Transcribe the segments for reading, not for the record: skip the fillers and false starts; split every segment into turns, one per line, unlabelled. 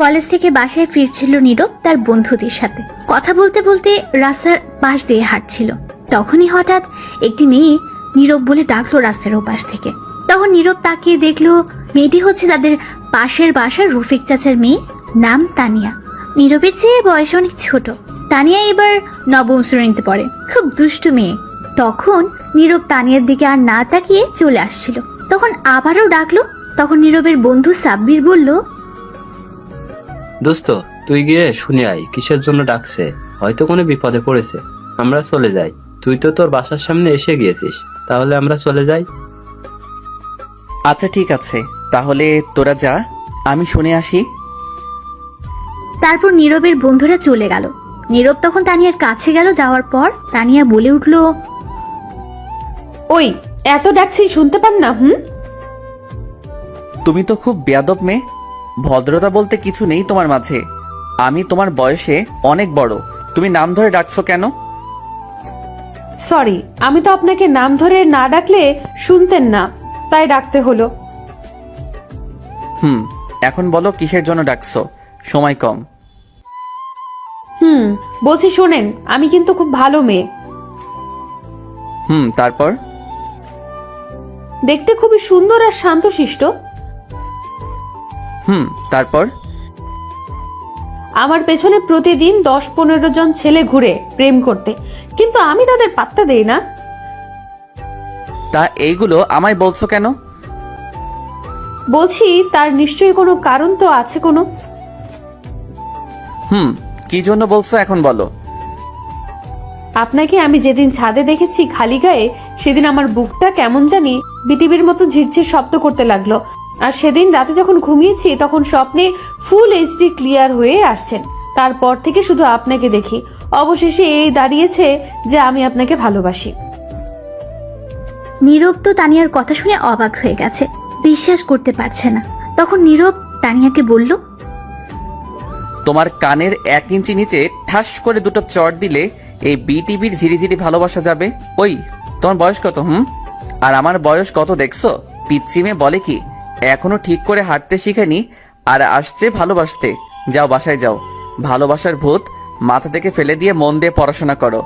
College থেকে বাসায় ফিরছিল নীরব তার বন্ধুদের সাথে। কথা বলতে বলতে রাস্তার পাশ দিয়ে হাঁটছিল। তখনই হঠাৎ একটি মেয়ে নীরব বলে ডাকলো রাস্তার ওপাশ থেকে। তখন নীরব তাকিয়ে দেখলো মেয়েটি হচ্ছে তাদের পাশের বাসার রফিক চাচার মেয়ে, নাম তানিয়া। নীরবের চেয়ে বয়স অনেক ছোট। তানিয়া এবার নবম শ্রেণীতে পড়ে, খুব দুষ্টু মেয়ে। তখন নীরব তানিয়ার দিকে আর না তাকিয়ে চলে আসছিল। তখন আবারও ডাকলো। তখন নীরবের বন্ধু সাব্বির বলল,
দোস্ত, তুই গিয়ে শুনে আয় কিসের জন্য ডাকছে। হয়তো কোনো বিপদে পড়েছে। আমরা চলে যাই। তুই তো তোর বাসার সামনে এসে গিয়েছিস, তাহলে আমরা চলে যাই।
আচ্ছা ঠিক আছে, তাহলে তোরা যা, আমি শুনে আসি।
তারপর নীরবের বন্ধুরা চলে গেল। নীরব তখন তানিয়ার কাছে গেল। যাওয়ার পর তানিয়া বলে উঠল,
ওই এত ডাকছি শুনতে পান না?
তুমি তো খুব বেয়াদব মেয়ে। ভদ্রতা বলতে কিছু নেই তোমার মাঝে। আমি তোমার বয়সে অনেক বড়, তুমি নাম ধরে ডাকছো কেন?
সরি, আমি তো আপনাকে নাম ধরে না ডাকলে শুনতেন না, তাই ডাকতে হলো।
এখন বলো কিসের জন্য ডাকছো, সময় কম।
বলছি শোনেন, আমি কিন্তু খুব ভালো মেয়ে।
তারপর?
দেখতে খুবই সুন্দর আর শান্তশিষ্ট।
তারপর?
আমার পেছনে প্রতিদিন 10-15 জন ছেলে ঘুরে প্রেম করতে, কিন্তু আমি তাদের পাত্তা দেই না।
তা এইগুলো আমায় বলছো কেন?
বলছি তার নিশ্চয়ই কোনো কারণ তো আছে কোনো।
কি জন্য বলছো এখন বলো।
আপনাকে আমি যেদিন ছাদে দেখেছি খালি গায়ে, সেদিন আমার বুকটা কেমন জানি বিটিভির মতো ঝিরঝির শব্দ করতে লাগলো। আর সেদিন রাতে যখন ঘুমিয়েছি তখন স্বপ্নে ফুল এইচডি ক্লিয়ার হয়ে আসছেন। তারপর থেকে শুধু আপনাকে দেখি। অবশেষে এই দাঁড়িয়েছে যে আমি আপনাকে ভালোবাসি।
নীরব তো তানিয়ার কথা শুনে অবাক হয়ে গেছে, বিশ্বাস করতে পারছে না। তখন নীরব তানিয়াকে বলল,
তোমার কানের 1 ইঞ্চি নিচে ঠাস করে দুটো চড় দিলে এই বিটিভির ঝিরিঝিরি ভালোবাসা যাবে। ওই তোমার বয়স কত? আর আমার বয়স কত দেখছো? পিচ্চি মেয়ে বলে কি, এখনো ঠিক করে হাঁটতে শিখেনি আর আসছে ভালোবাসতে। যাও বাসায় যাও, ভালোবাসার ভূত মাথা থেকে ফেলে দিয়ে মন দিয়ে পড়াশোনা করো।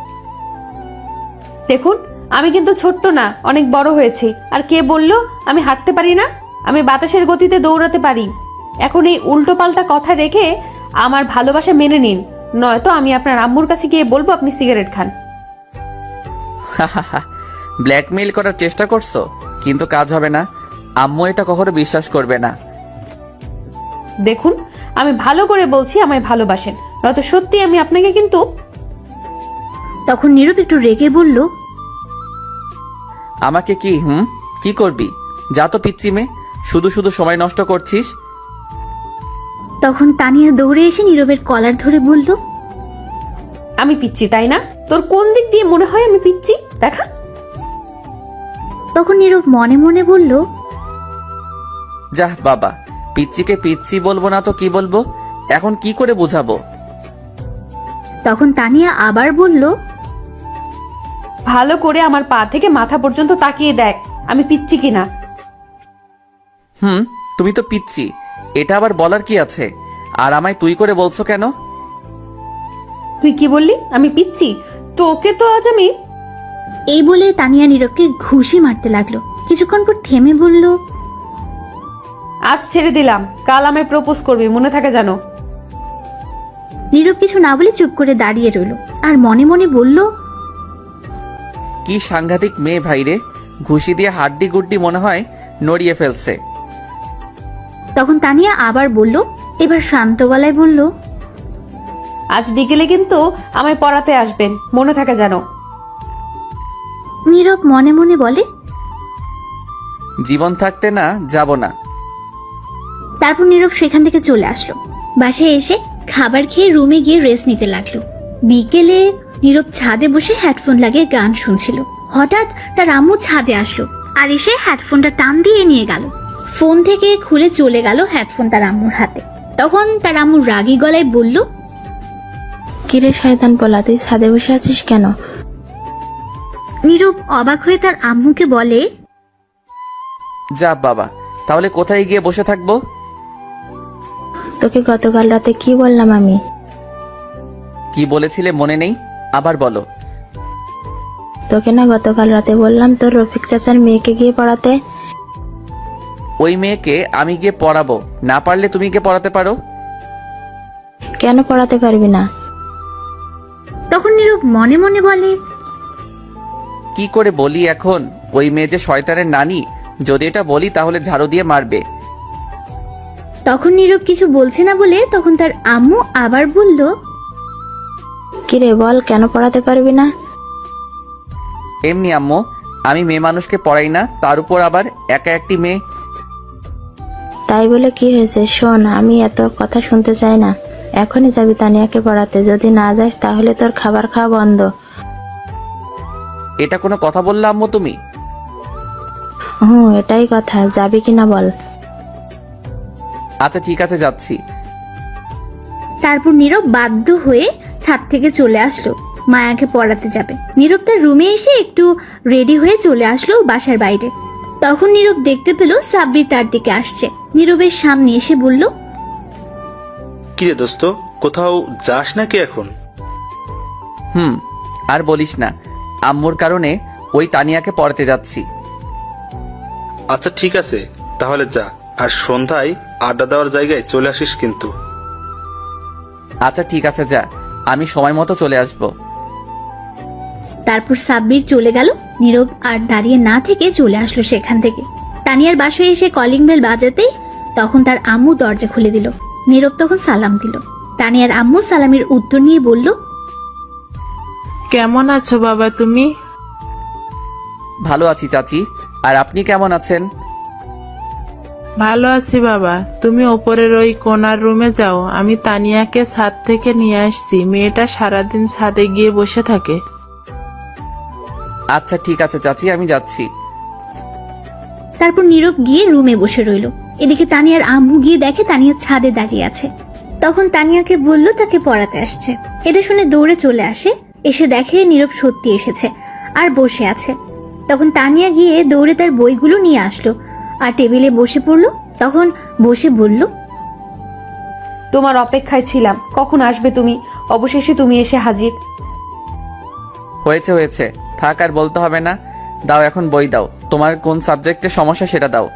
দেখুন, আমি কিন্তু ছোট্ট না, অনেক বড় হয়েছি। আর কে বলল আমি হাঁটতে পারি না? আমি বাতাসের গতিতে দৌড়াতে পারি। এখন এই উল্টো পাল্টা কথা রেখে আমার ভালোবাসা মেনে নিন, নয়তো আমি আপনার আম্মুর কাছে গিয়ে বলবো আপনি সিগারেট খান।
ব্ল্যাকমেইল করার চেষ্টা করছো, কিন্তু কাজ হবে না। আম্মু এটা কখনো বিশ্বাস করবে না।
দেখুন, আমি ভালো করে বলছি আমায় ভালোবাসেন, নয়তো সত্যি আমি আপনাকে কিন্তু।
তখন নীরব একটু রেগে বলল,
আমাকে কি করবি? যা তো পিচ্চি মেয়ে, শুধু শুধু সময় নষ্ট করছিস।
তখন তানিয়া দৌড়ে এসে নীরবের কলার ধরে বলল,
আমি পিচ্ছি তাই না? তোর কোন দিক দিয়ে মনে হয় আমি পিচ্ছি দেখা?
তখন নীরব মনে মনে বলল,
যাহ বাবা, পিচ্চিকে পিচ্চি বলবো না তো কি বলবো, এখন কি করে বোঝাবো?
তখন তানিয়া আবার বলল,
ভালো করে আমার পা থেকে মাথা পর্যন্ত তাকিয়ে দেখ আমি পিচ্ছি কিনা।
তুমি তো পিচ্চি, এটা আবার বলার কি আছে? আর আমায় তুই করে বলছো কেন?
তুই কি বললি? আমি পিচ্ছি? তোকে তো আজ আমি।
এই বলে তানিয়া নীরবকে ঘুষি মারতে লাগলো। কিছুক্ষণ পর থেমে বলল,
আজ ছেড়ে দিলাম, কাল আমায় প্রপোজ করবি, মনে থাকে জানো।
নীরব কিছু না বলে চুপ করে দাঁড়িয়ে রইল আর মনে মনে বলল,
কি সাংঘাতিক মেয়ে ভাই রে, ঘুষি দিয়ে হাড্ডি গুড্ডি মনে হয় নড়িয়ে ফেলছে।
তখন তানিয়া আবার বলল, এবার শান্ত গলায় বলল,
আজ বিকেলে কিন্তু আমায় পড়াতে আসবেন, মনে থাকে জানো।
নীরব মনে মনে বলে,
জীবন থাকতে না যাব না।
তারপর নীরব সেখান থেকে চলে আসলো। বাসায় এসে খাবার খেয়ে রুমে গিয়ে রেস্ট নিতে লাগলো। বিকেলে নীরব ছাদে বসে হেডফোন লাগিয়ে গান শুনছিল। হঠাৎ তার আম্মু ছাদে আসলো আর এসে হেডফোনটা টান দিয়ে নিয়ে গেল। ফোন থেকে খুলে চলে গেল হেডফোন তার আম্মুর হাতে। তখন তার আম্মু রাগী গলায় বলল,
কিরে শয়তান পোলা, তুই ছাদে বসে আছিস কেন?
নীরব অবাক হয়ে তার আম্মুকে বলে,
যা বাবা, তাহলে কোথায় গিয়ে বসে থাকবো?
তোকে গতকাল রাতে কি বললাম আমি?
কি বলেছিলে মনে নেই? আবার বলো।
তোকে না গতকাল রাতে বললাম তোর রফিক চাচার মেয়েকে গিয়ে পড়াতে।
ওই মেয়েকে আমি গিয়ে পড়াবো, না পারলে তুমি গিয়ে পড়াতে পারো।
কেন পড়াতে পারবি না?
তখন নীরব মনে মনে বলে,
কি করে বলি এখন? ওই মেয়ে যে শয়তানের নানি, যদি এটা বলি তাহলে ঝাড়ু দিয়ে মারবে।
তখন নীরব কিছু বলছে না বলে তখন তার আম্মু আবার বলল,
কিরে বল, কেন পড়াতে পারবি না?
এমনি আম্মু, আমি মেয়ে মানুষকে পড়াই না, তার উপর আবার একা একটি মেয়ে।
তাই বলে কি হয়েছে? শোন, আমি এত কথা শুনতে চাই না। এখনই যাবি তানিয়াকে পড়াতে, যদি না যাস তাহলে তোর খাবার খাওয়া বন্ধ।
এটা কোনো কথা বললে আম্মু তুমি?
এটাই কথা, যাবি কিনা বল।
আচ্ছা ঠিক আছে, যাচ্ছি।
তারপর নীরব বাধ্য হয়ে ছাদ থেকে চলে আসলো মায়াকে পড়াতে যাবে। নীরব তার রুমে এসে একটু রেডি হয়ে চলে আসলো বাসার বাইরে। তখন নীরব দেখতে পেল সাব্বির তার দিকে আসছে। নীরবের সামনে এসে বলল,
কিরে দোস্ত, কোথাও যাস নাকি এখন?
আর বলিস না, আম্মুর কারণে ওই তানিয়াকে পড়াতে যাচ্ছি।
আচ্ছা ঠিক আছে, তাহলে যা, আর সন্ধ্যায় আড্ডা দেওয়ার জায়গায় চলে আসিস কিন্তু।
আচ্ছা ঠিক আছে, যা, আমি সময় মতো চলে আসবো।
তারপর সাব্বির চলে গেল। নীরব আর দাঁড়িয়ে না থেকে চলে আসলো সেখান থেকে। তানিয়ার বাসায় এসে কলিং বেল বাজাতেই তখন তার আম্মু দরজা খুলে দিল। নীরব তখন সালাম দিল। তানিয়ার আম্মু সালামের উত্তর নিয়ে বলল,
কেমন আছো বাবা তুমি?
ভালো আছি চাচি, আর আপনি কেমন আছেন?
ভালো আছি বাবা। তুমি ওপরের ওই কোনার রুমে যাও, আমি তানিয়াকে ছাদ থেকে নিয়ে আসছি। মেয়েটা সারাদিন ছাদে গিয়ে বসে থাকে।
আচ্ছা ঠিক আছে চাচি, আমি যাচ্ছি।
তারপর নীরব গিয়ে রুমে বসে রইল। এদিকে তানিয়ার আম্মু গিয়ে দেখে তানিয়া ছাদে দাঁড়িয়ে আছে। তখন তানিয়াকে বলল তাকে পড়াতে আসছে। এটা শুনে দৌড়ে চলে আসে, এসে দেখে নীরব সত্যি এসেছে আর বসে আছে। তখন তানিয়া গিয়ে দৌড়ে তার বইগুলো নিয়ে আসলো আর টেবিলে বসে পড়লো। তখন বসে বলল,
তোমার অপেক্ষায় ছিলাম, কখন আসবে তুমি? অবশেষে তুমি এসে হাজির।
হয়েছে হয়েছে, থাক আর বলতে হবে না। দাও এখন বই দাও, তোমার কোন সাবজেক্টের সমস্যা সেটা দাও।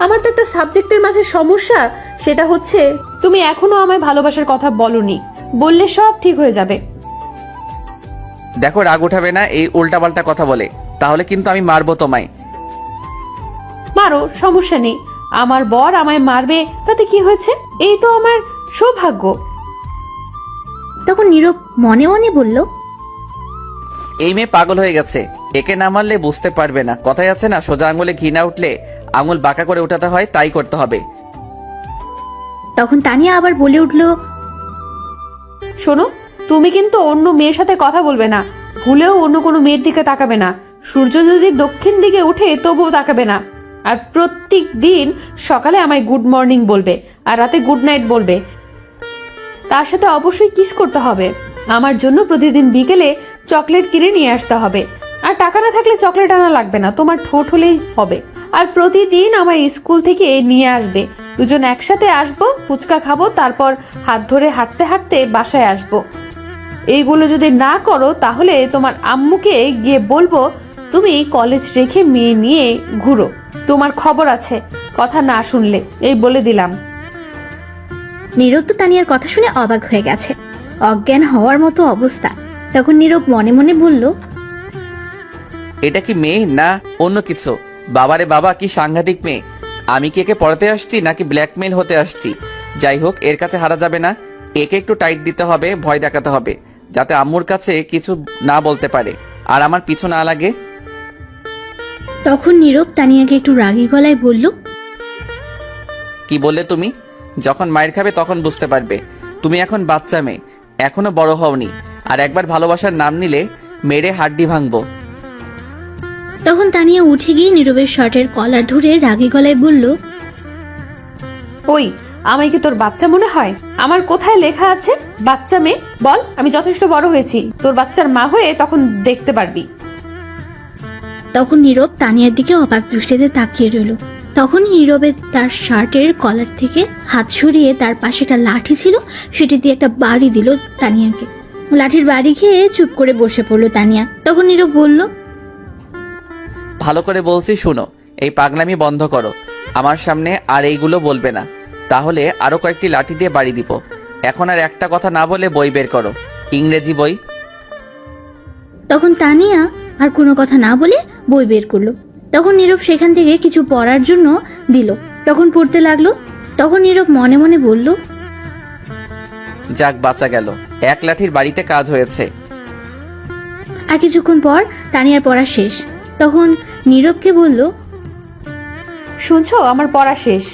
আমার তো একটা সাবজেক্টের মাঝে সমস্যা, সেটা হচ্ছে তুমি এখনো আমায় ভালোবাসার কথা বলনি। বললে সব ঠিক হয়ে যাবে।
দেখো রাগ উঠাবে না এই উল্টাপাল্টা কথা বলে, তাহলে কিন্তু আমি মারবো তোমায়।
মারো, সমস্যা নেই। আমার বর আমায় মারবে তাতে কি হয়েছে? এই তো আমার সৌভাগ্য।
তখন নীরব মনে মনে বলল,
এই মেয়ে পাগল হয়ে গেছে, একে না মারলে বুঝতে পারবে না। কথাই আছে না, সোজা আঙুলে ঘি না উঠলে আঙুল বাঁকা করে উঠাতে হয়, তাই করতে হবে।
তখন তানিয়া আবার বলে উঠল,
শোনো, তুমি কিন্তু অন্য মেয়ের সাথে কথা বলবে না। ভুলেও অন্য কোনো মেয়ের দিকে তাকাবে না। সূর্য যদি দক্ষিণ দিকে উঠে তবুও তাকাবে না। আর প্রত্যেক দিন সকালে আমায় গুড মর্নিং বলবে আর রাতে গুড নাইট বলবে। তার সাথে অবশ্যই কিস করতে হবে। আমার জন্য প্রতিদিন বিকেলে চকলেট কিনে নিয়ে আসতে হবে। আর টাকা না থাকলে চকলেট আনা লাগবে না, তোমার ঠোঁট হলেই হবে। আর প্রতিদিন আমায় স্কুল থেকে নিয়ে আসবে। দুজন একসাথে আসবো, ফুচকা খাবো, তারপর হাত ধরে হাঁটতে হাঁটতে বাসায় আসবো। এইগুলো যদি না করো তাহলে তোমার আম্মুকে গিয়ে বলবো তুমি কলেজ রেখে মেয়ে নিয়ে ঘুরো। তোমার খবর আছে কথা না শুনলে, এই বলে দিলাম।
নীরব তো তানিয়ার কথা শুনে অবাক হয়ে গেছে, অজ্ঞান হওয়ার মতো অবস্থা। তখন নীরব মনে মনে বলল,
এটা কি মেয়ে না অন্য কিছু? বাবারে বাবা, কি সাংঘাতিক মেয়ে! আমি কি একে পড়াতে আসছি নাকি ব্ল্যাকমেইল হতে আসছি? যাই হোক, এর কাছে হারা যাবে না। একে একটু টাইট দিতে হবে, ভয় দেখাতে হবে, যাতে আম্মুর কাছে কিছু না বলতে পারে আর আমার পিছু না লাগে।
তখন নীরব তানিয়াকে একটু রাগী গলায় বলল,
কি বললে তুমি? যখন মায়ের খাবে তখন বুঝতে পারবে। তুমি এখন বাচ্চা মেয়ে, এখনো বড় হওনি। আর একবার ভালোবাসার নাম নিলে মেরে হাড্ডি ভাঙবো।
তখন তানিয়া উঠে গিয়ে নীরবের শার্টের কলার ধরে রাগী গলায় বলল,
ওই, আমায় কি তোর বাচ্চা মনে হয়? আমার কোথায় লেখা আছে বাচ্চা মেয়ে? বল, আমি যথেষ্ট বড় হয়েছি, তোর বাচ্চার মা হয়ে তখন দেখতে পারবি।
তখন নীরব তানিয়ার দিকে অবাক দৃষ্টিতে তাকিয়ে রইল। তখনই নীরবে তার শার্টের কলার থেকে হাত সরিয়ে তার পাশে একটা লাঠি ছিল, সেটি দিয়ে একটা বাড়ি দিল তানিয়াকে। লাঠির বাড়ি খেয়ে চুপ করে বসে পড়লো তানিয়া। তখন নীরব বলল,
ভালো করে বলছি শুনো, এই পাগলামি বন্ধ করো। আমার সামনে আর এইগুলো বলবে না, তাহলে আরো কয়েকটি লাঠি দিয়ে বাড়ি দিব। এখন আর একটা কথা না বলে বই বের করো, ইংরেজি বই।
তখন তানিয়া আর কোনো কথা না বলে বই বের করলো। তখন নীরব সেখান থেকে কিছু পড়ার জন্য দিল, তখন পড়তে লাগলো। তখন নীরব মনে মনে বলল,
যাক বাঁচা গেল, এক লাঠির বাড়িতে কাজ হয়েছে।
আর কিছুক্ষণ পর তানিয়ার পড়া শেষ। তখন নীরবকে বলল,
শুনছো, আমার পড়া শেষ।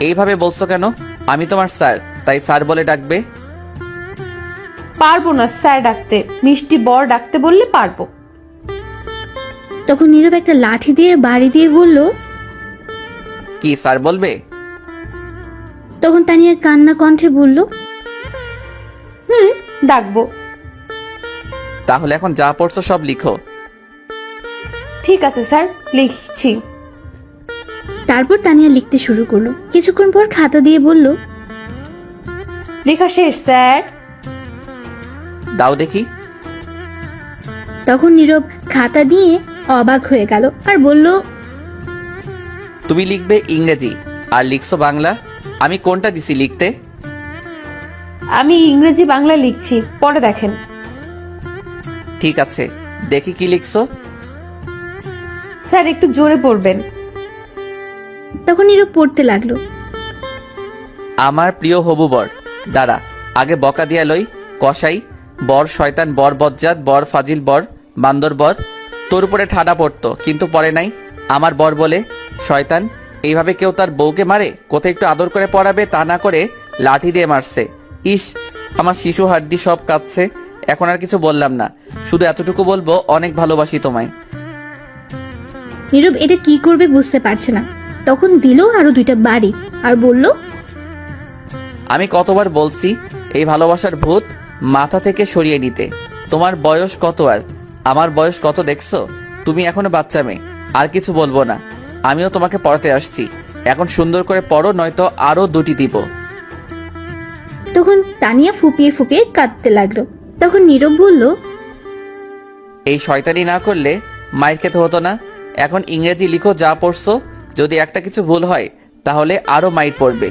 এইভাবে বলছো কেন? আমি তোমার স্যার, তাই স্যার বলে ডাকবে।
পারবো না স্যার ডাকতে, মিষ্টি বর ডাকতে বললে পারবো।
তখন নীরব একটা লাঠি দিয়ে বাড়ি দিয়ে বলল,
কি স্যার বলবে?
তখন তানিয়া কান্না কণ্ঠে বলল,
ডাকবো।
তাহলে এখন যা পড়ছো সব লিখো।
ঠিক আছে স্যার, লিখছি।
তারপর তানিয়া লিখতে শুরু করলো। কিছুক্ষণ পর খাতা দিয়ে বলল,
লেখা শেষ স্যার।
দাও দেখি।
তখন নীরব খাতা দিয়ে অবাক হয়ে গেল আর বলল,
তুমি লিখবে ইংরেজি আর লিখছো বাংলা। আমি কোনটা দিছি লিখতে?
আমি ইংরেজি বাংলা লিখছি, পরে দেখেন।
ঠিক আছে, দেখি কি লিখছো।
স্যার একটু জোরে পড়বেন।
তখন নীরব পড়তে লাগলো।
আমার প্রিয় হবু বর, দাঁড়া আগে বকা দিয়া লই। কসাই, বর শয়তান, বর বজ্জাত, বর ফাজিল, বর বান্দর, বর তোর উপরে ঠাডা পড়তো কিন্তু পরে নাই। আমার বর বলে শয়তান, এইভাবে কেউ তার বউকে মারে? কোথায় একটু আদর করে পড়াবে, তা না করে লাঠি দিয়ে মারছে। ইস, আমার শিশু হাড্ডি সব কাঁপছে। এখন আর কিছু বললাম না, শুধু এতটুকু বলবো, অনেক ভালোবাসি তোমায়।
নীরব এটা কি করবে বুঝতে পারছে না। তখন দিল আরো 2টা বাড়ি আর বলল,
আমি কতবার বলছি এই ভালোবাসার ভূত মাথা থেকে সরিয়ে নিতে। তোমার বয়স কত আর আমার বয়স কত দেখছো? তুমি এখনো বাচ্চা মেয়ে। আর কিছু বলবো না, আমিও তোমাকে পড়াতে আসছি। এখন সুন্দর করে পড়ো, নয়তো আরো 2টি দিব।
তখন তানিয়া ফুপিয়ে ফুপিয়ে কাঁদতে লাগলো। তখন নীরব বলল,
এই শয়তানি না করলে মায়ের খেতে হতো না। এখন ইংরেজি লিখো যা পড়ছো, যদি একটা কিছু ভুল হয় তাহলে আরো মাইর পড়বে।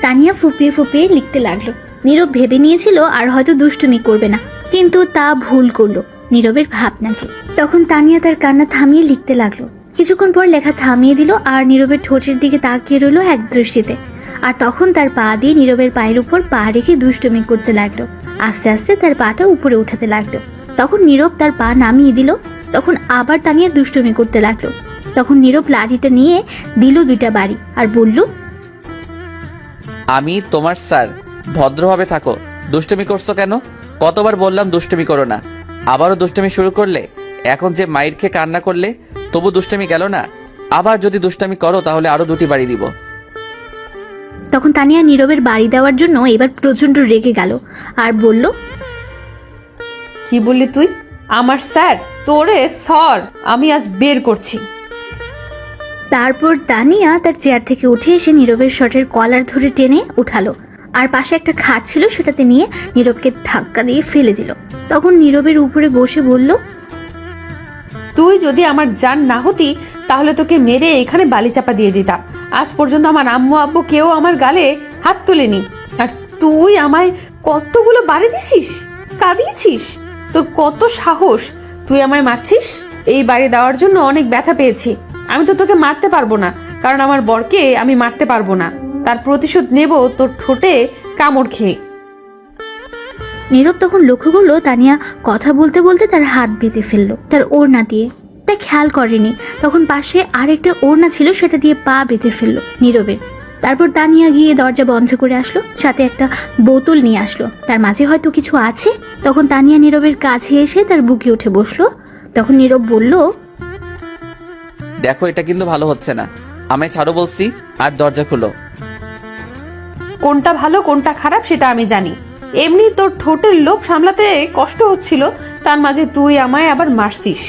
তানিয়া ফুপিয়ে ফুপিয়ে লিখতে লাগলো। নীরব ভেবে নিয়েছিল আর হয়তো দুষ্টুমি করবে না, কিন্তু তা ভুল করলো নীরবের ভাবনাকে। তখন তানিয়া তার কান্না থামিয়ে লিখতে লাগলো। কিছুক্ষণ পর লেখা থামিয়ে দিল আর নীরবের ঠোঁটের দিকে তাকিয়ে রইল এক দৃষ্টিতে। আর তখন তার পা দিয়ে নীরবের পায়ের উপর পা রেখে দুষ্টুমি করতে লাগলো। আস্তে আস্তে তার পাটা উপরে উঠাতে লাগলো। তখন নীরব তার পা নামিয়ে দিল। তখন আবার তানিয়া দুষ্টুমি করতে লাগলো। তখন নীরব লাঠিটা নিয়ে দিল 2টা বাড়ি আর বলল,
আমি তোমার স্যার, ভদ্রভাবে থাকো। দুষ্টুমি করছো কেন? কতবার বললাম দুষ্টুমি করো না, আবারও দুষ্টুমি শুরু করলে। এখন যে মাইর খেয়ে কান্না করলে তবু দুষ্টুমি গেল না। আবার যদি দুষ্টুমি করো তাহলে আরো 2টি বাড়ি দিব।
তখন তানিয়া নীরবের বাড়ি দেওয়ার জন্য এবার প্রচন্ড রেগে গেল আর বলল,
কি বললি তুই? আমার স্যার? তোরে সর, আমি আজ বের করছি।
তারপর তানিয়া তার চেয়ার থেকে উঠে এসে নীরবের শার্টের কলার ধরে টেনে উঠালো আর পাশে একটা খাট ছিল সেটাতে নিয়ে নীরবকে ধাক্কা দিয়ে ফেলে দিল। তখন নীরবের উপরে বসে বলল,
তুই যদি আমার জান না হতি তাহলে তোকে মেরে এখানে বালি চাপা দিয়ে দিতাম। আজ পর্যন্ত আমার আম্মু আব্বু কেউ আমার গালে হাত তোলেনি, আর তুই আমায় কতগুলো বাড়ি দিছিস, কাঁদিয়েছিস। তোর কত সাহস, তুই আমায় মারছিস? এই বাড়ি দেওয়ার জন্য অনেক ব্যথা পেয়েছি। আমি তো তোকে মারতে পারবো না, কারণ আমার বরকে আমি মারতে পারবো না। তার প্রতিশোধ নেব তোর ঠোঁটে কামড় খেয়ে।
নীরব তখন লক্ষ্য করলো তানিয়া কথা বলতে বলতে তার হাত বেঁধে ফেললো তার ওড়না দিয়ে। তা খেয়াল করেনি তখন পাশে আরেকটা ওড়না ছিল, সেটা দিয়ে পা বেঁধে ফেললো নীরবের। তারপর তানিয়া গিয়ে দরজা বন্ধ করে আসলো, সাথে একটা বোতল নিয়ে আসলো, তার মাঝে হয়তো কিছু আছে। তখন তানিয়া নীরবের কাছে এসে তার বুকে উঠে বসলো। তখন নীরব বলল,
দেখো এটা কিন্তু ভালো হচ্ছে না, আমায় ছাড়ো বলছি, আর দরজা খুলো।
কোনটা ভালো কোনটা খারাপ সেটা আমি জানি। এমনি তোর ঠোঁটের লোভ সামলাতে কষ্ট হচ্ছিল, তার মাঝে তুই আমায় আবার মারছিস।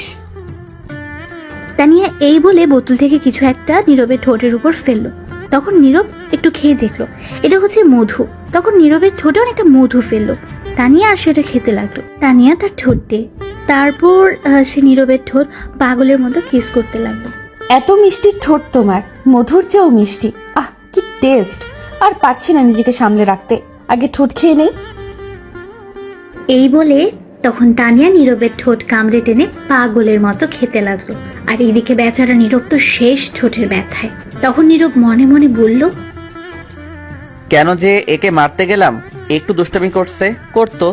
তা তানিয়া এই বলে বোতল থেকে কিছু একটা নীরবের ঠোঁটের উপর ফেললো। তখন নীরব একটু খেয়ে দেখলো এটা হচ্ছে মধু। তখন নীরবের ঠোঁটে অনেকটা মধু ফেললো। তানিয়া আর সেটা খেতে লাগলো। তানিয়া তার ঠোঁট দিয়ে, তারপর সে নীরবের ঠোঁট পাগলের মতো কিস করতে লাগলো।
এত মিষ্টি ঠোঁট তোমার, মধুর চেয়েও মিষ্টি। আহ, কি টেস্ট! আর পারছি না নিজেকে সামলে রাখতে, আগে ঠোঁট খেয়ে নেই।
এই বলে তখন তানিয়া নীরবের ঠোঁট কামড়ে টেনে পাগলের মতো খেতে লাগলো। আর এইদিকে বেচারা নীরব তো শেষ ঠোঁটের ব্যথায়। তখন নীরব মনে মনে বলল,
কেন যে একে মারতে গেলাম, একটু দুষ্টামি করতো,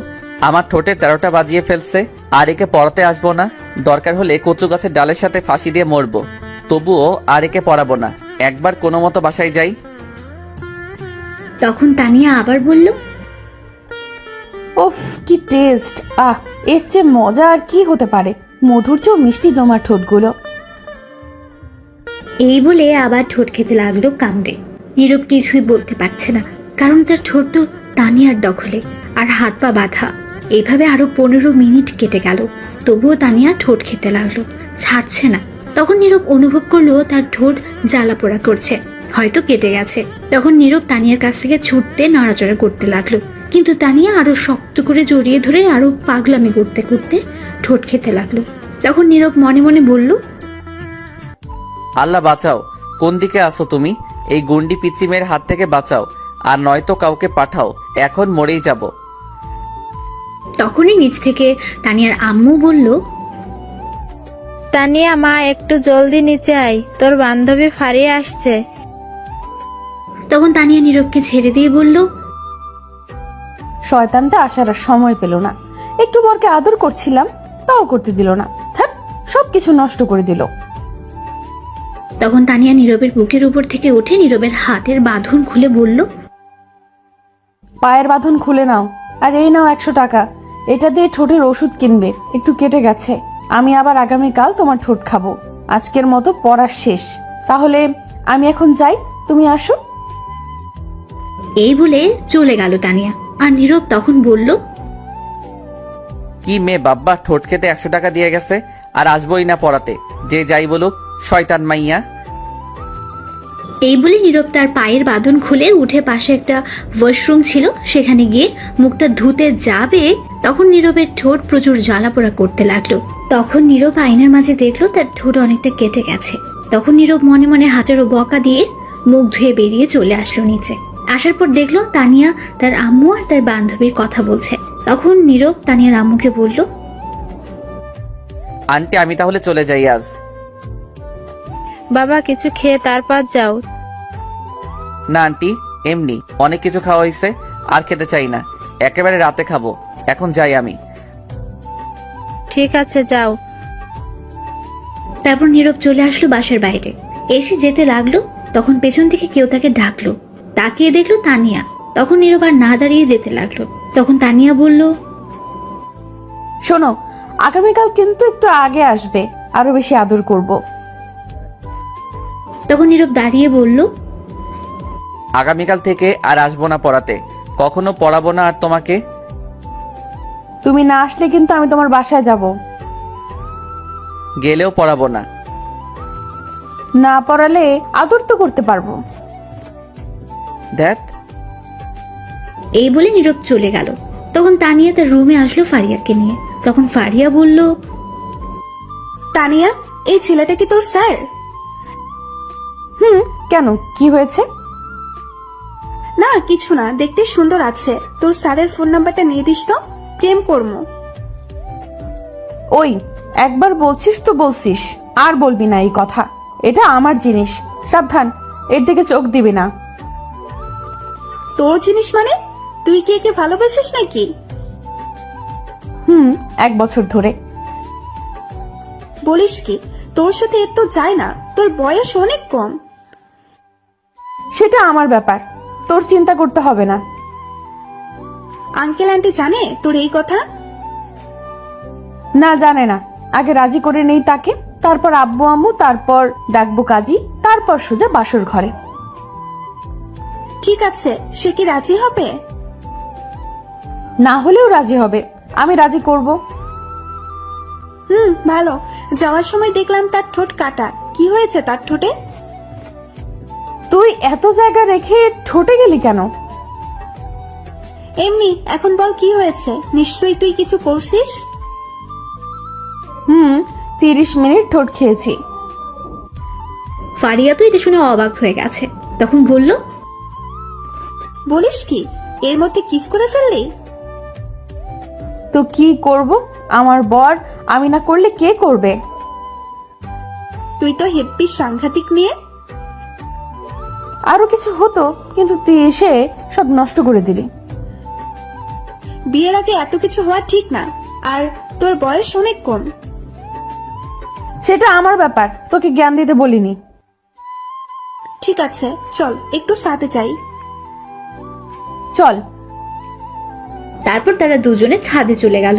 আমার ঠোঁটে 13টা বাজিয়ে ফেলছে। আর একে পড়াতে আসবো না, দরকার হলে কচু গাছের ডালের সাথে ফাঁসি দিয়ে মরবো, তবুও আর একে পড়াবো না। একবার কোনো মতো বাসায় যাই।
তখন তানিয়া আবার বলল,
ওফ, কি টেস্ট! আহ, এর চেয়ে মজা আর কি হতে পারে? মধুর চেয়েও মিষ্টি তোমার ঠোঁটগুলো।
এই বলে আবার ঠোঁট খেতে লাগলো কামড়ে। নীরব কিছুই বলতে পারছে না, কারণ তার ঠোঁট তো তানিয়ার দখলে আর হাত পা বাঁধা। এইভাবে আরো 15 মিনিট কেটে গেল, তবুও তানিয়া ঠোঁট খেতে লাগলো, ছাড়ছে না। তখন নীরব অনুভব করলো তার ঠোঁট জ্বালা পোড়া করছে, হয়তো কেটে গেছে। তখন নীরব তানিয়ার কাছ থেকে ছুটতে নড়াচড়া করতে লাগলো, কিন্তু তানিয়া আরো শক্ত করে জড়িয়ে ধরে আরো পাগলামি করতে করতে ঠোঁট খেতে লাগলো। তখন নীরব মনে মনে বলল,
আল্লাহ বাঁচাও, কোন দিকে আসো তুমি? এই গুন্ডি পিচ্চিমের হাত থেকে বাঁচাও, আর নয়তো কাউকে পাঠাও, এখন মরেই যাব।
তখনই নিচ থেকে তানিয়ার আম্মু বলল,
তানিয়া মা, একটু জলদি নিচে আয়, তোর বান্ধবী ফারিয়া আসছে।
তখন তানিয়া নীরবকে ছেড়ে দিয়ে বলল,
শয়তানটা আসার আর সময় পেল না। একটু বরকে আদর করছিলাম, তাও করতে দিল না। থাক, সবকিছু নষ্ট করে দিল।
তখন তানিয়া নীরবের বুকের উপর থেকে উঠে নীরবের হাতের বাঁধন খুলে বলল,
পায়ের বাঁধন খুলে নাও, আর এই নাও 100 টাকা। এটা দিয়ে ঠোঁটের ওষুধ কিনবে, একটু কেটে গেছে। আমি আবার আগামীকাল তোমার ঠোঁট খাবো। আজকের মতো পড়া শেষ। তাহলে আমি এখন যাই, তুমি আসো।
এই বলে চলে গেল তানিয়া। আর নীরব তখন বলল,
কি মেয়ে বাব্বা, ঠোঁট খেতে 100 টাকা দিয়ে গেছে, আর আসবোই না পড়াতে, যে যাই বলুক, শয়তান মাইয়া।
এই বলে নীরব তার পায়ের বাঁধন খুলে উঠে পাশে একটা ওয়াশরুম ছিল, সেখানে গিয়ে মুখটা ধুতে যাবে, তখন নীরবের ঠোঁট প্রচুর জ্বালাপোড়া করতে লাগলো। তখন নীরব আয়নার মাঝে দেখলো তার ঠোঁট অনেকটা কেটে গেছে। তখন নীরব মনে মনে হাজারো বকা দিয়ে মুখ ধুয়ে বেরিয়ে চলে আসলো নিচে। আসার পর দেখলো তানিয়া তার আম্মু আর তার বান্ধবীর কথা বলছে। তখন নীরব তানিয়ার আম্মুকে বলল,
আন্টি, আমি তাহলে চলে যাই আজ।
বাবা, কিছু খেয়ে তারপর যাও।
না আন্টি, এমনি অনেক কিছু খাওয়া হয়েছে, আর খেতে চাই না, একেবারে রাতে খাবো। এখন যাই আমি।
ঠিক আছে, যাও।
তারপর নীরব চলে আসলো বাসার বাইরে। এসে যেতে লাগলো, তখন পেছন থেকে কেউ তাকে ডাকলো। তাকিয়ে দেখলো তানিয়া। তখন নীরব আর না দাঁড়িয়ে যেতে লাগলো। তখন তানিয়া বলল,
শোনো, আগামীকাল কিন্তু একটু আগে আসবে, আরো বেশি আদর করব।
তখন নীরব দাঁড়িয়ে বলল,
আগামীকাল থেকে আর আসবো না পড়াতে, কখনো পড়াবো না আর তোমাকে।
তুমি না আসলে কিন্তু আমি তোমার বাসায় যাব।
গেলেও পড়াবো না।
না পড়ালে আদর তো করতে পারবো।
দেখ,
এই বলে নীরব চলে গেল। তখন তানিয়া তার রুমে আসলো ফারিয়াকে নিয়ে। তখন ফারিয়া বলল,
তানিয়া, এই ছেলেটা কি তোর স্যার?
কেন, কি হয়েছে?
না কিছু না, দেখতে সুন্দর আছে। তোর স্যারের ফোন নাম্বারটা নিয়ে দিস তো, প্রেম করবো।
ওই, একবার বলছিস তো বলছিস, আর বলবি না এই কথা। এটা আমার জিনিস, সাবধান, এর দিকে চোখ দিবি না।
তোর জিনিস মানে? তুই কি একে ভালোবাসিস নাকি?
1 বছর ধরে।
বলিস কি? তোর সাথে এর তো যায় না, তোর বয়স অনেক কম।
সেটা আমার ব্যাপার, তোর চিন্তা করতে হবে না।
আঙ্কেল আন্টি জানে তোর এই কথা?
না, জানে না। আগে রাজি করে নেই তাকে, তারপর আব্বু আম্মু, তারপর ডাকবো কাজী, তারপর সোজা বাসর ঘরে।
ঠিক আছে, সে কি রাজি হবে?
না হলেও রাজি হবে, আমি রাজি করব।
ভালো। যাওয়ার সময় দেখলাম তার ঠোঁট কাটা। কি হয়েছে তার ঠোঁটে?
তুই এত জায়গা রেখে ঠোঁটে গেলি কেন?
এমনি। এখন বল কি হয়েছে? নিশ্চয়ই তুই কিছু করছিস।
30 মিনিট ঠোঁট খেয়েছি।
ফারিয়া তো এটা শুনে অবাক হয়ে গেছে, তখন বলল,
বলিস কি, এর মধ্যে কিস করে ফেললি?
তো কি করব? আমার বর, আমি না করলে কে করবে?
তুই তো হেব্বি সাংঘাতিক মেয়ে।
আরো কিছু হতো, কিন্তু তুই এসে সব নষ্ট করে দিলি।
বিয়ের আগে এত কিছু হওয়া ঠিক না। আর তোর বয়স অনেক কম।
সেটা আমার ব্যাপার, তোকে জ্ঞান দিতে বলিনি।
ঠিক আছে, চল একটু সাথে যাই।
চল।
তারপর তারা দুজনে ছাদে চলে গেল।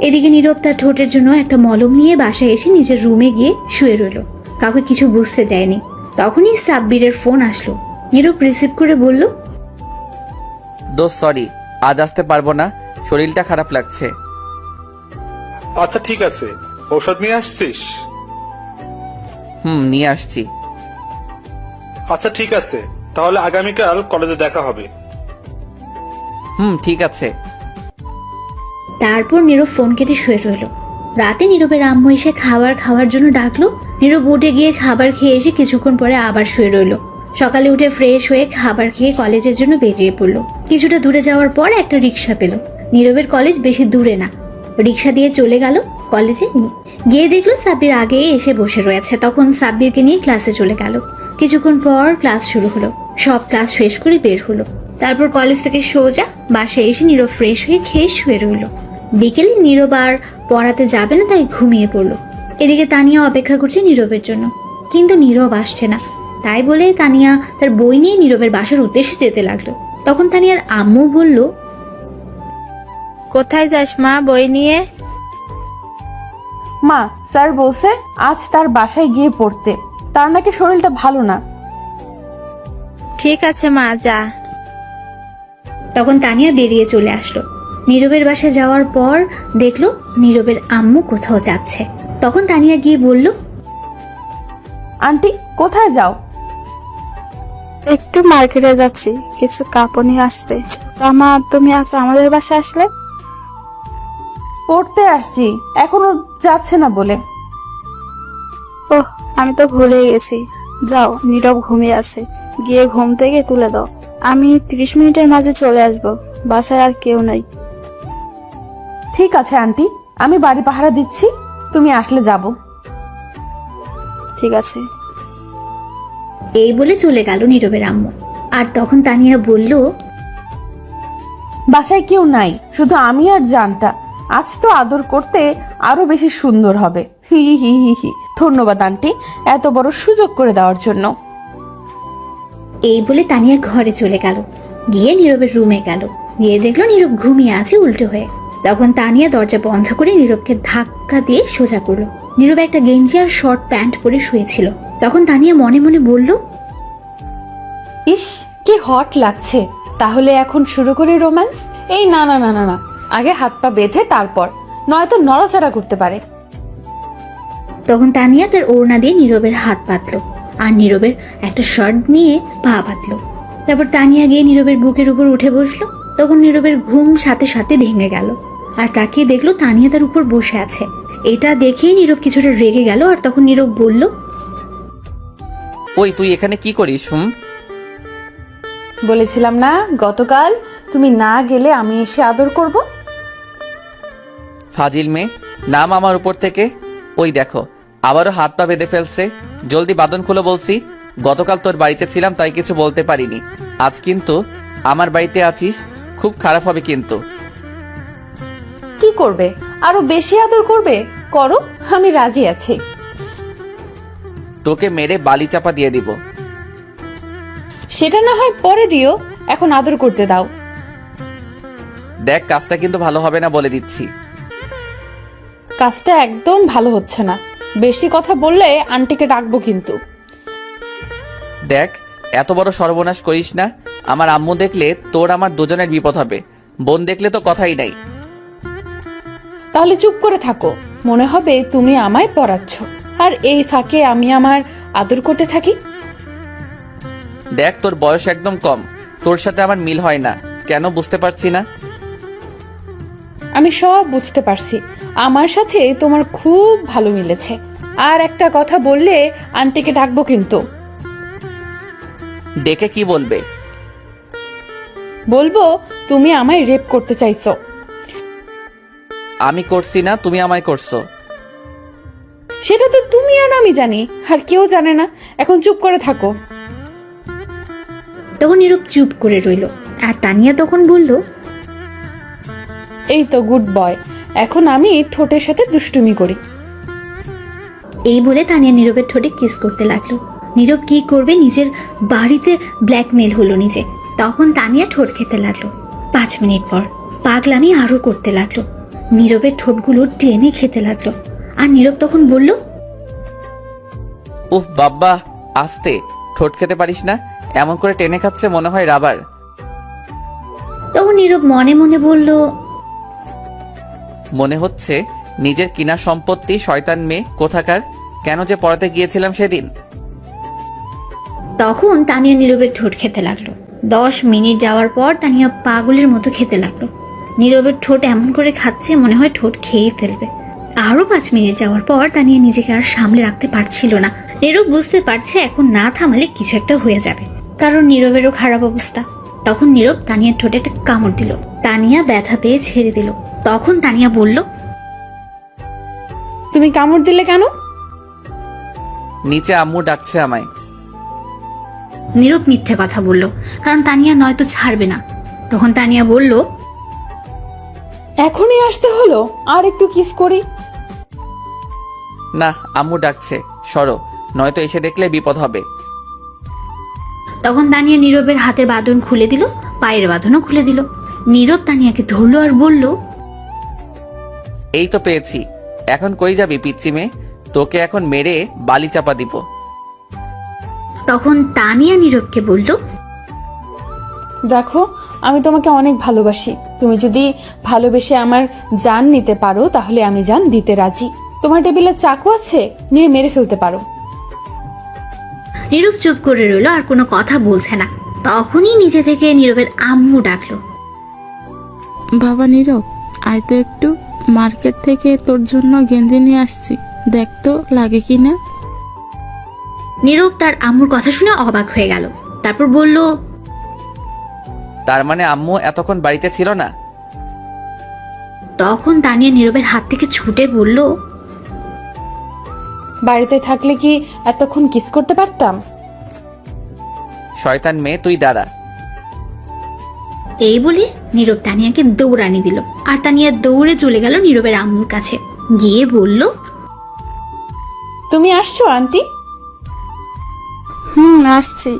এদিকে নীরব তার ঠোঁটের জন্য একটা মলম নিয়ে বাসায় এসে নিজের রুমে গিয়ে শুয়ে রইল। কাউকে কিছু বুঝতে দেয়নি। তখনই সাব্বিরের ফোন আসলো। নীরব রিসিভ করে বলল,
দোস্ত সরি, আজ আসতে পারবো না, শরীরটা খারাপ লাগছে।
আচ্ছা ঠিক আছে, ঔষধ নিয়ে আসছিস?
নিয়ে আসছি।
আচ্ছা ঠিক আছে, তাহলে আগামীকাল কলেজে দেখা হবে।
ঠিক আছে।
তারপর নীরব ফোন কেটে শুয়ে রইল। রাতে নীরবের আম্মু এসে খাবার খাওয়ার জন্য ডাকলো। নীরব উঠে গিয়ে খাবার খেয়ে এসে কিছুক্ষণ পরে আবার শুয়ে রইল। সকালে উঠে ফ্রেশ হয়ে খাবার খেয়ে কলেজের জন্য বেরিয়ে পড়লো। কিছুটা দূরে যাওয়ার পর একটা রিক্সা পেল। নীরবের কলেজ বেশি দূরে না। রিক্সা দিয়ে চলে গেল কলেজে। গিয়ে দেখলো সাব্বির আগে এসে বসে রয়েছে। তখন সাব্বিরকে নিয়ে ক্লাসে চলে গেল। কিছুক্ষণ পর ক্লাস শুরু হলো। সব ক্লাস শেষ করে বের হলো। তারপর কলেজ থেকে সোজা বাসায় এসে নীরব ফ্রেশ হয়ে খেয়ে শুয়ে রইল। বিকেলে নীরব আর পড়াতে যাবে না, তাই ঘুমিয়ে পড়লো। এদিকে তানিয়া অপেক্ষা করছে নীরবের জন্য, কিন্তু নীরব আসছে না। তাই বলে তানিয়া তার বই নিয়ে নীরবের বাসার উদ্দেশ্যে যেতে লাগলো। তখন তানিয়ার আম্মু বলল,
কোথায় যাস মা বই নিয়ে?
মা, স্যার বলছে আজ তার বাসায় গিয়ে পড়তে। তার নাকি শরীরটা ভালো না।
ঠিক আছে মা, যা।
তখন তানিয়া বেরিয়ে চলে আসলো। নীরবের বাসায় যাওয়ার পর দেখলো নীরবের আম্মু কোথাও যাচ্ছে। তখন তানিয়া গিয়ে বলল,
আন্টি কোথায় যাও?
একটু মার্কেটে যাচ্ছি, কিছু কাপড় নিয়ে আসতে। মা, তুমি আজ আমাদের বাসায় আসলে?
পড়তে আসছি, এখনো যাচ্ছে না বলে।
ওহ, আমি তো ভুলেই গেছি। যাও, নীরব ঘুমিয়ে আছে, গিয়ে ঘুম থেকে তুলে দাও। আমি 30 মিনিটের মাঝে চলে আসব। বাসায় আর কেউ নাই।
ঠিক আছে আন্টি, আমি বাড়ি পাহারা দিচ্ছি, তুমি আসলে যাব।
ঠিক আছে।
এই বলে চলে গেল নীরবের আম্মু। আর তখন তানিয়া বলল,
বাসায় কেউ নাই, শুধু আমি আর জানটা। আজ তো আদর করতে আরো বেশি সুন্দর হবে। হি হি হি হি। ধন্যবাদ আন্টি, এত বড় সুযোগ করে দেওয়ার জন্য।
এই বলে তানিয়া ঘরে চলে গেল। গিয়ে নীরবের রুমে গেল। গিয়ে দেখলো নীরব ঘুমিয়ে আছে উল্টো হয়ে। তখন তানিয়া দরজা বন্ধ করে নীরবকে ধাক্কা দিয়ে সোজা করলো। নীরব একটা গেঞ্জি আর শর্ট প্যান্ট পরে শুয়েছিল। তখন তানিয়া মনে মনে বলল,
ইস, কি হট লাগছে। তাহলে এখন শুরু করি রোম্যান্স? এই না না না না না, আগে হাত পা বেঁধে তারপর, নয়তো নড়াচড়া করতে পারে।
তখন তানিয়া তার ওড়না দিয়ে নীরবের হাত পাতলো আর নীরবের একটা শার্ট নিয়ে পা পাতলো। তারপর তানিয়া গিয়ে নীরবের বুকের উপর উঠে বসলো। তখন নীরবের ঘুম সাথে সাথে ভেঙে গেল। আর তাকিয়ে দেখলো তানিয়া তার উপর বসে আছে। এটা দেখেই নীরব কিছুটা রেগে গেল। আর তখন নীরব বলল,
ওই তুই এখানে কি করিস?
বলেছিলাম না গতকাল, তুমি না গেলে আমি এসে আদর করব।
ফাজিল মেয়ে, নাম আমার উপর থেকে। ওই দেখো, আবারও হাত পা বেঁধে ফেলছে। জলদি বাঁধন খুলে বলছি। গতকাল তোর বাড়িতে ছিলাম তাই কিছু বলতে পারিনি। আজ কিন্তু আমার বাড়িতে আছিস, খুব খারাপ হবে কিন্তু।
কি করবে? আরো বেশি আদর করবে? করো, আমি রাজি আছি।
তোকে মেরে বালি চাপা দিয়ে দিব।
সেটা না হয় পরে দিও, এখন আদর করতে দাও।
দেখ, কাজটা কিন্তু ভালো হবে না বলে দিচ্ছি।
কাজটা একদম ভালো হচ্ছে না। বেশি কথা বললে আন্টিকে ডাকবো কিন্তু।
দেখ, এত বড় সর্বনাশ করিস না। আমার আম্মু দেখলে তোর আমার দুজনের বিপদ হবে। বোন দেখলে তো কথাই নাই।
তাহলে চুপ করে থাকো, মনে হবে তুমি আমায় পড়াচ্ছ, আর এই ফাঁকে আমি আমার আদর করতে থাকি।
দেখ, তোর বয়স একদম কম, তোর সাথে আমার মিল হয় না। কেন বুঝতে পারছি না।
আমি সব বুঝতে পারছি, আমার সাথে তোমার খুব ভালো মিলেছে। আর একটা কথা বললে আন্টিকে ডাকবো কিন্তু।
ডেকে কি বলবে?
বলবো তুমি আমায় রেপ করতে চাইছো।
আমি করছি না, তুমি আমায় করছো।
সেটা তো তুমি আর আমি জানি, আর কেউ জানে না। এখন চুপ করে থাকো।
তখন নীরব চুপ করে রইল, আর তানিয়া তখন বলল,
এই তো গুড বয়, এখন আমি ঠোঁটের সাথে দুষ্টুমি করি।
এই বলে তানিয়া নীরবের ঠোঁটে কিস করতে লাগলো। নীরব কি করবে, নিজের বাড়িতে ব্ল্যাকমেল হলো নিজে। তখন তানিয়া ঠোঁট খেতে লাগলো। 5 মিনিট পর পাগলামি আরো করতে লাগলো, নীরবের ঠোঁটগুলো টেনে খেতে লাগলো। আর নীরব তখন বলল,
উফ বাব্বা, আস্তে, ঠোঁট খেতে পারিস না? এমন করে টেনে খাচ্ছে মনে হয় রাবার।
তখন নীরব মনে মনে বলল,
মনে হচ্ছে নিজের কিনা সম্পত্তি, শয়তান মেয়ে কোথাকার। কেন যে পড়াতে গিয়েছিলাম সেদিন।
তখন তানিয়া নীরবের ঠোঁট খেতে লাগলো। 10 মিনিট যাওয়ার পর তানিয়া পাগলের মতো খেতে লাগলো। নীরবের ঠোঁট এমন করে খাচ্ছে মনে হয় ঠোঁট খেয়ে ফেলবে। আরো 5 মিনিট যাওয়ার পর তানিয়া নিজেকে আর সামলে রাখতে পারছিল না। নীরব বুঝতে পারছে এখন না থামালে কিছু একটা হয়ে যাবে, কারণ নীরবেরও খারাপ অবস্থা। তখন নীরব তানিয়ার ঠোঁটে একটা কামড় দিল। তানিয়া ব্যথা পেয়ে ছেড়ে দিল। তখন তানিয়া বলল,
তুমি কামড় দিলে কেন?
নিচে আম্মু ডাকছে আমায়।
নীরব মিথ্যে কথা বলল, কারণ তানিয়া নয়তো ছাড়বে না। তখন তানিয়া বলল,
এখনই আসতে হলো, আর একটু কিস করি।
না, আম্মু ডাকছে, সরো, নয়তো এসে দেখলে বিপদ হবে।
তখন তানিয়া নীরবের হাতের বাঁধন খুলে দিল, পায়ের বাঁধনও খুলে দিল। নীরব তানিয়াকে ধরলো আর বলল,
এই তো পেয়েছি, এখন কই যাবি পিচ্চি মেয়ে? তোকে এখন মেরে বালি চাপা দিব।
তখন তানিয়া নীরবকে বলল,
দেখো, আমি তোমাকে অনেক ভালোবাসি। তুমি যদি ভালোবেসে আমার জান নিতে পারো তাহলে আমি জান দিতে রাজি। তোমার টেবিলে চাকু আছে, নিয়ে মেরে ফেলতে পারো।
নীরব চুপ করে রইল, আর কোনো কথা বলছে না। তখনই নিজে থেকে নীরবের আম্মু ডাকলো।
বাবা নীরব, আয় তো একটু, মার্কেট থেকে তোর জন্য গেঞ্জি নিয়ে আসছি, দেখ তো লাগে কি না।
নীরব তার আম্মুর কথা শুনে অবাক হয়ে গেল। তারপর বলল,
তার মানে আম্মু এতক্ষণ বাড়িতে ছিল না?
তখন তানিয়া নীরবের হাত থেকে ছুটে বলল,
বাড়িতে থাকলে কি এতক্ষণ কিস করতে পারতাম?
শয়তান মেয়ে, তুই দাঁড়া।
এই বলে নীরব তানিয়াকে দৌড়ানি দিল, আর তানিয়া দৌড়ে চলে গেল নীরবের আম্মুর কাছে। গিয়ে বলল,
তুমি আসছো আন্টি?
আসছি।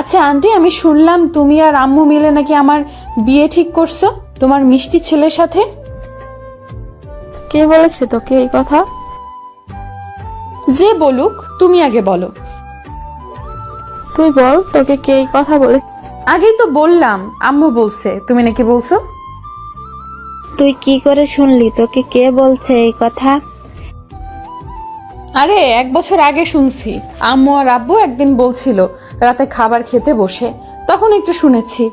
আচ্ছা আন্টি, আমি শুনলাম তুমি আর আম্মু মিলে নাকি আমার বিয়ে ঠিক করছো তোমার মিষ্টি ছেলের সাথে।
কে বলেছে তোকে এই কথা?
যে বলুক, তুমি আগে বলো।
তুই বল, তোকে কে এই কথা বলে?
আগেই তো বললাম, আম্মু বলছে, তুমি নাকি বলছো।
তুই কি করে শুনলি? তোকে কে বলছে এই কথা?
আরে 1 বছর আগে শুনছি, আম্মু আর আব্বু একদিন বলছিল রাতে খাবার খেতে বসে, তখন একটু শুনেছি।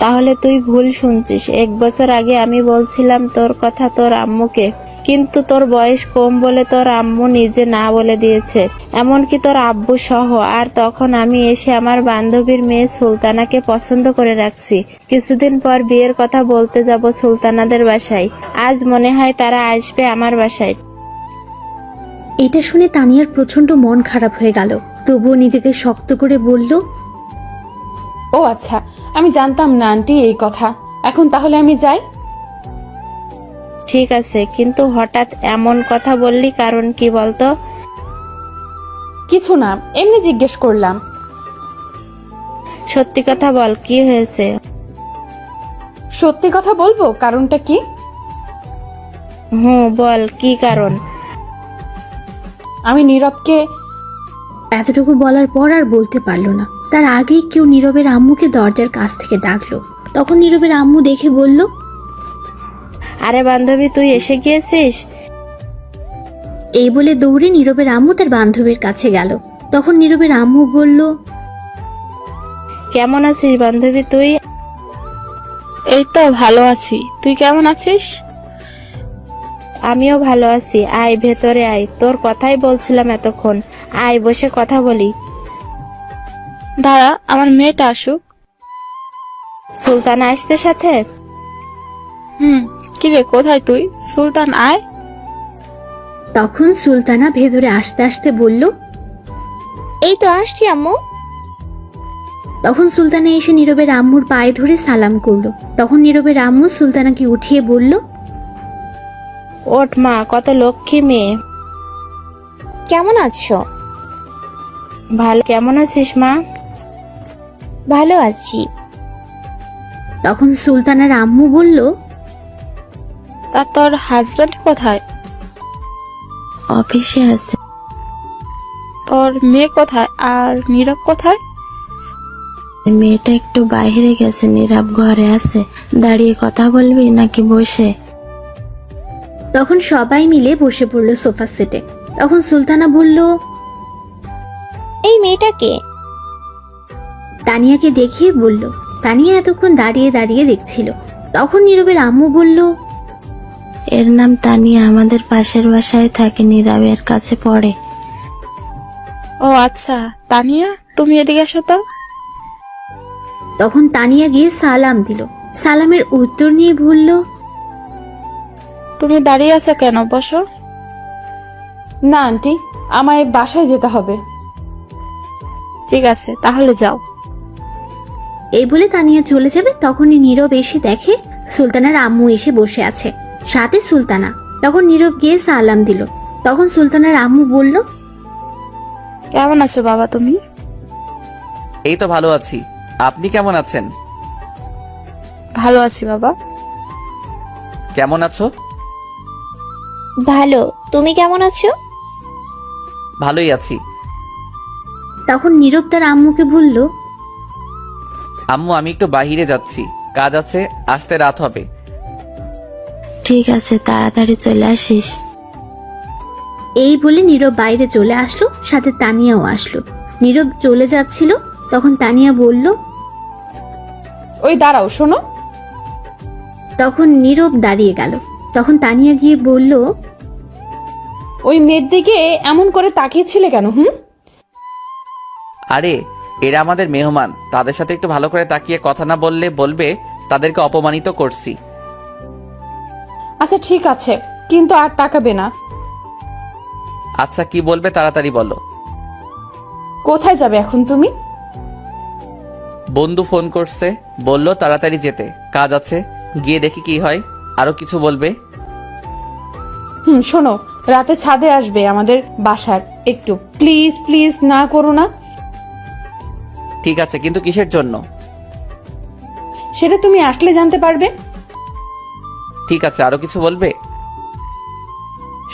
তাহলে তুই ভুল শুনছিস। 1 বছর আগে আমি বলছিলাম তোর কথা তোর আম্মুকে, কিন্তু তোর বয়স কম বলে তোর আম্মু নিজে না বলে দিয়েছে, এমনকি তোর আব্বু সহ। আর তখন আমি এসে আমার বান্ধবীর মেয়ে সুলতানাকে পছন্দ করে রাখছি। কিছুদিন পর বিয়ের কথা বলতে যাব সুলতানাদের বাসায়। আজ মনে হয় তারা আসবে আমার বাসায়।
এটা শুনে তানিয়ার প্রচন্ড মন খারাপ হয়ে গেল। তবুও নিজেকে শক্ত করে বলল,
ও আচ্ছা, আমি জানতাম না আন্টি এই কথা। এখন তাহলে আমি যাই।
ঠিক আছে, কিন্তু হঠাৎ এমন কথা বললি কারণ কি বলতো?
কিছু না, এমনি জিজ্ঞেস করলাম।
সত্যি কথা বল, কি হয়েছে?
সত্যি কথা বলবো, কারণটা কি?
বল, কি কারণ?
আমি নীরবকে।
এতটুকু বলার পর আর বলতে পারলো না। তার আগেই কেউ নীরবের আম্মুকে দরজার কাছ থেকে ডাকলো। তখন নীরবের আম্মু দেখে বলল,
আরে বান্ধবী, তুই এসে গিয়েছিস?
এই বলে দৌড়ে নীরবের আম্মু তার বান্ধবীর কাছে গেল। তখন নীরবের আম্মু বলল,
কেমন আছিস বান্ধবী তুই?
এই তো ভালো আছি, তুই কেমন আছিস?
আমিও ভালো আছি। আয় ভেতরে আয়, তোর কথাই বলছিলাম এতক্ষণ। আয় বসে কথা বলি।
দাঁড়া, আমার মেয়েটা আসুক।
সুলতানা আসতে সাথে?
কিরে, কোথায় তুই? সুলতান আয়।
তখন সুলতানা ভেতরে আসতে আসতে বলল,
এই তো আসছি আম্মু।
তখন সুলতানা এসে নীরবের আম্মুর পায়ে ধরে সালাম করলো। তখন নীরবের আম্মু সুলতানাকে উঠিয়ে বলল,
ওঠ মা, কত লক্ষ্মী মেয়ে।
কেমন আছো?
ভালো। কেমন আছিস মা?
ভালো আছি।
তখন সুলতানার আম্মু বলল,
তা তোর হাজবেন্ড কোথায়?
অফিসে আছে।
তোর মেয়ে কোথায়? আর নীরব কোথায়?
মেয়েটা একটু বাইরে গেছে, নীরব ঘরে আছে। দাঁড়িয়ে কথা বলবি নাকি বসে?
তখন সবাই মিলে বসে পড়লো সোফা সেটে। তখন সুলতানা বলল,
এই মেয়েটাকে?
তানিয়াকে দেখিয়ে বলল। তানিয়া এতক্ষণ দাঁড়িয়ে দাঁড়িয়ে দেখছিল। তখন নীরবের আম্মু বলল,
এর নাম তানিয়া, আমাদের পাশের বাসায় থাকে, নীরবের কাছে পড়ে।
ও আচ্ছা, তানিয়া তুমি এদিকে এসো তো।
তখন তানিয়া গিয়ে সালাম দিল। সালামের উত্তর নিয়ে বলল,
তুমি দাঁড়িয়ে আছো কেন? বসো।
না আন্টি, আমায় বাসায় যেতে হবে।
ঠিক আছে, তাহলে যাও।
এই বলে তানিয়া চলে যাবে। তখনই নীরব এসে দেখে সুলতানার আম্মু এসে বসে আছে, সাথে সুলতানা। তখন নীরব গিয়ে সালাম দিল। তখন সুলতানার আম্মু বলল,
কেমন আছো বাবা তুমি?
এই তো ভালো আছি, আপনি কেমন আছেন?
ভালো আছি বাবা।
কেমন আছো?
ভালো। তুমি কেমন আছো?
ভালোই আছি।
তখন নীরব তার আম্মুকে বলল,
আম্মু, আমি একটু বাইরে যাচ্ছি, কাজ আছে, আসতে রাত হবে।
ঠিক আছে, তাড়াতাড়ি চলে আসিস।
এই বলে নীরব বাইরে চলে আসলো, সাথে তানিয়াও আসলো। নীরব চলে যাচ্ছিল। তখন তানিয়া বলল,
ওই দাঁড়াও, শোনো।
তখন নীরব দাঁড়িয়ে গেল। তখন তানিয়া গিয়ে বলল,
ওই মেয়ের দিকে এমন করে তাকিয়েছিলে কেন?
আরে এরা আমাদের মেহমান, তাদের সাথে একটু ভালো করে তাকিয়ে কথা না বললে বলবে তাদেরকে অপমানিত করছি।
আচ্ছা ঠিক আছে, কিন্তু আর তাকাবে না।
আচ্ছা কি বলবে তাড়াতাড়ি বলো।
কোথায় যাবে এখন তুমি?
বন্ধু ফোন করছে, বললো তাড়াতাড়ি যেতে, কাজ আছে, গিয়ে দেখি কি হয়। আরো কিছু বলবে?
শোনো, রাতে ছাদে আসবে আমাদের বাসার, একটু প্লিজ প্লিজ না করো না।
ঠিক আছে, কিন্তু কিসের জন্য?
সেটা তুমি আসলে জানতে পারবে।
ঠিক আছে, আরো কিছু বলবে?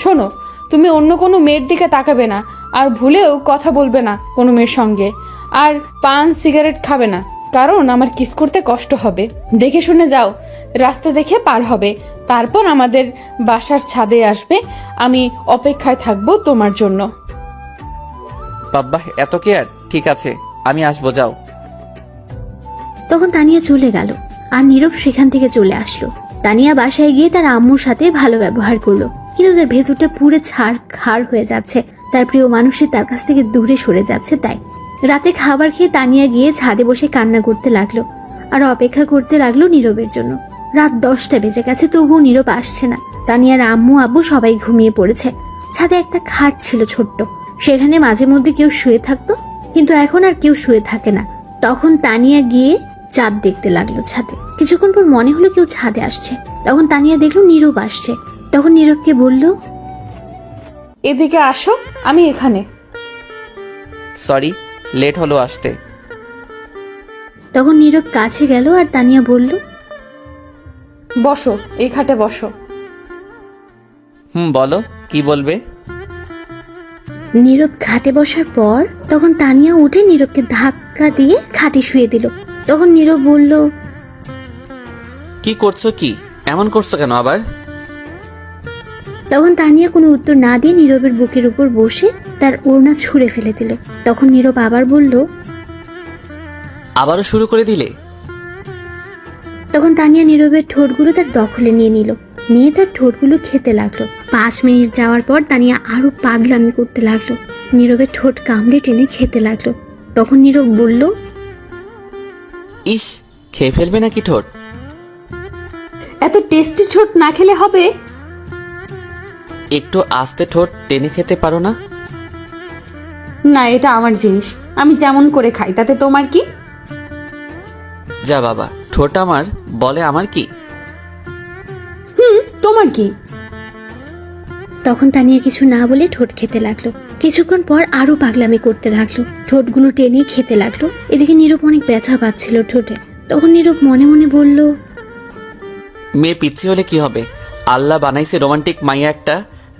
শোনো, তুমি অন্য কোনো মেয়ের দিকে তাকাবে না, আর ভুলেও কথা বলবে না কোনো মেয়ের সঙ্গে, আর পান সিগারেট খাবে না, কারণ আমার কিস করতে কষ্ট হবে। দেখে শুনে যাও, রাস্তা দেখে পার হবে, তারপর আমাদের বাসার ছাদে আসবে। আমি অপেক্ষায় থাকবো তোমার জন্য।
বাবা, এত কেয়ার? ঠিক আছে, আমি আসবো, যাও।
তখন তানিয়া চলে গেল, আর নীরব সেখান থেকে চলে আসলো। তানিয়া বাসায় গিয়ে তার আম্মুর সাথে ভালো ব্যবহার করলো, কিন্তু তার ভেতরটা পুরো ছাড় হয়ে যাচ্ছে। তার প্রিয় মানুষের তার কাছ থেকে দূরে সরে যাচ্ছে। তাই রাতে খাবার খেয়ে তানিয়া গিয়ে ছাদে বসে কান্না করতে লাগলো, আর অপেক্ষা করতে লাগলো নীরবের জন্য। রাত 10টা বেজে গেছে, তবুও নীরব আসছে না। তানিয়ার আম্মু আব্বু সবাই ঘুমিয়ে পড়েছে। ছাদে একটা খাট ছিল ছোট্ট, সেখানে মাঝে মধ্যে কেউ শুয়ে থাকতো, কিন্তু এখন আর কেউ শুয়ে থাকে না। তখন তানিয়া গিয়ে চাঁদ দেখতে লাগলো ছাদে। কিছুক্ষণ পর মনে হলো কেউ ছাদে আসছে। তখন তানিয়া দেখলো নীরব আসছে। তখন নীরবকে বলল,
এদিকে আসো, আমি এখানে।
সরি, লেট হলো আসতে।
তখন নীরব কাছে গেল, আর তানিয়া বলল,
বসো, এই খাটে বসো।
বলো, কি বলবে?
নীরব খাটে বসার পর তখন তানিয়া উঠে নীরবকে ধাক্কা দিয়ে খাটে শুয়ে দিল। তখন নীরব বলল,
কি করছো? কি এমন করছো কেন আবার?
তখন তানিয়া কোনো উত্তর না দিয়ে নীরবের বুকের উপর বসে তার ওড়না ছুঁড়ে ফেলে দিল। তখন নীরব আবার বলল,
আবারও শুরু করে দিলে?
তখন তানিয়া নীরবের ঠোঁটগুলো তার দখলে নিয়ে তার ঠোঁটগুলো খেতে লাগলো। 5 মিনিট যাওয়ার পর তানিয়া আরো পাগলামি করতে লাগলো, নীরবের ঠোঁট কামড়ে টেনে খেতে লাগলো। তখন নীরব বলল,
ইস, খেয়ে ফেলবে নাকি ঠোঁট?
এত টেস্টি ঠোঁট না খেলে হবে?
একটু আস্তে ঠোঁট টেনে খেতে পারো না?
না, এটা আমার জিনিস, আমি যেমন করে খাই, তাতে তোমার কি?
যা বাবা, ঠোঁট আমার বলে আমার কি?
তোমার কি?
তখন তানিয়া কিছু না বলে ঠোঁট খেতে লাগলো। কিছুক্ষণ পর আরো পাগলামি করতে লাগলো, ঠোঁটগুলো টেনে খেতে লাগলো। এদিকে নীরব অনেক ব্যথা পাচ্ছিল ঠোঁটে। তখন নীরব মনে মনে বলল,
মেয়ে পিচ্ছি হলে কি হবে? আল্লাহ বানাইছে রোমান্টিক মাইয়া একটা,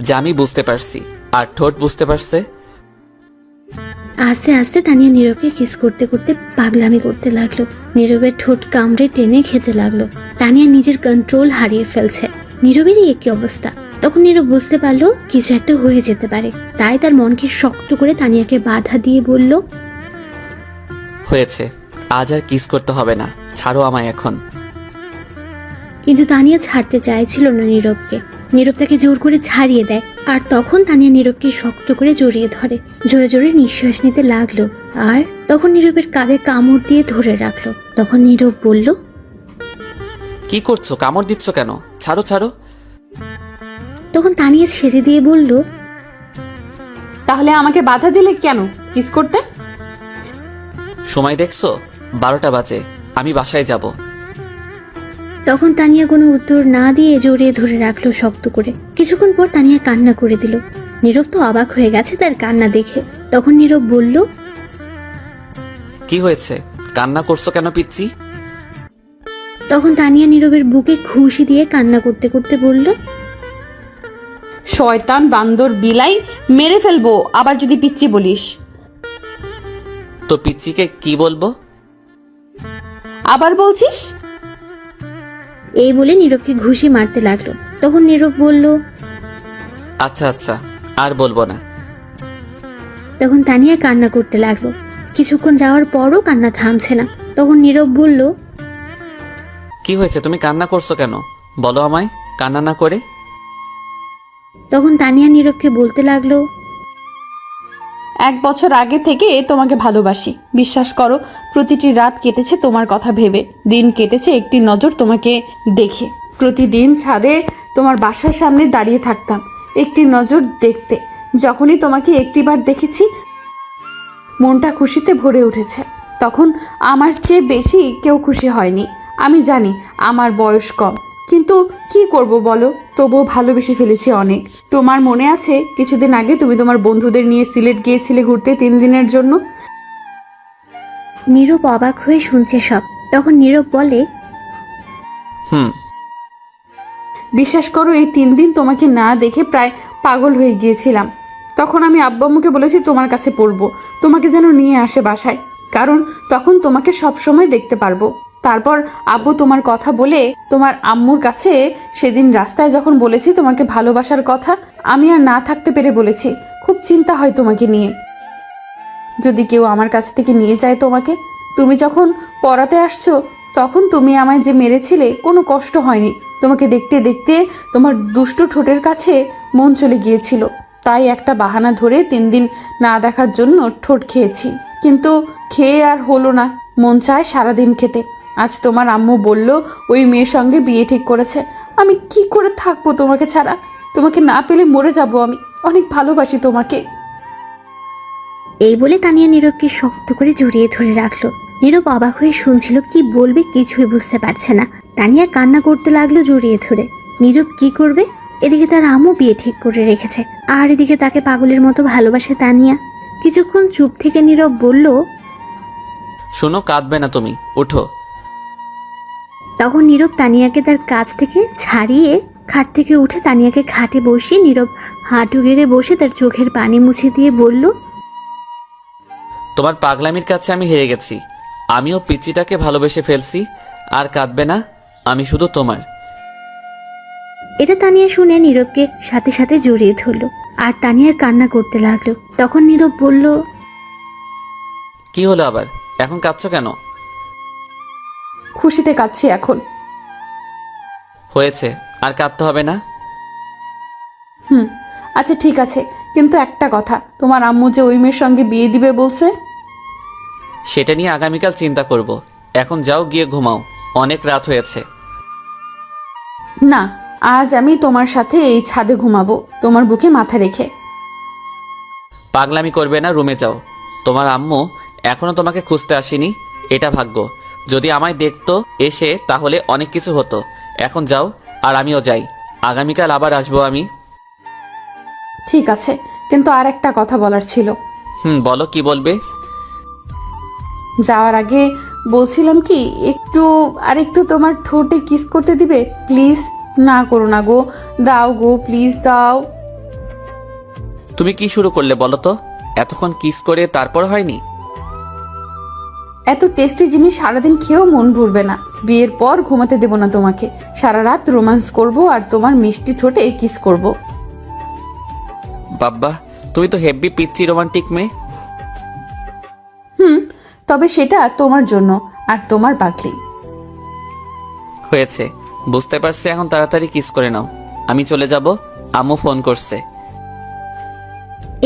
যা আমি বুঝতে পারছি, আর ঠোঁট বুঝতে পারছে।
আস্তে আস্তে তানিয়া নীরবকে কিস করতে করতে পাগলামি করতে লাগলো, নীরবের ঠোঁট কামড়ে টেনে খেতে লাগলো। তানিয়া নিজের কন্ট্রোল হারিয়ে ফেলছে। নীরবেরই একই অবস্থা। তখন নীরব বুঝতে পারলো কিছু একটা হয়ে যেতে পারে, তাই তার মনকে শক্ত করে তানিয়াকে বাধা দিয়ে বলল,
হয়েছে, আজ আর কিস করতে হবে না, ছাড়ো আমায় এখন।
কিন্তু তানিয়া ছাড়তে চাইছিল না নীরবকে। নীরব তাকে জোর করে ছাড়িয়ে দেয়, আর তখন তানিয়া নীরবকে শক্ত করে জড়িয়ে ধরে, জোরে জোরে নিঃশ্বাস নিতে লাগলো। আর তখন নীরবের কাঁধে কামড় দিয়ে ধরে রাখলো। তখন নীরব বলল,
কি করছো? কামড় দিচ্ছ কেন? ছাড়ো ছাড়ো।
তখন তানিয়া ছেড়ে দিয়ে বলল,
তাহলে আমাকে বাধা দিলে কেন কিস করতে?
সময় দেখছো? 12টা বাজে, আমি বাসায় যাব।
তখন তানিয়া কোনো উত্তর না দিয়ে জড়িয়ে ধরে রাখলো শক্ত করে। কিছুক্ষণ পর তানিয়া কান্না করে দিল। নীরব তো অবাক হয়ে গেছে তার কান্না দেখে। তখন নীরব বলল,
কি হয়েছে? কান্না করছো কেন পিচ্ছি?
তখন তানিয়া নীরবের বুকে ঘুষি দিয়ে কান্না করতে করতে বলল,
শয়তান বান্দর বিলাই, মেরে ফেলবো আবার যদি পিচ্ছি বলিস।
তো পিচ্ছিকে কি বলবো?
আবার বলছিস?
এই বলে নীরবকে ঘুষি মারতে লাগলো। তখন নীরব বলল,
আচ্ছা আচ্ছা, আর বলবো না।
তখন তানিয়া কান্না করতে লাগলো। কিছুক্ষণ যাওয়ার পরও কান্না থামছে না। তখন নীরব বলল,
কি হয়েছে? তুমি কান্না করছো কেন? বলো আমায়, কান্না না করে।
তখন তানিয়া নীরবকে বলতে লাগলো,
1 বছর আগে থেকে তোমাকে ভালোবাসি, বিশ্বাস করো। প্রতিটি রাত কেটেছে তোমার কথা ভেবে, দিন কেটেছে একটি নজর তোমাকে দেখে। প্রতিদিন ছাদে তোমার বাসার সামনে দাঁড়িয়ে থাকতাম একটি নজর দেখতে। যখনই তোমাকে একটিবার দেখেছি, মনটা খুশিতে ভরে উঠেছে। তখন আমার চেয়ে বেশি কেউ খুশি হয়নি। আমি জানি আমার বয়স কম, কিন্তু কি করব বলো, তবুও ভালোবেসে ফেলেছি অনেক। তোমার মনে আছে কিছুদিন আগে তুমি তোমার বন্ধুদের নিয়ে সিলেট গিয়েছিলে ঘুরতে 3 দিনের জন্য?
নীরব অবাক হয়ে শুনছে সব। তখন নীরব বলে,
বিশ্বাস করো, এই 3 দিন তোমাকে না দেখে প্রায় পাগল হয়ে গিয়েছিলাম। তখন আমি আব্বু আম্মুকে বলেছি তোমার কাছে পড়বো, তোমাকে যেন নিয়ে আসে বাসায়, কারণ তখন তোমাকে সব সময় দেখতে পারবো। তারপর আব্বু তোমার কথা বলে তোমার আম্মুর কাছে সেদিন রাস্তায় যখন বলেছি তোমাকে ভালোবাসার কথা, আমি আর না থাকতে পেরে বলেছি খুব চিন্তা হয় তোমাকে নিয়ে, যদি কেউ আমার কাছ থেকে নিয়ে যায় তোমাকে। তুমি যখন পড়াতে আসছো তখন তুমি আমায় যে মেরেছিলে কোনো কষ্ট হয়নি। তোমাকে দেখতে দেখতে তোমার দুষ্টু ঠোঁটের কাছে মন চলে গিয়েছিল, তাই একটা বাহানা ধরে 3 দিন না দেখার জন্য ঠোঁট খেয়েছি, কিন্তু খেয়ে আর হলো না, মন চায় সারাদিন খেতে। আজ তোমার আম্মু বলল ওই মেয়ের সঙ্গে বিয়ে ঠিক করেছে। আমি কি করে থাকবো তোমাকে ছাড়া? তোমাকে না পেলে মরে যাব আমি, অনেক ভালোবাসি তোমাকে।
এই বলে তানিয়া নীরবকে শক্ত করে জড়িয়ে ধরে রাখলো। নীরব অবাক হয়ে শুনছিল, কি বলবে কিছুই বুঝতে পারছে না। তানিয়া কান্না করতে লাগলো জড়িয়ে ধরে। নীরব কি করবে? এদিকে তার আম্মু বিয়ে ঠিক করে রেখেছে, আর এদিকে তাকে পাগলের মতো ভালোবাসে তানিয়া। কিছুক্ষণ চুপ থেকে নীরব বলল,
শোনো, কাঁদবে না তুমি, উঠো।
তখন নীরব তানিয়াকে তার কাছ থেকে ছাড়িয়ে খাট থেকে উঠে তানিয়াকে খাটে বসিয়ে নীরব হাঁটু গেড়ে বসে তার চোখের পানি মুছে দিয়ে বলল,
তোমার পাগলামির কাছে আমি হেরে গেছি। আমিও পিচ্চিটাকে ভালোবেসে ফেলছি। আর কাঁদবে না, আমি শুধু তোমার।
এটা তানিয়া শুনে নীরবকে সাথে সাথে জড়িয়ে ধরলো আর তানিয়া কান্না করতে লাগলো। তখন নীরব বলল,
কি হলো আবার? এখন কাঁদছো কেন?
খুশিতে কাঁদছি এখন।
হয়েছে, আর কাঁদতে হবে না।
আচ্ছা ঠিক আছে, কিন্তু একটা কথা, তোমার আম্মু যে ওই মেয়ের সঙ্গে বিয়ে দিবে বলছে।
সেটা নিয়ে আগামীকাল চিন্তা করব। এখন যাও, গিয়ে ঘুমাও, অনেক রাত হয়েছে।
না, আজ আমি তোমার সাথে এই ছাদে ঘুমাবো, তোমার বুকে মাথা রেখে।
পাগলামি করবে না, রুমে যাও। তোমার আম্মু এখনো তোমাকে খুঁজতে আসেনি, এটা ভাগ্য। যদি আমায় দেখতো এসে তাহলে অনেক কিছু হতো। এখন যাও, আর আমিও যাই, আগামীকাল আবার আসবো আমি।
ঠিক আছে, কিন্তু আর একটা কথা বলার ছিল।
বলো, কি বলবে?
যাওয়ার আগে বলছিলাম কি, একটু তোমার ঠোঁটে কিস করতে দিবে প্লিজ? না করো না গো, দাও গো, প্লিজ দাও।
তুমি কি শুরু করলে বলো তো? এতক্ষণ কিস করে তারপর হয়নি?
এত টেস্টি জিনিস সারাদিন খেয়েও মন ভরবে না। বিয়ের পর ঘুমাতে দেব না তোমাকে, সারা রাত রোম্যান্স করব আর তোমার মিষ্টি ঠোঁটে কিস করব।
বাব্বা, তুমি তো হেভি পিচ্চি রোমান্টিক মেয়ে।
তবে সেটা তোমার জন্য আর তোমার পাগলি।
হয়েছে, বুঝতে পারছি, এখন তাড়াতাড়ি কিস করে নাও, আমি চলে যাব, আম্মু ফোন করছে।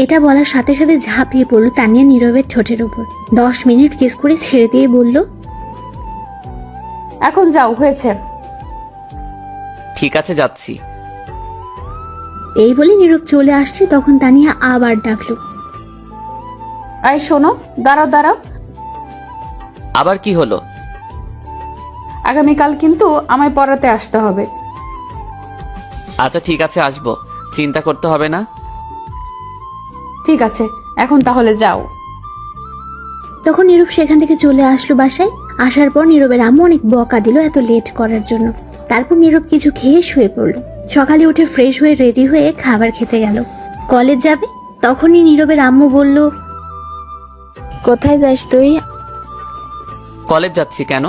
এটা বলার সাথে সাথে ঝাঁপিয়ে পড়লো তানিয়া নীরবের ঠোঁটের উপর। 10 মিনিট কিস করে ছেড়ে দিয়ে বলল,
এখন যাও, হয়েছে।
ঠিক আছে, যাচ্ছি।
এই বলে নীরব চলে আসছে। তখন তানিয়া আবার ডাকলো,
আয় শোনো, দাঁড়াও দাঁড়াও।
আবার কি হলো?
আগামীকাল কিন্তু আমায় পড়াতে আসতে হবে।
আচ্ছা ঠিক আছে, আসবো, চিন্তা করতে হবে না।
ঠিক আছে, এখন তাহলে যাও।
তখন নীরব সেখান থেকে চলে আসলো বাসায়। আসার পর নীরবের আম্মু অনেক বকা দিল এত লেট করার জন্য। তারপর নীরব কিছু খেয়ে শুয়ে পড়লো। সকালে উঠে ফ্রেশ হয়ে রেডি হয়ে খাবার খেতে গেল। কলেজ যাবে। তখনই নীরবের আম্মু বলল,
কোথায় যাস তুই?
কলেজ যাচ্ছি। কেন?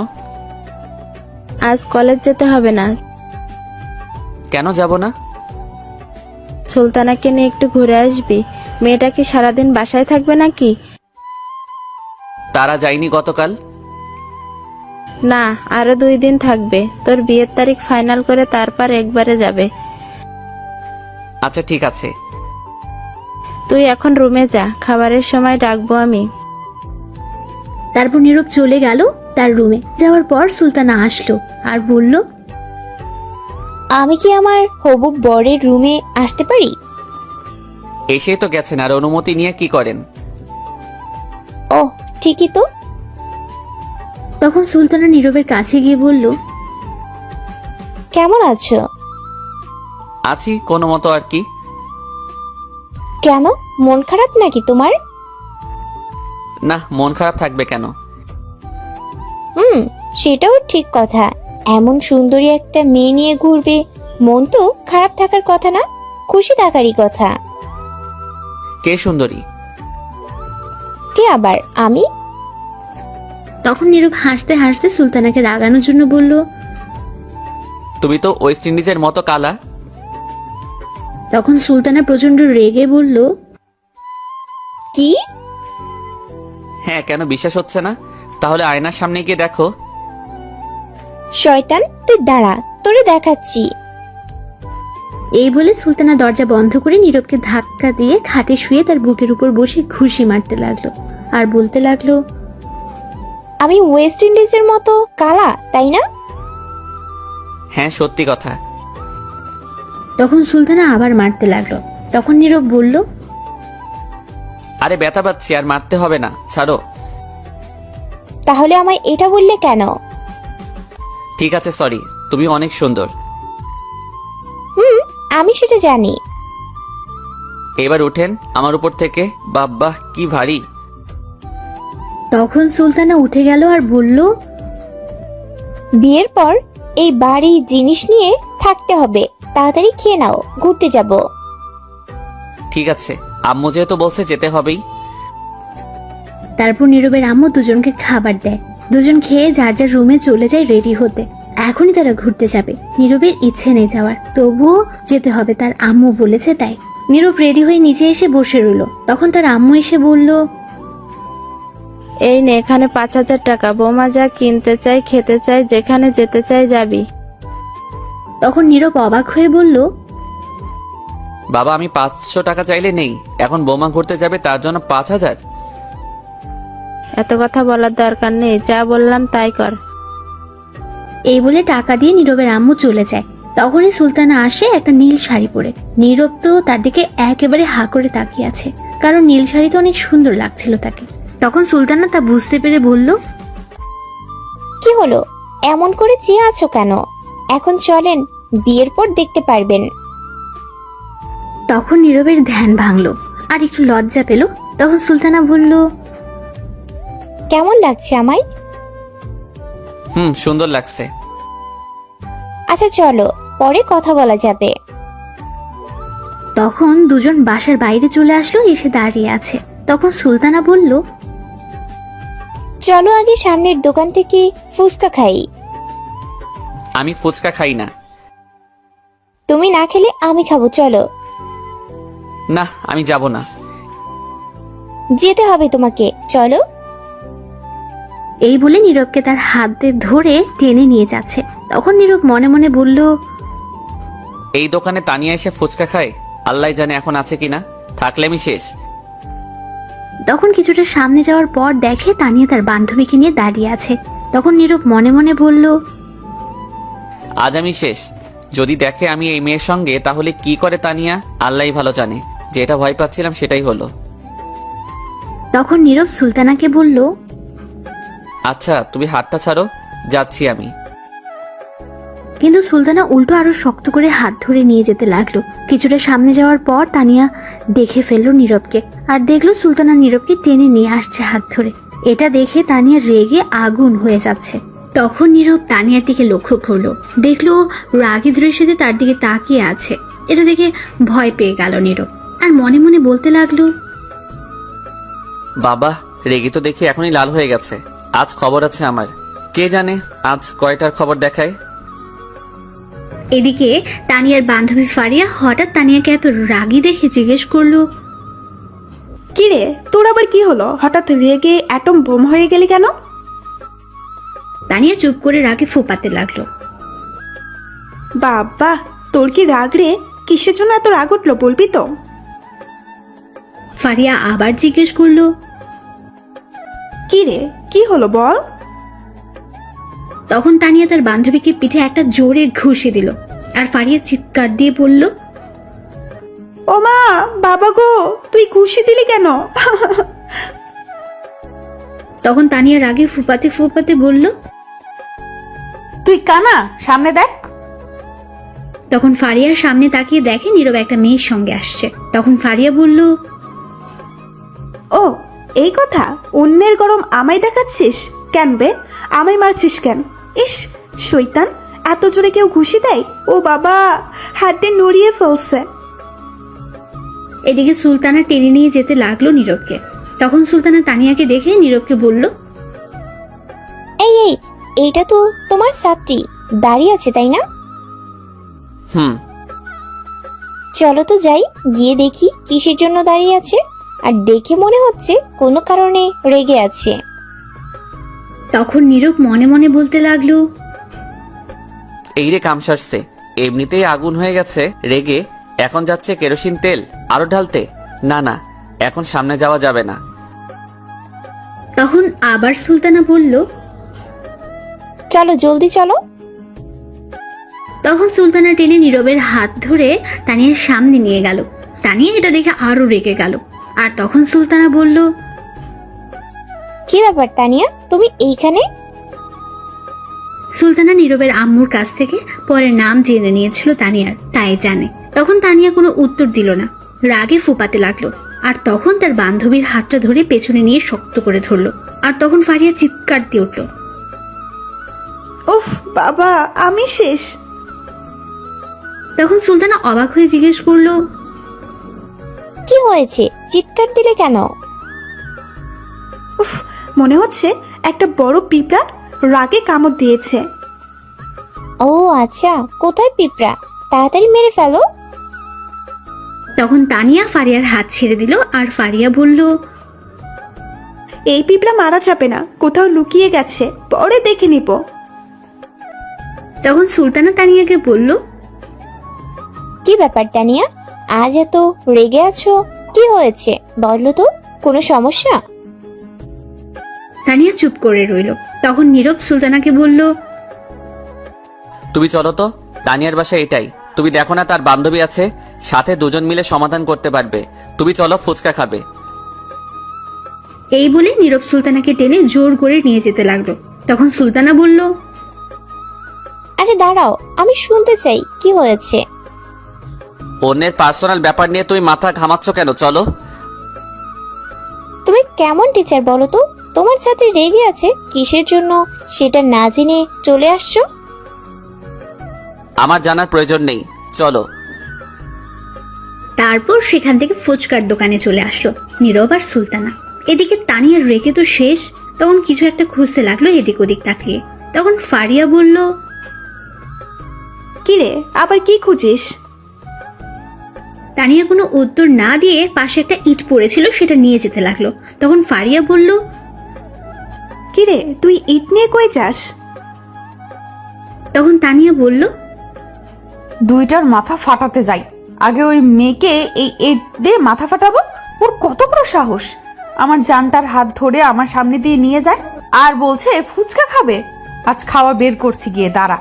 আজ কলেজ যেতে হবে না।
কেন যাব না?
সুলতানাকে নিয়ে একটু ঘুরে আসবি। মেয়েটা কি সারাদিন বাসায় থাকবে নাকি?
তারা যায়নি গতকাল?
না, আরো 2 দিন থাকবে। তোর বিয়ের তারিখ ফাইনাল করে তারপর একবারে যাবে।
আচ্ছা ঠিক আছে।
তুই এখন রুমে যা, খাবারের সময় ডাকবো আমি।
তারপর নীরব চলে গেল তার রুমে। যাওয়ার পর সুলতানা আসলো আর বলল,
আমি কি আমার হবু বরের রুমে আসতে পারি?
এসেই তো গেছেন, আর অনুমতি নিয়ে কি করেন?
ও ঠিকই তো।
তখন সুলতানা নীরবের কাছে গিয়ে বলল,
কেমন আছো?
আছি কোনো মতো আর কি।
কেন, মন খারাপ নাকি তোমার?
না, মন খারাপ থাকবে কেন?
সেটাও ঠিক কথা। এমন সুন্দরী একটা মেয়ে নিয়ে ঘুরবে, মন তো খারাপ থাকার কথা না, খুশি থাকারই কথা।
কে সুন্দরী?
কে আবার? আমি।
তখন নীরব হাসতে হাসতে সুলতানাকে রাগানোর জন্য বলল,
তুমি তো ওয়েস্ট ইন্ডিজের মতো কালা।
তখন সুলতানা প্রচন্ড রেগে বলল,
কি?
হ্যাঁ, কেন বিশ্বাস হচ্ছে না? তাহলে আয়নার সামনে গিয়ে দেখো।
শয়তান, তুই দাঁড়া, তোরে দেখাচ্ছি।
এই বলে সুলতানা দরজা বন্ধ করে নীরবকে ধাক্কা দিয়ে খাটে শুয়ে তার বুকের উপর বসে ঘুষি মারতে লাগলো আর বলতে লাগলো,
আমি ওয়েস্ট ইন্ডিজের মতো কালা, তাই না?
হ্যাঁ, সত্যি কথা।
তখন সুলতানা আবার মারতে লাগলো। তখন নীরব বলল,
আরে ব্যথা পাচ্ছি, আর মারতে হবে না, ছাড়ো।
তাহলে আমায় এটা বললে কেন?
ঠিক আছে, সরি, তুমি অনেক সুন্দর।
আমি সেটা জানি।
এবার উঠেন আমার উপর থেকে। বাব্বাহ, কি ভারী।
তখন সুলতানা উঠে গেল আর বলল,
বিয়ের পর এই বাড়ি জিনিস নিয়ে থাকতে হবে, তাড়াতাড়ি খেয়ে নাও, ঘুরতে যাব।
ঠিক আছে, আম্মু যেহেতু বলছে যেতে হবেই।
তারপর নীরবের আম্মু দুজনকে খাবার দেয়। দুজন খেয়ে যার যার রুমে চলে যায় রেডি হতে। এখনই তারা ঘুরতে যাবে। নীরবের ইচ্ছে নেই যাওয়ার, তবুও যেতে হবে, তার আম্মু বলেছে তাই। নীরব রেডি হয়ে নিচে এসে বসে রইল। তখন তার আম্মু এসে বলল,
এই নে, এখানে 5,000 টাকা। বৌমা যা কিনতে চাই, খেতে চাই, যেখানে যেতে চাই যাবি।
তখন নীরব অবাক হয়ে বলল,
বাবা, আমি 500 টাকা চাইলে নেই, এখন বৌমা ঘুরতে যাবে তার জন্য 5,000?
এত কথা বলার দরকার নেই, যা বললাম তাই কর।
এই বলে টাকা দিয়ে নীরবের আম্মু চলে যায়। তখনই সুলতানা আসে একটা নীল শাড়ি পরে। নীরব তো তার দিকে একেবারে হা করে তাকিয়ে আছে, কারণ নীল শাড়িতে অনেক সুন্দর লাগছিল তাকে। তখন সুলতানা তা বুঝতে পেরে বলল,
কি হলো, এমন করে চেয়ে আছো কেন? এখন চলেন, বিয়ের পর দেখতে পারবেন।
তখন নীরবের ধ্যান ভাঙলো আর একটু লজ্জা পেল। তখন সুলতানা বলল,
কেমন লাগছে আমায়?
সুন্দর লাগছে।
আচ্ছা চলো, পরে কথা বলা যাবে।
তখন দুজন বাসার বাইরে চলে আসলো, এসে দাঁড়িয়ে আছে। তখন সুলতানা বলল,
চলো আগে সামনের দোকান থেকে ফুচকা খাই।
আমি ফুচকা খাই না।
তুমি না খেলে আমি খাবো, চলো।
না, আমি যাব না।
যেতে হবে তোমাকে, চলো।
এই বলে নীরবকে তার হাতে ধরে টেনে নিয়ে যাচ্ছে। তখন নীরব মনে মনে বলল,
এই দোকানে তানিয়া এসে ফুচকা খায়, আল্লাহ জানে এখন আছে কিনা, থাকলে আমি শেষ।
তখন কিছুটা সামনে যাওয়ার পর দেখে তানিয়া তার বান্ধবীকে নিয়ে দাঁড়িয়ে আছে। তখন নীরব মনে মনে বলল,
আজ আমি শেষ। যদি দেখে আমি এই মেয়ের সঙ্গে, তাহলে কি করে তানিয়া আল্লাহই ভালো জানে। যেটা ভয় পাচ্ছিলাম সেটাই হলো।
তখন নীরব সুলতানাকে বলল,
আচ্ছা তুমি হাতটা ছাড়ো, যাচ্ছি আমি।
কিন্তু সুলতানা উল্টো আরো শক্ত করে হাত ধরে নিয়ে যেতে লাগলো। কিছুটা সামনে যাওয়ার পর তানিয়া দেখে ফেললো নীরবকে, আর দেখলো সুলতানা নীরবকে টেনে নিয়ে আসছে হাত ধরে। এটা দেখে তানিয়া রেগে আগুন হয়ে যাচ্ছে। তখন নীরব তানিয়ার দিকে লক্ষ্য করলো, দেখলো রাগী দৃষ্টিতে তার দিকে তাকিয়ে আছে। এটা দেখে ভয় পেয়ে গেল নীরব, আর মনে মনে বলতে লাগলো,
বাবা, রেগে তো দেখি এখনই লাল হয়ে গেছে। আজ খবর আছে আমার, কে জানে আজ কয়টার খবর দেখায়।
এদিকে তানিয়ার বান্ধবী ফারিয়া হঠাৎ তানিয়াকে এত রাগী দেখে জিজ্ঞেস করলো,
কি রে, তোর আবার কি হলো? হঠাৎ রেগে অ্যাটম বোম হয়ে গেলি কেন?
তানিয়া চুপ করে রাগে ফোপাতে লাগলো।
বাবা, তোর কি রাগ রে? কিসের জন্য এত রাগ উঠলো, বলবি তো?
ফারিয়া আবার জিজ্ঞেস করলো,
কি রে, কি হলো বল?
তখন তানিয়া তার বান্ধবীকে পিঠে একটা জোরে ঘুষি দিল, আর ফারিয়া চিৎকার দিয়ে বলল,
ও মা, বাবা গো, তুই ঘুষি দিলি কেন?
তখন তানিয়া রাগে ফুপাতে ফুপাতে বলল,
তুই কানা, সামনে দেখ।
তখন ফারিয়ার সামনে তাকিয়ে দেখে নীরব একটা মেয়ের সঙ্গে আসছে। তখন ফারিয়া বলল,
ও এই কথা, অন্যের গরম আমায় দেখাচ্ছিস কেন বে? আমায় মারছিস কেন? ইস শয়তান, এত জোরে কেউ ঘুষি দেয়? ও বাবা, হাতে নড়িয়ে ফেলছে।
এদিকে সুলতানা টেনে নিয়ে যেতে লাগলো নীরবকে। তখন সুলতানা তানিয়াকে দেখে নীরবকে বলল,
এই এই, এইটা তো তোমার ছাত্রী দাঁড়িয়ে আছে, তাই না? চলো তো যাই, গিয়ে দেখি কিসের জন্য দাঁড়িয়ে আছে। আর দেখে মনে হচ্ছে কোনো কারণে রেগে আছে।
তখন নীরব মনে মনে বলতে লাগলো,
এই রে কাম সারছে, এমনিতেই আগুন হয়ে গেছে রেগে, এখন যাচ্ছে কেরোসিন তেল আরো ঢালতে। না না, এখন সামনে যাওয়া যাবে না।
তখন আবার সুলতানা বলল,
চলো জলদি চলো।
তখন সুলতানা টেনে নীরবের হাত ধরে তানিয়ার সামনে নিয়ে গেল। তানিয়া এটা দেখে আরো রেগে গেল। আর তখন সুলতানা বলল,
কি ব্যাপার তানিয়া, তুমি এইখানে?
সুলতানা নীরবের আম্মুর কাছ থেকে পরে নাম জেনে নিয়েছিল তানিয়ার, তাই জানে। তখন তানিয়া কোনো উত্তর দিল না, রাগে ফুপাতে লাগলো। আর তখন তার বান্ধবীর হাতটা ধরে পেছনে নিয়ে শক্ত করে ধরলো। আর তখন ফারিয়া চিৎকার দিয়ে উঠল,
উফ বাবা, আমি শেষ।
তখন সুলতানা অবাক হয়ে জিজ্ঞেস করলো,
কি হয়েছে, চিৎকার দিলে কেন?
উফ, মনে হচ্ছে একটা বড় পিঁপড়া রাগে কামড় দিয়েছে।
ও আচ্ছা, কোথায় পিঁপড়া? তাড়াতাড়ি মেরে ফেলো।
তখন তানিয়া ফারিয়ার হাত ছেড়ে দিল আর ফারিয়া বলল,
এই পিঁপড়া মারা যাবে না, কোথাও লুকিয়ে গেছে, পরে দেখে নিব।
তখন সুলতানা তানিয়াকে বলল,
কি ব্যাপার তানিয়া, আজ এত রেগে আছো? কি হয়েছে বলো তো, কোনো সমস্যা?
তানিয়া চুপ করে রইল। তখন নীরব সুলতানাকে বলল,
তুমি চলো তো, তানিয়ার বাসা এটাই। তুমি দেখো না তার বান্ধবী আছে, সাথে দুজন মিলে সমাধান করতে পারবে। তুমি চলো, ফুচকা খাবে।
এই বলে নীরব সুলতানাকে টেনে জোর করে নিয়ে যেতে লাগলো। তখন সুলতানা বলল,
আরে দাঁড়াও, আমি শুনতে চাই কি হয়েছে।
অন্যের পার্সোনাল ব্যাপার নিয়ে তুমি মাথা ঘামাচ্ছ কেন? চলো।
তুমি কেমন টিচার বলো তো? তোমার ছাত্রী রেগে আছে কিসের জন্য সেটা না জেনে চলে আসছো?
আমার জানার প্রয়োজন নেই, চলো।
তারপর সেখান থেকে ফুচকার দোকানে চলে আসলো নীরব আর সুলতানা। এদিকে তানিয়ার রেখে তো শেষ, তখন কিছু একটা খুঁজতে লাগলো এদিক ওদিক তাকিয়ে। তখন ফারিয়া বলল,
কিরে, আবার কি খুঁজিস?
তানিয়া কোনো উত্তর না দিয়ে পাশে একটা ইট পড়েছিল, সেটা নিয়ে যেতে লাগলো। তখন ফারিয়া বলল,
কিরে, তুই ইট নিয়ে কই যাস?
তখন তানিয়া বলল,
দুইটার মাথা ফাটাতে যাই, আগে ওই মেয়েকে এই এট দিয়ে মাথা ফাটাবো। ওর কত বড় সাহস, আমার জানটার হাত ধরে আমার সামনে দিয়ে নিয়ে যায় আর বলছে ফুচকা খাবে। আজ খাওয়া বের করছি, গিয়ে দাঁড়া।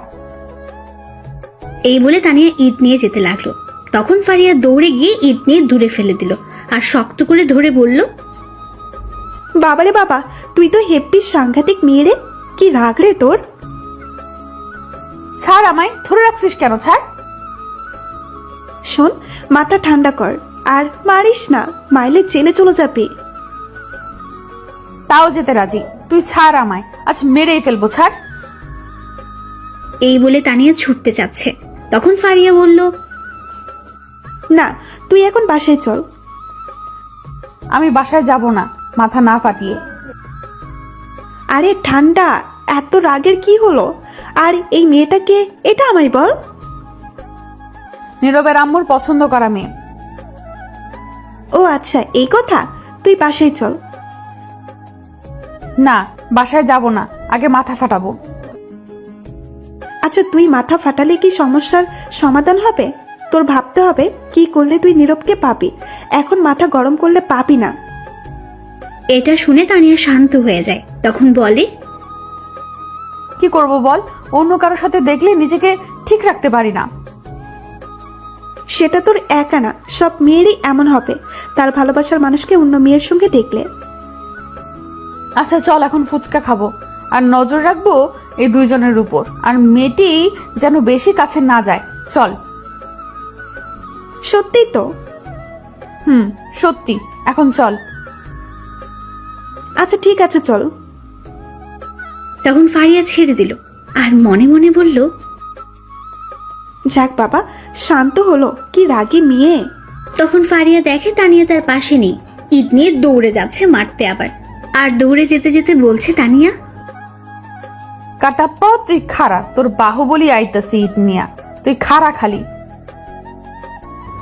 এই বলে তানিয়া ইট নিয়ে যেতে লাগলো। তখন ফারিয়া দৌড়ে গিয়ে ইট নিয়ে দূরে ফেলে দিল আর শক্ত করে ধরে বলল,
বাবারে বাবা, তুই তো হেব্বি সাংঘাতিক মেয়ে রে, কি রাগ রে তোর?
ছাড়, আমায় ধরে রাখছিস কেন? ছাড়।
শোন, মাথা ঠান্ডা কর আর মারিস না, মাইলে জেলে চলে যাবি।
তাও যেতে রাজি, তুই ছাড় আমায়, আজ মেরেই ফেলবো, ছাড়।
এই বলে তানিয়া ছুটতে যাচ্ছে। তখন ফারিয়া বলল,
না, তুই এখন বাসায় চল।
আমি বাসায় যাব না মাথা না ফাটিয়ে।
আরে ঠান্ডা, এত রাগের কি হলো? আর এই মেয়েটাকে, এটা আমায় বল।
নীরবের আম্মুর পছন্দ করা মেয়ে।
ও আচ্ছা, এই কথা। তুই বাসায় চল।
না, বাসায় যাব না, আগে মাথা ফাটাবো।
আচ্ছা, তুই মাথা ফাটালে কি সমস্যার সমাধান হবে? তোর ভাবতে হবে কি করলে তুই নীরবকে পাবি। এখন মাথা গরম করলে পাবি না।
এটা শুনে তানিয়া শান্ত হয়ে যায়। তখন বলে,
কি করব বল, অন্য কারোর সাথে দেখলে নিজেকে ঠিক রাখতে পারি না।
সেটা তোর একা না, সব মেয়েরই এমন হবে, তার ভালোবাসার মানুষকে অন্য মেয়ের সঙ্গে দেখলে।
আচ্ছা চল, এখন ফুচকা খাবো আর নজর রাখবো এই দুইজনের উপর, আর মেয়েটি যেন বেশি কাছে না যায়। চল।
সত্যি তো?
সত্যি, এখন চল।
আচ্ছা ঠিক আছে, চল।
তখন ফারিয়া ছেড়ে দিল আর মনে মনে বলল,
যাক বাবা, শান্ত হলো। কি রাগী মেয়ে।
তখন ফারিয়া দেখে তানিয়া তার পাশে নেই, ইট নিয়ে দৌড়ে যাচ্ছে মারতে আবার। আর দৌড়ে যেতে যেতে বলছে তানিয়া,
কাটাপ্পা তুই খারা, তোর বাহুবলি আইতাছি ইট নিয়া, তুই খারা খালি।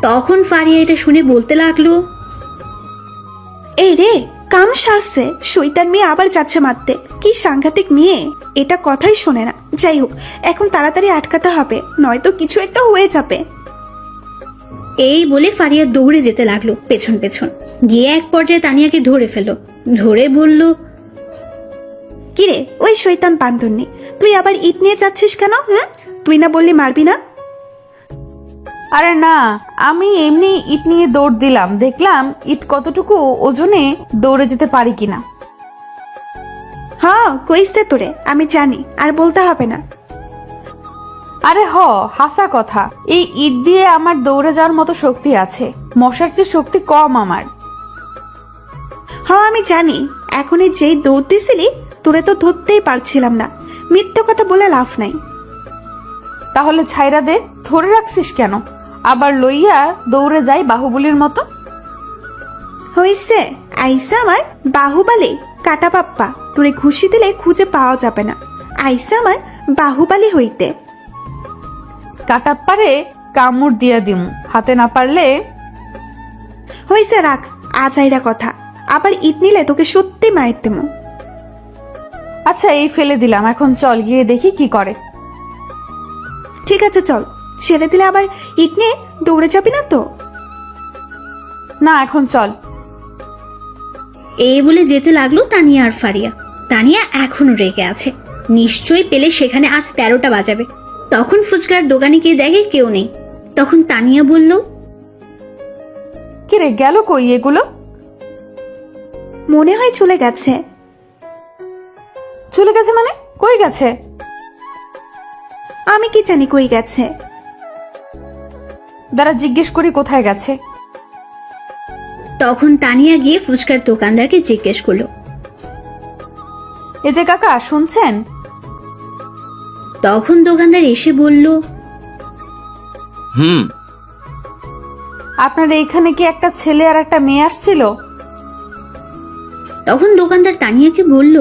তখন ফারিয়া এটা শুনে বলতে লাগলো,
এই রে, কাম সারছে, শৈতান মেয়ে আবার যাচ্ছে মারতে। কি সাংঘাতিক মেয়ে, এটা কথাই শোনে না। যাই হোক, এখন তাড়াতাড়ি আটকাতে হবে, নয়তো কিছু একটা হয়ে যাবে।
এই বলে ফারিয়া দৌড়ে যেতে লাগলো পেছন পেছন। গিয়ে এক পর্যায়ে তানিয়াকে ধরে ফেলো, ধরে বলল,
কিরে ওই শৈতান বান্ধবী, তুই আবার ইট নিয়ে যাচ্ছিস কেন? তুই না বললি মারবি না?
আরে না, আমি এমনি ইট নিয়ে দৌড় দিলাম, দেখলাম ইট কতটুকু ওজনে দৌড়ে যেতে পারি কিনা।
হ্যাঁ কইস তোরে, আমি জানি, আর বলতে হবে না।
আরে হাসা কথা, এই ইট দিয়ে আমার দৌড়ে যাওয়ার মতো শক্তি আছে, মশার চেয়ে শক্তি কম আমার।
হ্যাঁ আমি জানি, এখন যেই দৌড় দিছিলি তোরে তো ধরতেই পারছিলাম না। মিথ্যে কথা বলে লাভ নাই।
তাহলে ছাইরা দে, ধরে রাখছিস কেন? আবার লইয়া দৌড়ে যাই বাহুবলীর মতো।
হয়েছে, আইসা আমার বাহুবালি কাটা পাপ্পা, তোরে ঘুষি দিলে খুঁজে পাওয়া যাবে না। আইসা আমার বাহুবালি হইতে।
কাটা পারে কামড় দিয়া দিম, হাতে না পারলে।
হয়েছে, রাখ আজ আইরা কথা। আবার ইট নিলে তোকে সত্যি মায়ের দেবো।
আচ্ছা এই ফেলে দিলাম, এখন চল গিয়ে দেখি কি করে।
ঠিক আছে চল, ছেড়ে দিলে আবার ইট নিয়ে দৌড়ে যাবি না তো?
না এখন চল।
এই বলে যেতে লাগলো তানিয়া আর ফারিয়া। তানিয়া এখনো রেগে আছে, নিশ্চয়ই পেলে সেখানে আজ 13টা বাজাবে। তখন ফুচকার দোকানে গিয়ে দেখে কেউ নেই। তখন তানিয়া বলল,
কি রে, গেল কই এগুলো?
মনে হয় চলে গেছে।
চলে গেছে মানে? কই গেছে?
আমি কি জানি কই গেছে।
দাঁড়া জিজ্ঞেস করি কোথায় গেছে।
তখন তানিয়া গিয়ে ফুচকার দোকানদারকে জিজ্ঞেস করলো।
এই যে কাকা শুনছেন?
তখন দোকানদার এসে বলল,
হুম,
আপনার এইখানে কি একটা ছেলে আর একটা মেয়ে আসছিল?
তখন দোকানদার তানিয়াকে বলল,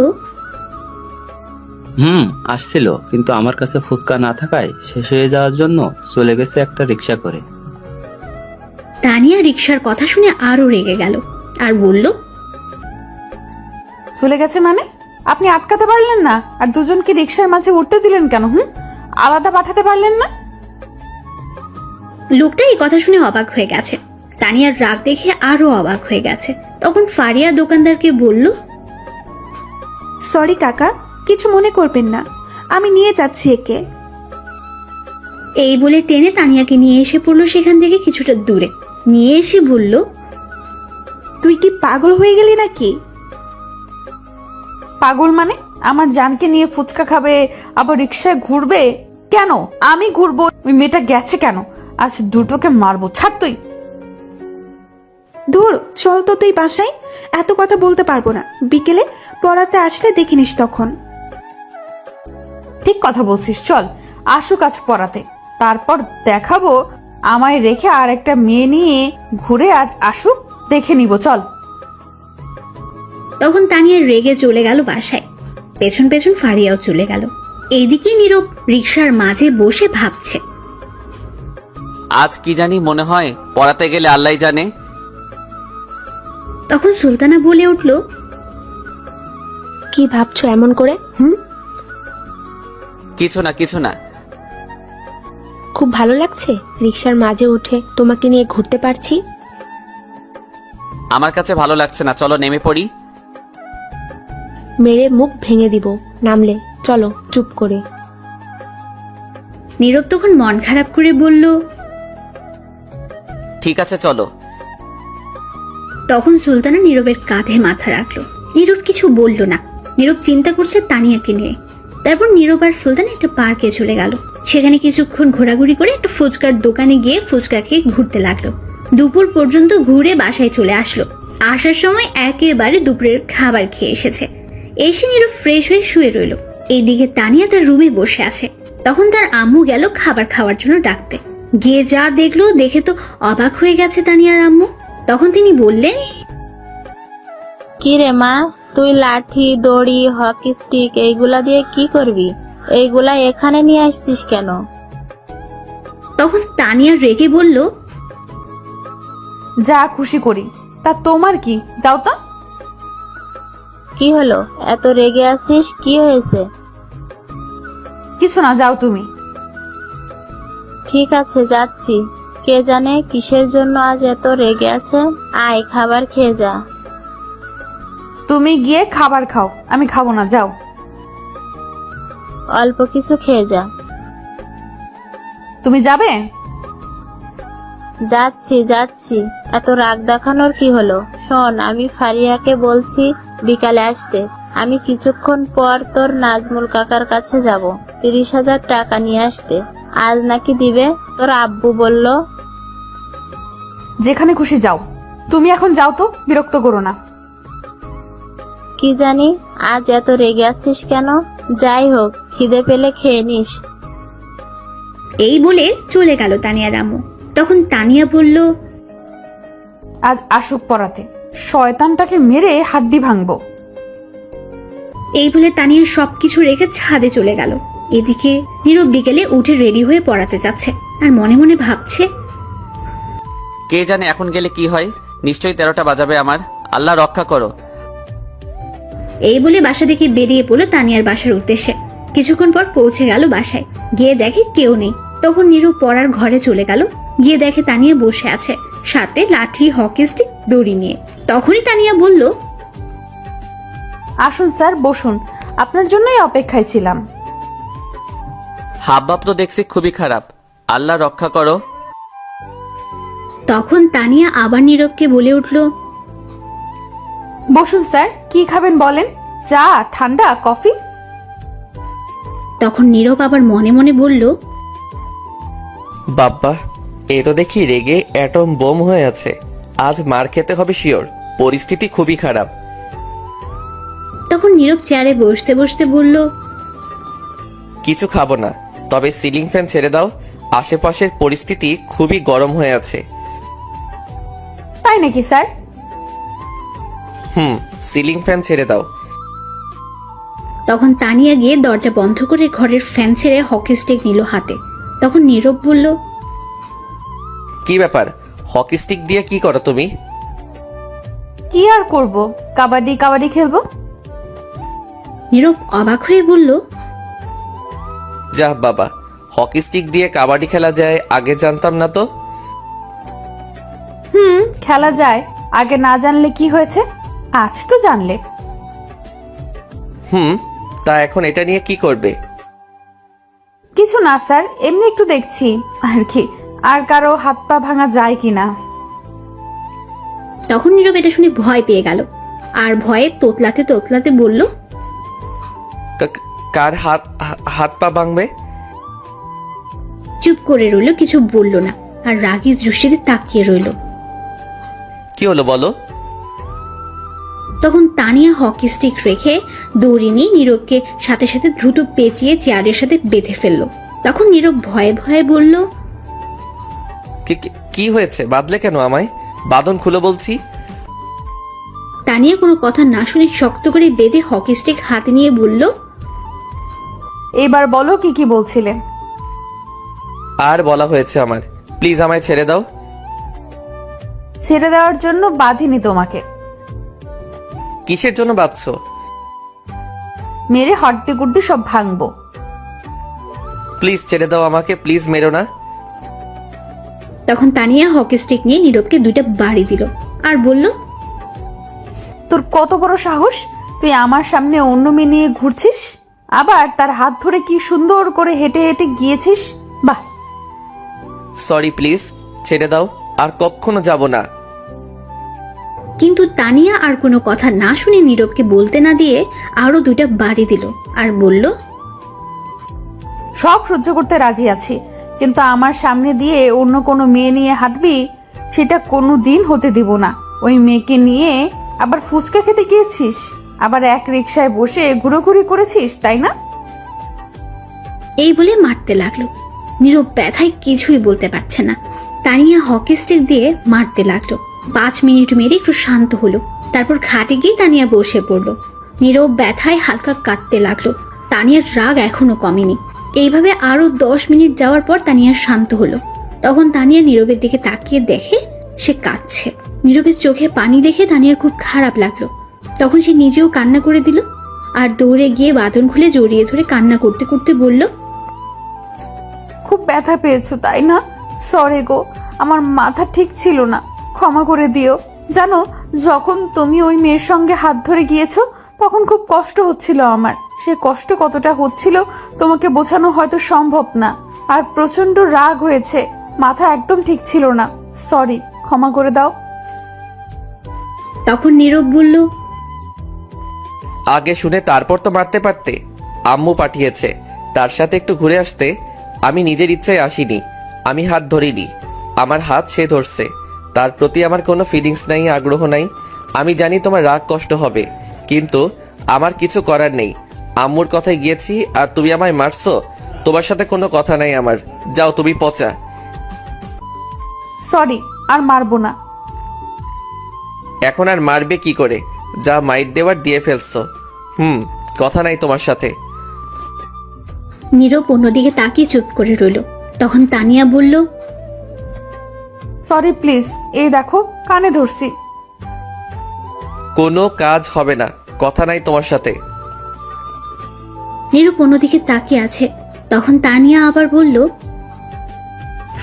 আসছিল, কিন্তু আমার কাছে ফুচকা না থাকায় শেষ হয়ে যাওয়ার জন্য চলে গেছে একটা রিক্সা করে।
তানিয়া রিক্সার কথা শুনে আরো রেগে গেল আর বলল,
চলে গেছে মানে? আপনি আটকাতে পারলেন না? আর দুজনকে রিক্সার মাঝে উঠতে দিলেন কেন? আলাদা পাঠাতে পারলেন না?
লোকটা এই কথা শুনে অবাক হয়ে গেছে। তানিয়ার রাগ দেখে আরো অবাক হয়ে গেছে। তখন ফারিয়া দোকানদারকে বলল,
সরি কাকা, কিছু মনে করবেন না, আমি নিয়ে যাচ্ছি একে।
এই বলে টেনে তানিয়াকে নিয়ে এসে পড়লো সেখান থেকে কিছুটা দূরে। নিয়ে এসে বলল,
তুই কি পাগল হয়ে গেলি নাকি?
পাগল মানে? আমার জানকে নিয়ে ফুচকা খাবে, আবার রিক্সায় ঘুরবে কেন? আমি ঘুরবো? ওই মেয়েটা গেছে কেন? আজ দুটোকে মারবো, ছাড় তুই।
ধুর, চল তো তুই বাসায়। এত কথা বলতে পারবো না, বিকেলে পড়াতে আসলে দেখে নিস তখন।
ঠিক কথা বলছিস, চল আসুক আজ পড়াতে, তারপর দেখাবো আমায় রেখে আর একটা মেয়ে নিয়ে ঘুরে। আজ আসুক, দেখে নিব, চল।
তখন তানিয়া রেগে চলে গেল বাসায়। পেছন পেছন ফারিয়াও চলে গেল। এইদিকে নীরব রিক্সার মাঝে বসে ভাবছে।
আজ কি জানি মনে হয় পড়াতে গেলে আল্লাহ জানে।
তখন সুলতানা বলে উঠল,
কি ভাবছো এমন করে?
কিছু না কিছু না।
খুব ভালো লাগছে রিক্সার মাঝে উঠে তোমাকে নিয়ে ঘুরতে পারছি।
আমার কাছে ভালো লাগছে না, চলো নেমে পড়ি।
মেরে মুখ ভেঙে দিব নামলে, চলো চুপ করে।
নীরব তখন মন খারাপ করে বলল,
ঠিক আছে চলো।
তখন সুলতানা নীরবের কাঁধে মাথা রাখলো। নীরব কিছু বলল না। নীরব চিন্তা করছে তানিয়াকে নিয়ে। তারপর নীরব আর সুলতান একটা পার্কে চলে গেল। সেখানে কিছুক্ষণ ঘোরাঘুরি করে একটা ফুচকার দোকানে গিয়ে ফুচকা খেয়ে ঘুরতে লাগলো। দুপুর পর্যন্ত ঘুরে বাসায় চলে আসলো। আসার সময় একেবারে দুপুরের খাবার খেয়ে এসেছে। এসে নীরব ফ্রেশ হয়ে শুয়ে রইল। এইদিকে তানিয়া তার রুমে বসে আছে। তখন তার আম্মু গেল খাবার খাওয়ার জন্য ডাকতে। গিয়ে যা দেখলো, দেখে তো অবাক হয়ে গেছে তানিয়ার আম্মু। তখন তিনি বললেন,
কি রে মা, তুই লাঠি, দড়ি, হকি স্টিক এইগুলা দিয়ে কি করবি? এইগুলা এখানে নিয়ে আসছিস কেন?
তখন তানিয়া রেগে বলল,
যা খুশি করি, তা তোমার কি? যাও তো।
কি হলো, এত রেগে আছিস? কি হয়েছে?
কিছু না, যাও তুমি।
ঠিক আছে যাচ্ছি। কে জানে কিসের জন্য আজ এত রেগে আছে। আয় খাবার খেয়ে যা।
তুমি গিয়ে খাবার খাও, আমি খাবো না, যাও।
অল্প কিছু খেয়ে যা।
তুমি যাবে?
যাচ্ছি যাচ্ছি, এত রাগ দেখানোর কি হলো? শোন, আমি ফারিয়াকে বলছি বিকালে আসতে। আমি কিছুক্ষণ পর তোর নাজমুল কাকার কাছে যাব 30,000 টাকা নিয়ে আসতে। আজ নাকি দিবে, তোর আব্বু বলল।
যেখানে খুশি যাও, তুমি এখন যাও তো, বিরক্ত করো না।
কি জানি আজ এত রেগে আছিস কেন? যাই হোক, খিদে পেলে খেয়ে নিস।
এই বলে চলে গেল তানিয়ার আম্মু। তখন তানিয়া বলল,
আজ আসুক পড়াতে, শয়তানটাকে মেরে হাড্ডি ভাঙবো।
এই বলে তানিয়া সবকিছু রেখে ছাদে চলে গেল। এদিকে নীরব বিকেলে উঠে রেডি হয়ে পড়াতে যাচ্ছে আর মনে মনে ভাবছে,
কে জানে এখন গেলে কি হয়। নিশ্চয়ই 13টা বাজাবে আমার। আল্লাহ রক্ষা করো।
এই বলে বাসা থেকে বেরিয়ে পড়লো তানিয়ার বাসার উদ্দেশ্যে। কিছুক্ষণ পর পৌঁছে গেল বাসায়। গিয়ে দেখে কেউ নেই। তখন নীরব পড়ার ঘরে চলে গেল। গিয়ে দেখে তানিয়া বসে আছে, সাথে লাঠি, হকি স্টিক, দড়ি নিয়ে। তখনই তানিয়া বলল,
আসুন স্যার, বসুন, আপনার জন্যই অপেক্ষায় ছিলাম।
হাবভাব তো দেখছি খুবই খারাপ। আল্লাহ রক্ষা করো।
তখন তানিয়া আবার নীরবকে বলে উঠল,
বসুন স্যার, কি খাবেন বলেন? চা, ঠান্ডা, কফি?
তখন নীরব আবার মনে মনে বলল,
বাব্বা, এ তো দেখি রেগে অ্যাটম বোম হয়ে আছে। আজ মার খেতে হবে শিওর। পরিস্থিতি খুবই খারাপ।
তখন নীরব চেয়ারে বসতে বসতে বলল,
কিছু খাবো না, তবে সিলিং ফ্যান ছেড়ে দাও। আশেপাশের পরিস্থিতি খুবই গরম হয়ে আছে।
তাই নাকি স্যার?
সিলিং ফ্যান ছেড়ে দাও।
তখন তানিয়া গিয়ে দরজা বন্ধ করে ঘরের ফ্যান ছেড়ে হকি স্টিক নিল হাতে। তখন নীরব বলল,
কি ব্যাপার? হকি স্টিক দিয়ে কি করো তুমি?
কি আর করব, কাবাডি কাবাডি খেলবো।
নীরব অবাক হয়ে বলল,
যাহ বাবা, হকি স্টিক দিয়ে কাবাডি খেলা যায়, আগে জানতাম না তো।
খেলা যায়, আগে না জানলে কি হয়েছে, আজ তো জানলে।
তা এখন এটা নিয়ে কি করবে?
কিছু না স্যার, এমনি একটু দেখছি আর কি, আর কারো হাত পা ভাঙা যায় কিনা।
তখন নীরব এটা শুনে ভয় পেয়ে গেল আর ভয়ে তোতলাতে তোতলাতে বলল,
কার হাত পা ভাঙবে?
চুপ করে রইল, কিছু বলল না আর রাগী দৃষ্টিতে তাকিয়ে রইল।
কি হলো বলো?
তখন তানিয়া হকি স্টিক রেখে দড়ি নিয়ে নীরবকে সাথে সাথে দ্রুত পেঁচিয়ে চেয়ারের সাথে বেঁধে ফেললো। তখন নীরব ভয়ে ভয়ে বলল,
কি হয়েছে? বাঁধলে কেন আমায়? বাঁধন খুলে বলছি।
তানিয়া কোনো কথা না শুনে শক্ত করে বেঁধে হকি স্টিক হাতে নিয়ে বলল,
এবার বলো কি কি বলছিলে।
আর বলা হয়েছে আমার, প্লিজ আমায় ছেড়ে দাও।
ছেড়ে দেওয়ার জন্য বাঁধিনি তোমাকে।
কিসের জন্য বাঁধছো?
মেরে হড্ডি গুড্ডি সব ভাঙবো।
প্লিজ ছেড়ে দাও আমাকে, প্লিজ মেরো না।
তখন তানিয়া হকি স্টিক নিয়ে নীরবকে 2টা বাড়ি দিল আর বলল,
তোর কত বড় সাহস, তুই আমার সামনে অন্য মেয়ে নিয়ে ঘুরছিস, আবার তার হাত ধরে কি সুন্দর করে হেঁটে হেঁটে গিয়েছিস। বাহ।
সরি, প্লিজ ছেড়ে দাও, আর কখনো যাব না।
কিন্তু তানিয়া আর কোনো কথা না শুনে নীরবকে বলতে না দিয়ে আরো 2টা বাড়ি দিল আর বলল,
সব সহ্য করতে রাজি আছি, কিন্তু আমার সামনে দিয়ে অন্য কোনো মেয়ে নিয়ে হাঁটবি, সেটা কোনো দিন হতে দিব না। ওই মেয়েকে নিয়ে আবার ফুচকা খেতে গিয়েছিস, আবার এক রিকশায় বসে ঘুরোঘুরি করেছিস, তাই না?
এই বলে মারতে লাগলো। নীরব ব্যথায় কিছুই বলতে পারছে না। তানিয়া হকি স্টিক দিয়ে মারতে লাগলো। 5 মিনিট মেরে একটু শান্ত হলো। তারপর খাটে গিয়ে তানিয়া বসে পড়লো। নীরব ব্যথায় হালকা কাঁদতে লাগলো। তানিয়ার রাগ এখনো কমেনি। এইভাবে আরো 10 মিনিট যাওয়ার পর তানিয়া শান্ত হলো। তখন তানিয়া নীরবের দিকে তাকিয়ে দেখে সে কাঁদছে। নীরবের চোখে পানি দেখে তানিয়ার খুব খারাপ লাগলো। তখন সে নিজেও কান্না করে দিল আর দৌড়ে গিয়ে বাঁধন খুলে জড়িয়ে ধরে কান্না করতে করতে বলল,
খুব ব্যথা পেয়েছো তাই না? সরি গো, আমার মাথা ঠিক ছিল না, ক্ষমা করে দিও। জানো, যখন তুমি ওই মেয়ের সঙ্গে হাত ধরে গিয়েছো তখন খুব কষ্ট হচ্ছিল আমার। সে কষ্ট কতটা হচ্ছিল তোমাকে বোঝানো হয়তো সম্ভব না। আর প্রচন্ড রাগ হয়েছে, মাথা একদম ঠিক ছিল না। সরি, ক্ষমা করে দাও।
তখন নীরব বলল,
আগে শুনে তারপর তো মারতে পারতে। আম্মু পাঠিয়েছে, তার সাথে একটু ঘুরে আসতে। আমি নিজের ইচ্ছায় আসিনি, আমি হাত ধরিনি। আমার হাত সে ধরছে। তার প্রতি আমার কোনো ফিলিংস নাই, আগ্রহ নাই। আমি জানি তোমার রাগ কষ্ট হবে, কিন্তু আমার কিছু করার নেই। আম্মুর কথায় গিয়েছি আর তুমি আমায় মারছো। তোমার সাথে কোনো কথা নাই আমার। যাও, তুমি পচা।
সরি, আর মারবো না।
এখন আর মারবে কি করে? যা মাইট দেওয়ার দিয়ে ফেলছো। কথা নাই তোমার সাথে।
নীরব অন্যদিকে তাকিয়ে চুপ করে রইল। তখন তানিয়া বলল,
সরি প্লিজ, এই দেখো কানে ধরছি।
কোনো কাজ হবে না, কথা নাই তোমার সাথে।
নীরব অন্যদিকে তাকিয়ে আছে। তখন তানিয়া আবার বলল,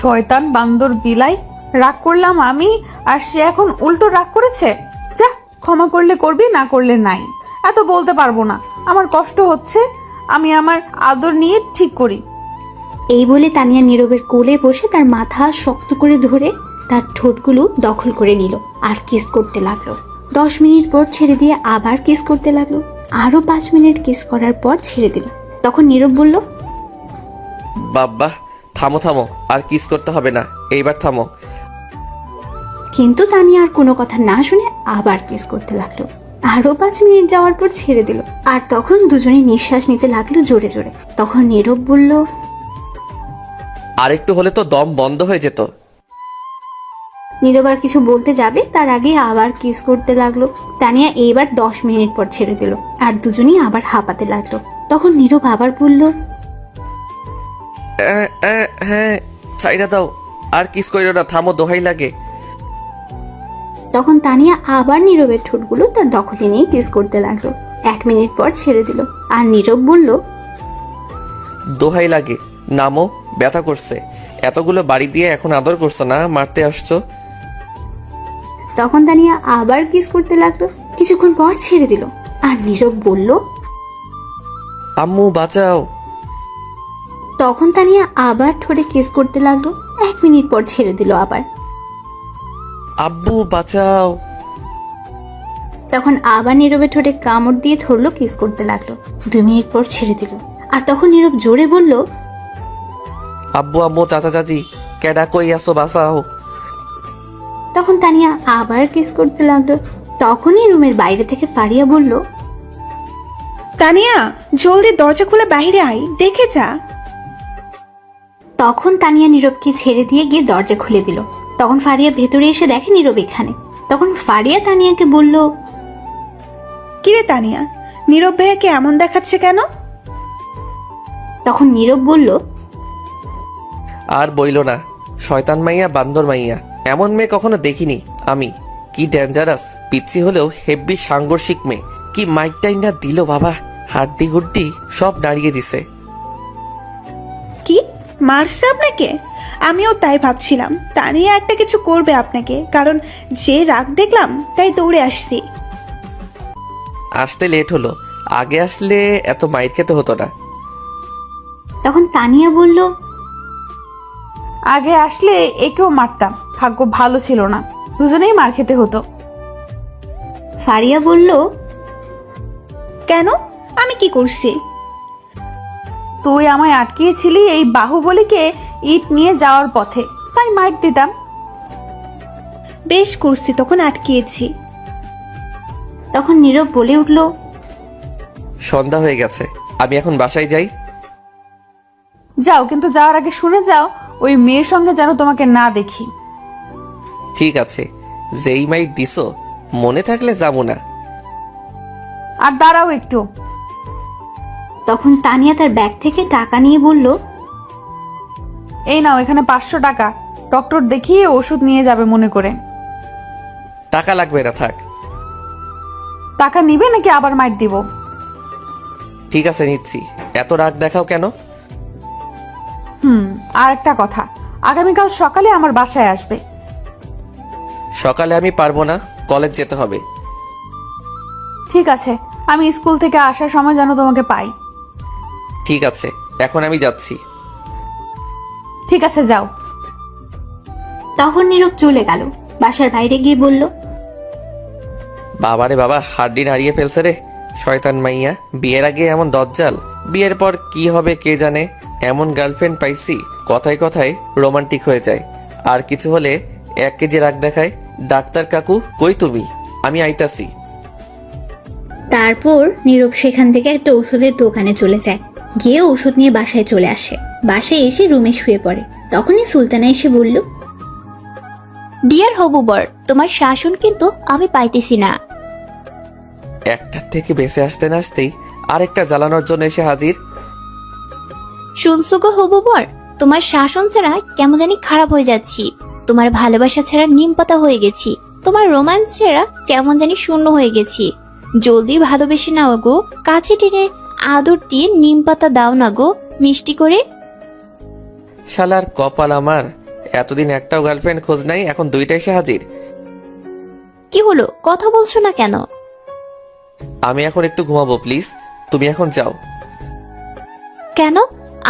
শয়তান বান্দর বিলাই, রাগ করলাম আমি আর সে এখন উল্টো রাগ করেছে। যা, ক্ষমা করলে করবি, না করলে নাই। এত বলতে পারবো না, আমার কষ্ট হচ্ছে, আমি আমার আদর নিয়ে ঠিক করি।
এই বলে তানিয়া নীরবের কোলে বসে তার মাথা শক্ত করে ধরে তার ঠোঁটগুলো দখল করে নিল আর কিস করতে লাগলো। 10 মিনিট পর ছেড়ে দিয়ে আবার কিস করতে লাগলো। আরো 5 মিনিট কিস করার পর ছেড়ে দিল। তখন নীরব বলল,
বাবা থামো থামো, আর কিস করতে হবে না, এইবার থামো।
কিন্তু তানিয়া আর কোনো কথা না শুনে আবার কিস করতে লাগলো। আরো 5 মিনিট যাওয়ার পর ছেড়ে দিল। আর তখন দুজনে নিঃশ্বাস নিতে লাগলো জোরে জোরে। তখন নীরব বলল,
আরেকটু হলে তো দম বন্ধ হয়ে যেত।
নীরব আর কিছু বলতে যাবে তার আগে আবার কিস করতে লাগলো। তানিয়া এইবার 10 মিনিট পর ছেড়ে দিল আর দুজনেই আবার হাঁপাতে লাগলো। তখন নীরব আবার বলল,
হ্যাঁ ছাইরা দাও, আর কিস করিও না, থামো, দোহাই লাগে।
তখন তানিয়া আবার নীরবের ঠোঁটগুলো তার দখলে নিয়ে কিস করতে লাগলো। 1 মিনিট পর ছেড়ে দিল আর নীরব বলল,
দোহাই লাগে, নামো, ব্যথা করছে। এতগুলো বাড়ি দিয়ে এখন আদর করছো না, মারতে আসছো।
তখন তানিয়া আবার কিস করতে লাগলো। কিছুক্ষণ পর ছেড়ে দিল আর নীরব বলল,
আম্মু বাঁচাও।
তখন তানিয়া আবার ঠোঁটে কিস করতে লাগলো। 1 মিনিট পর ছেড়ে দিল আবার।
আব্বু বাঁচাও।
তখন আবার নীরবের ঠোঁটে কামড় দিয়ে ধরলো, কিস করতে লাগলো। 2 মিনিট পর ছেড়ে দিল। আর তখন নীরব জোরে বলল,
আব্বু আম্মু চাচা চাচি, কেডা কই আসো, বাঁচাও।
তখন তানিয়া আবার কিস করতে লাগলো। তখনই রুমের বাইরে থেকে ফারিয়া বলল,
তানিয়া, জলদি দরজা খুলে বাইরে আয়, দেখে যা।
তখন তানিয়া নীরবকে ছেড়ে দিয়ে গিয়ে দরজা খুলে দিল। তখন ফারিয়া ভেতরে এসে দেখে নীরব এখানে। তখন ফারিয়া তানিয়াকে বলল,
কিরে তানিয়া, নীরব ভাইয়াকে এমন দেখাচ্ছে কেন?
তখন নীরব বলল,
আর বইলো না, শয়তান মাইয়া, বান্দর মাইয়া, এমন মেয়ে কখনো দেখিনি আমি। কি ডেঞ্জারাস, পিচ্ছি হলেও হেব্বি সাংঘর্ষিক মেয়ে। কি মাইক টাইনা দিল বাবা, হাড্ডি গুড্ডি সব নাড়িয়ে দিছে।
কি মারছে আপনাকে? আমিও তাই ভাবছিলাম তানিয়া একটা কিছু করবে আপনাকে, কারণ যে রাগ দেখলাম তাই দৌড়ে আসছি।
আসতে লেট হলো, আগে আসলে এত মাইর খেতে হতো না।
তখন তানিয়া বলল,
আগে আসলে একেও মারতাম, ভাগ্য ভালো ছিল না, দুজনেই মার খেতে হতো।
ফারিয়া বলল,
কেন, আমি কি করছি?
তুই আমায় আটকিয়েছিলি এই বাহুবলীকে ইট নিয়ে যাওয়ার পথে, তাই মার দিতাম।
বেশ করছি, তখন আটকিয়েছি।
তখন নীরব বলে উঠল,
সন্ধ্যা হয়ে গেছে, আমি এখন বাসায় যাই।
যাও, কিন্তু যাওয়ার আগে শুনে যাও ওই মেয়ের সঙ্গে যেন তোমাকে না দেখি।
ঠিক আছে, যেই মাইট দিছো মনে থাকলে যাবো না।
আর দাঁড়াও একটু।
তখন তানিয়া তার ব্যাগ থেকে টাকা নিয়ে বলল,
এই নাও, এখানে 500 টাকা, ডক্টর দেখিয়ে ওষুধ নিয়ে যাবে মনে করে।
টাকা লাগবে না, থাক।
টাকা নিবে নাকি আবার মার দিব?
ঠিক আছে নিচ্ছি, এত রাগ দেখাও কেন?
আর একটা কথা, আগামীকাল সকালে আমার বাসায় আসবে।
সকালে আমি পারবো না, কলেজ যেতে হবে।
ঠিক আছে, আমি স্কুল থেকে আসার সময় যেন তোমাকে পাই।
ঠিক আছে, এখন আমি যাচ্ছি।
ঠিক আছে, যাও।
তখন নীরব চলে গেল। বাসার বাইরে গিয়ে বলল,
বাবারে বাবা, হাড্ডি হারিয়ে ফেলছে রে শয়তান মাইয়া। বিয়ের আগে এমন দজ্জাল, বিয়ের পর কি হবে কে জানে। এমন গার্লফ্রেন্ড পাইছি, কথায় কথায় রোমান্টিক হয়ে যায়, আর কিছু হলে 1 কেজি রাগ দেখায়। ডাক্তার কাকু কই তুমি, আমি আইতাছি।
তারপর নীরব সেখান থেকে একটা ওষুধের দোকানে চলে যায়। গিয়ে ওষুধ নিয়ে বাসায় চলে আসে। বাসায় এসে রুমে শুয়ে পড়ে। তখনই সুলতানা এসে বলল,
ডিয়ার হবু বর, তোমার শাসন কিন্তু আমি পাইতেছি না।
একটার থেকে বেঁচে আসতে না আসতেই আরেকটা জ্বালানোর জন্য এসে হাজির।
শুনছো গো হবু বর, তোমার শাসন ছাড়া কেমন জানি খারাপ হয়ে যাচ্ছি। তোমার ভালোবাসা ছাড়া নিম পাতা হয়ে গেছি। তোমার রোম্যান্স ছাড়া কেমন জানি শূন্য হয়ে গেছি। জলদি ভালোবেসে নাও গো, কাছে টেনে আদর দিয়ে নিম পাতা দাও না গো, মিষ্টি করে।
শালার কপাল আমার, এতদিন একটাও গার্লফ্রেন্ড খোঁজ নাই, এখন দুইটা এসে হাজির।
কি হলো, কথা বলছো না কেন?
আমি এখন একটু ঘুমাবো প্লিজ, তুমি এখন যাও।
কেন?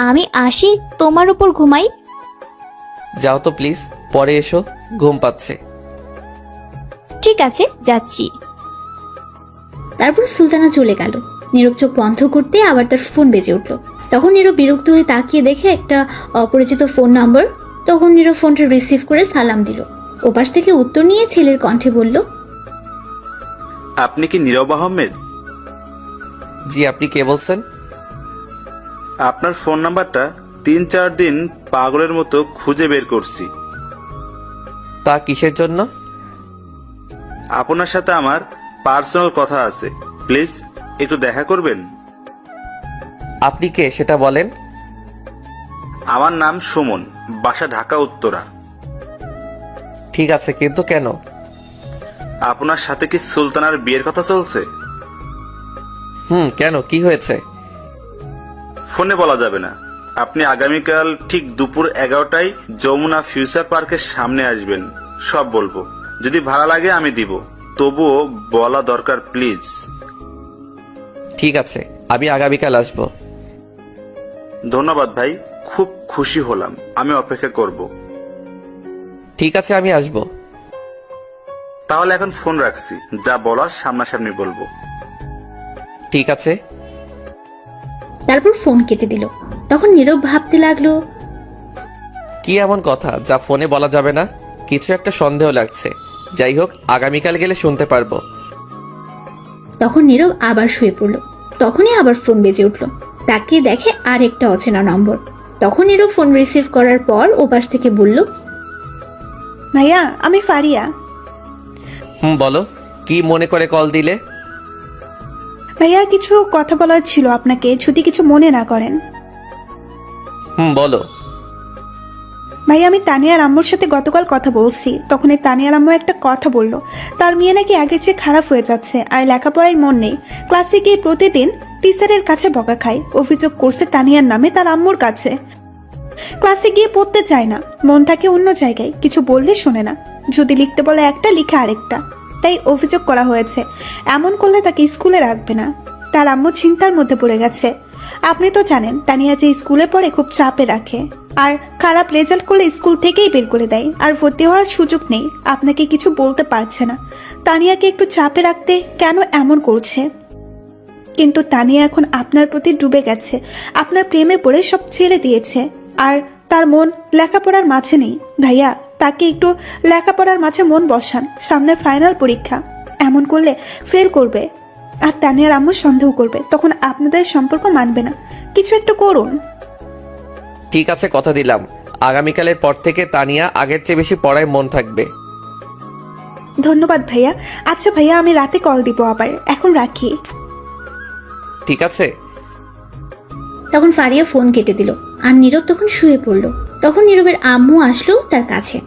আমি আসি তোমার উপর ঘুমাই?
যাও তো প্লিজ, পরে এসো, ঘুম পাচ্ছে।
ঠিক আছে, যাচ্ছি।
তারপর সুলতানা চলে গেল। নীরব চোখ বন্ধ করতে আবার তার ফোন বেজে উঠল। তখন নীরব বিরক্ত হয়ে তাকিয়ে দেখে একটা অপরিচিত ফোন নাম্বার। তখন নীরব ফোনটা রিসিভ করে সালাম দিল। ওপাশ থেকে উত্তর নিয়ে ছেলের কণ্ঠে বলল,
আপনি কি নীরব আহমেদ?
জি, আপনি কে বলছেন?
আপনার ফোন নাম্বারটা 3-4 দিন পাগলের মতো খুঁজে বের করছি।
তা কিসের জন্য?
আপনার সাথে আমার পার্সোনাল কথা আছে, প্লিজ একটু দেখা করবেন?
আপনি কে সেটা বলেন।
আমার নাম সুমন, বাসা ঢাকা উত্তরা।
ঠিক আছে, কিন্তু কেন?
আপনার সাথে কি সুলতানার বিয়ের কথা চলছে?
কেন, কি হয়েছে?
ফোনে বলা যাবে না। আপনি আগামীকাল ঠিক দুপুর 11টায় যমুনা ফিউচার পার্কের সামনে আসবেন, সব বলবো। যদি ভালো লাগে আমি দিব, তবুও বলা দরকার প্লিজ।
ঠিক আছে, আমি আগামীকাল আসবো।
ধন্যবাদ ভাই, খুব খুশি হলাম। আমি অপেক্ষা করব।
ঠিক আছে, আমি আসবো।
তাহলে এখন ফোন রাখছি, যা বলার সামনাসামনি বলবো।
ঠিক আছে।
তারপর ফোন কেটে দিল। তখন নীরব ভাবতে লাগলো,
কি এমন কথা যা ফোনে বলা যাবে না? কিছু একটা সন্দেহ লাগছে। যাই হোক, আগামীকাল গেলে শুনতে পারবো।
তখন নীরব আবার শুয়ে পড়ল। তখনই আবার ফোন বেজে উঠল। তাকিয়ে দেখে আর একটা অচেনা নম্বর। তখন নীরব ফোন রিসিভ করার পর ওপাশ থেকে বলল,
ভাইয়া আমি ফারিয়া।
বলো, কি মনে করে কল দিলে?
ভাইয়া কিছু কথা বলার ছিল আপনাকে, যদি কিছু মনে না করেন।
বলো।
ভাইয়া আমি তানিয়ার আম্মুর সাথে গতকাল কথা বলছি। তখন এই তানিয়ার আম্মু একটা কথা বলল, তার মেয়ে নাকি আগের চেয়ে খারাপ হয়ে যাচ্ছে, আর লেখাপড়ায় মন নেই। ক্লাসে গিয়ে প্রতিদিন টিচারের কাছে বকা খায়। অভিযোগ করছে তানিয়ার নামে তার আম্মুর কাছে। ক্লাসে গিয়ে পড়তে চায় না, মন থাকে অন্য জায়গায়, কিছু বললে শোনে না। যদি লিখতে বলে একটা, লিখে আরেকটা। তাই অভিযোগ করা হয়েছে, এমন করলে তাকে স্কুলে রাখবে না। তার আম্মু চিন্তার মধ্যে পড়ে গেছে। আপনি তো জানেন তানিয়া যে স্কুলে পড়ে খুব চাপে রাখে, আর খারাপ রেজাল্ট করলে স্কুল থেকেই বের করে দেয়, আর ভর্তি হওয়ার সুযোগ নেই। আপনাকে কিছু বলতে পারছে না। তানিয়াকে একটু চাপে রাখতে কেন এমন করছে? কিন্তু তানিয়া এখন আপনার প্রতি ডুবে গেছে, আপনার প্রেমে পড়ে সব ছেড়ে দিয়েছে, আর তার মন লেখাপড়ার মাঝে নেই। ভাইয়া তাকে একটু লেখাপড়ার মাঝে মন বসান, সামনে ফাইনাল পরীক্ষা। এমন করলে ফেল করবে, আর তানিয়ার আম্মু সন্দেহ করবে, তখন আপনাদের সম্পর্ক মানবে না। কিছু একটা করুন।
ঠিক আছে, কথা দিলাম, আগামীকালের পর থেকে তানিয়া আগের চেয়ে বেশি পড়ায় মন থাকবে।
ধন্যবাদ ভাইয়া। আচ্ছা ভাইয়া, আমি রাতে কল দিব আবার, এখন রাখি।
ঠিক আছে।
তখন ফারিয়া ফোন কেটে দিল। আর নীরব তখন শুয়ে পড়ল। তখন নীরবের আম্মু আসলো তার কাছে,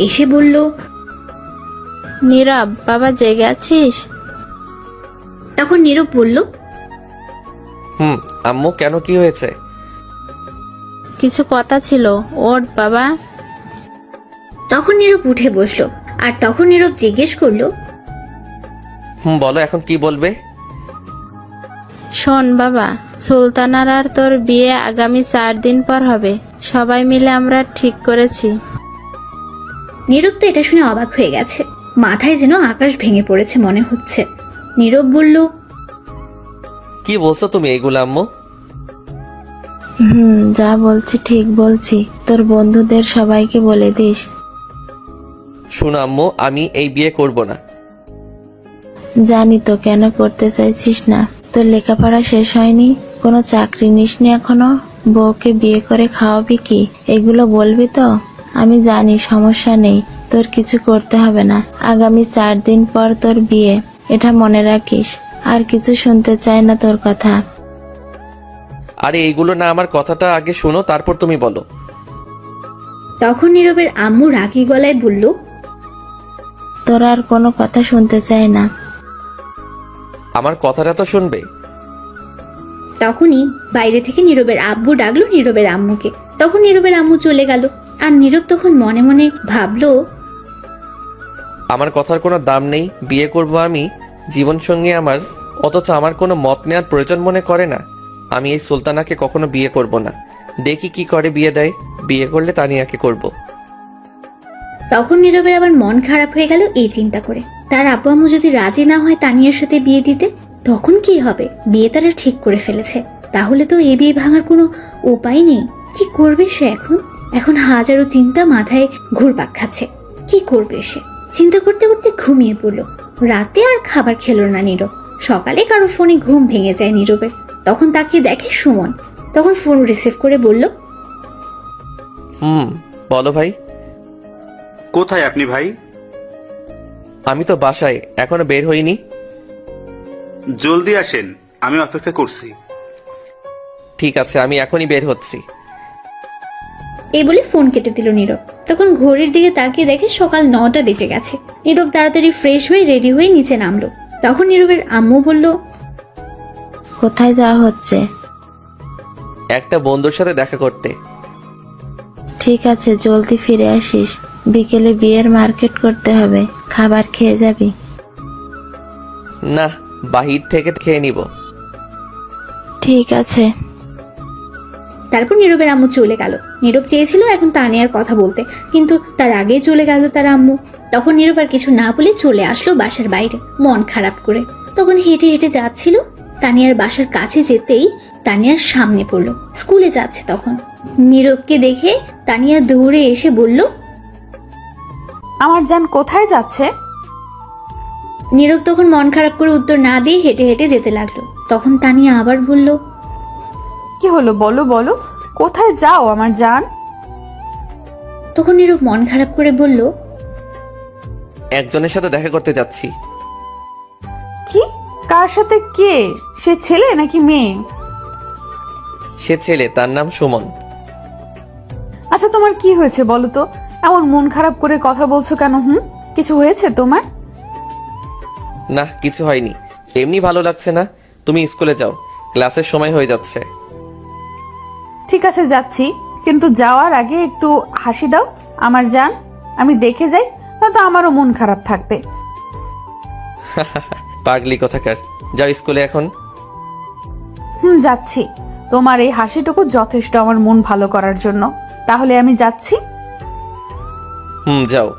এসে বলল,
নীরব বাবা জেগে আছিস?
তখন নীরব বলল,
আম্মু কেন, কি হয়েছে?
কিছু কথা ছিল, ওঠ বাবা।
তখন নীরব উঠে বসলো। আর তখন নীরব জিজ্ঞেস করলো,
বলো, এখন কি বলবে?
শোন বাবা, সুলতানার আর তোর বিয়ে আগামী 4 দিন পর হবে, সবাই মিলে আমরা ঠিক করেছি।
নীরব তো এটা শুনে অবাক হয়ে গেছে। মাথায় যেন আকাশ ভেঙে পড়েছে মনে হচ্ছে। নীরব বলল,
কি বলছো তুমি এইগুলো আম্মু?
যা বলছি ঠিক বলছি, তোর বন্ধুদের সবাইকে বলে দিস।
শোনো আম্মু, আমি এই বিয়ে করব না।
জানি তো কেন করতে চাইছিস না, তোর লেখাপড়া শেষ হয়নি, কোনো চাকরি নিসনি এখনো, বউকে বিয়ে করে খাওয়াবি কি, এগুলো বলবি তো? আমি জানি সমস্যা নেই, তোর কিছু করতে হবে না। আগামী 4 দিন পর তোর বিয়ে, এটা মনে রাখিস। আর কিছু শুনতে চাই না তোর কথা।
আরে এইগুলো না, আমার কথাটা আগে শোনো, তারপর তুমি বলো।
তখন নীরবের আম্মু রাগী গলায় বলল,
তোর আর কোনো কথা শুনতে চাই না।
আমার কথাটা তো শুনবে।
তখনই বাইরে থেকে নীরবের আব্বু ডাকলো নীরবের আম্মুকে। তখন নীরবের আম্মু চলে গেল। আর নীরব তখন মনে মনে ভাবলো,
আমার কথার কোনো দাম নেই, বিয়ে করব আমি জীবনসঙ্গী আমার, অথচ আমার কোনো মত নেওয়ার প্রয়োজন মনে করে না। আমি এই সুলতানাকে কখনো বিয়ে করব না, দেখি কি করে বিয়ে দেয়, বিয়ে করলে তানিয়াকে করব।
তখন নীরবের আবার মন খারাপ হয়ে গেল এই চিন্তা করে। তার আব্বু আম্মু যদি রাজি না হয় তানিয়ার সাথে বিয়ে দিতে, তখন কি হবে? বিয়ে তারা ঠিক করে ফেলেছে, তাহলে তো এ বিয়ে ভাঙার কোনো উপায় নেই। কি করবে সে এখন? এখন হাজারো চিন্তা মাথায় ঘুরপাক খাচ্ছে। কি করবে সে? চিন্তা করতে করতে ঘুমিয়ে পড়লো। রাতে আর খাবার খেলো না নীরব। সকালে কারো ফোনে ঘুম ভেঙে যায় নীরবের। তখন তাকে দেখে সুমন। তখন ফোন রিসিভ করে বলল,
বলো ভাই।
কোথায় আপনি ভাই?
আমি তো বাসায়, এখনো বের হইনি।
জলদি আসেন, আমি অপেক্ষা করছি।
ঠিক আছে, আমি এখনই বের হচ্ছি।
এই বলে ফোন কেটে দিল নীরব। তখন ঘড়ির দিকে তাকিয়ে দেখে সকাল 9টা বেজে গেছে। নীরব তাড়াতাড়ি ফ্রেশ হয়ে রেডি হয়ে নিচে নামলো। তখন নীরবের আম্মু বলল,
কোথায় যাওয়া হচ্ছে?
একটা বন্ধুর সাথে দেখা করতে।
ঠিক আছে, জলদি ফিরে আসিস। বিকেলে বিয়ের মার্কেট করতে হবে, খাবার খেয়ে যাবি?
না, বাহির থেকে খেয়ে নিব।
ঠিক আছে।
তারপর নীরবের আম্মু চলে গেল। নীরব চেয়েছিল এখন তানিয়ার কথা বলতে, কিন্তু তার আগেই চলে গেল তার আম্মু। তখন নীরব আর কিছু না বলে চলে আসলো বাসার বাইরে মন খারাপ করে। তখন হেঁটে হেঁটে যাচ্ছিল। তানিয়ার বাসার কাছে যেতেই তানিয়ার সামনে পড়লো। স্কুলে যাচ্ছে তখন। নীরবকে দেখে তানিয়া দৌড়ে এসে বলল,
আমার জান কোথায় যাচ্ছে?
নীরব তখন মন খারাপ করে উত্তর না দিয়ে হেঁটে হেঁটে যেতে লাগলো। তখন তানিয়া আবার বলল,
কি হলো বলো বলো, কোথায় যাও আমার জান?
তখন নীরব মন খারাপ করে বলল,
একজনের সাথে দেখা করতে যাচ্ছি।
কি? কার সাথে? কে সে? ছেলে নাকি মেয়ে?
সে ছেলে, তার নাম সুমন।
আচ্ছা তোমার কি হয়েছে বলো তো? এমন মন খারাপ করে কথা বলছো কেন? কিছু হয়েছে তোমার?
না, কিছু হয়নি, এমনি ভালো লাগছে না। তুমি স্কুলে যাও, ক্লাসের সময় হয়ে যাচ্ছে।
ঠিক আছে যাচ্ছি, কিন্তু যাওয়ার আগে একটু হাসি দাও আমার জান, আমি দেখে যাই, নয়তো আমারও মন খারাপ থাকবে।
পাগলি কথাকার, যাও স্কুলে এখন।
যাচ্ছি। তোমার এই হাসিটুকু যথেষ্ট আমার মন ভালো করার জন্য। তাহলে আমি যাচ্ছি।
যাও।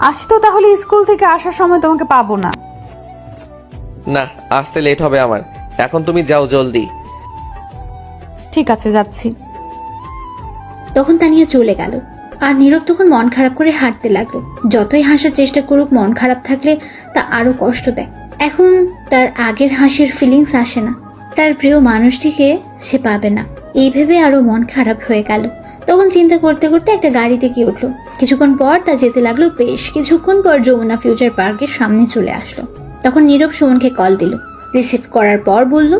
আসি তো তাহলে, স্কুল থেকে আসার সময় তোমাকে পাবো না।
না, আসতে লেট হবে আমার, এখন তুমি যাও জলদি।
ঠিক আছে যাচ্ছি।
তখন তানিয়া চলে গেল। আর নীরব তখন মন খারাপ করে হাঁটতে লাগলো। যতই হাসার চেষ্টা করুক, মন খারাপ থাকলে তা আরো কষ্ট দেয়। এখন তার আগের হাসির ফিলিংস আসে না। তার প্রিয় মানুষটিকে সে পাবে না, এই ভেবে আরো মন খারাপ হয়ে গেল। তখন চিন্তা করতে করতে একটা গাড়িতে গিয়ে উঠলো। কিছুক্ষণ পর তা যেতে লাগলো। বেশ কিছুক্ষণ পর যমুনা ফিউচার পার্কের সামনে চলে আসলো। তখন নীরব সুমনকে কল দিল। রিসিভ করার পর বলল,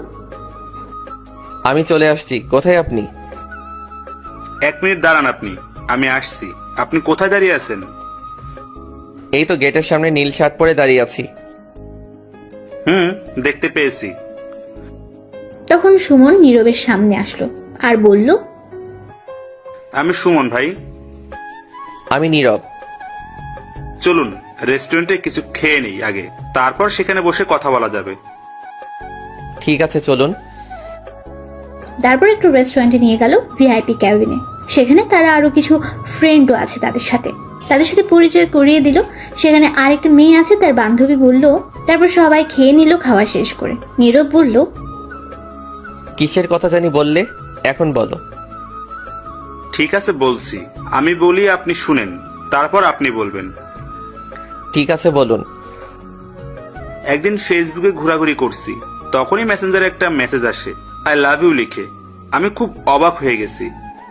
আমি চলে আসছি, কোথায় আপনি?
1 মিনিট দাঁড়ান আপনি, আমি আসছি। আপনি কোথায় দাঁড়িয়ে আছেন?
এই তো গেটের সামনে নীল শার্ট পরে দাঁড়িয়ে আছি।
দেখতে পেয়েছি।
তখন সুমন নীরবের সামনে আসলো আর বলল,
আমি সুমন ভাই।
আমি নীরব।
চলুন রেস্টুরেন্টে কিছু খেয়ে নেই আগে, তারপর সেখানে বসে কথা বলা যাবে।
ঠিক আছে চলুন।
তারপর একটু রেস্টুরেন্টে নিয়ে গেল, ভিআইপি ক্যাবিনে। সেখানে তারা আরো কিছু ফ্রেন্ডও আছে তাদের সাথে পরিচয় করিয়ে দিল। সেখানে আরেকটা মেয়ে আছে, তার বান্ধবী বলল। তারপর সবাই খেয়ে নিল। খাওয়া শেষ করে নীরব বলল,
কিসের কথা জানি বললে, এখন বলো।
ঠিক আছে বলছি, আমি বলি আপনি শুনেন, তারপর আপনি বলবেন।
ঠিক আছে বলুন।
একদিন ফেসবুকে ঘোরাঘুরি করছি, তখনই মেসেঞ্জারে একটা মেসেজ আসে, আই লাভ ইউ লিখে। আমি খুব অবাক হয়ে গেছি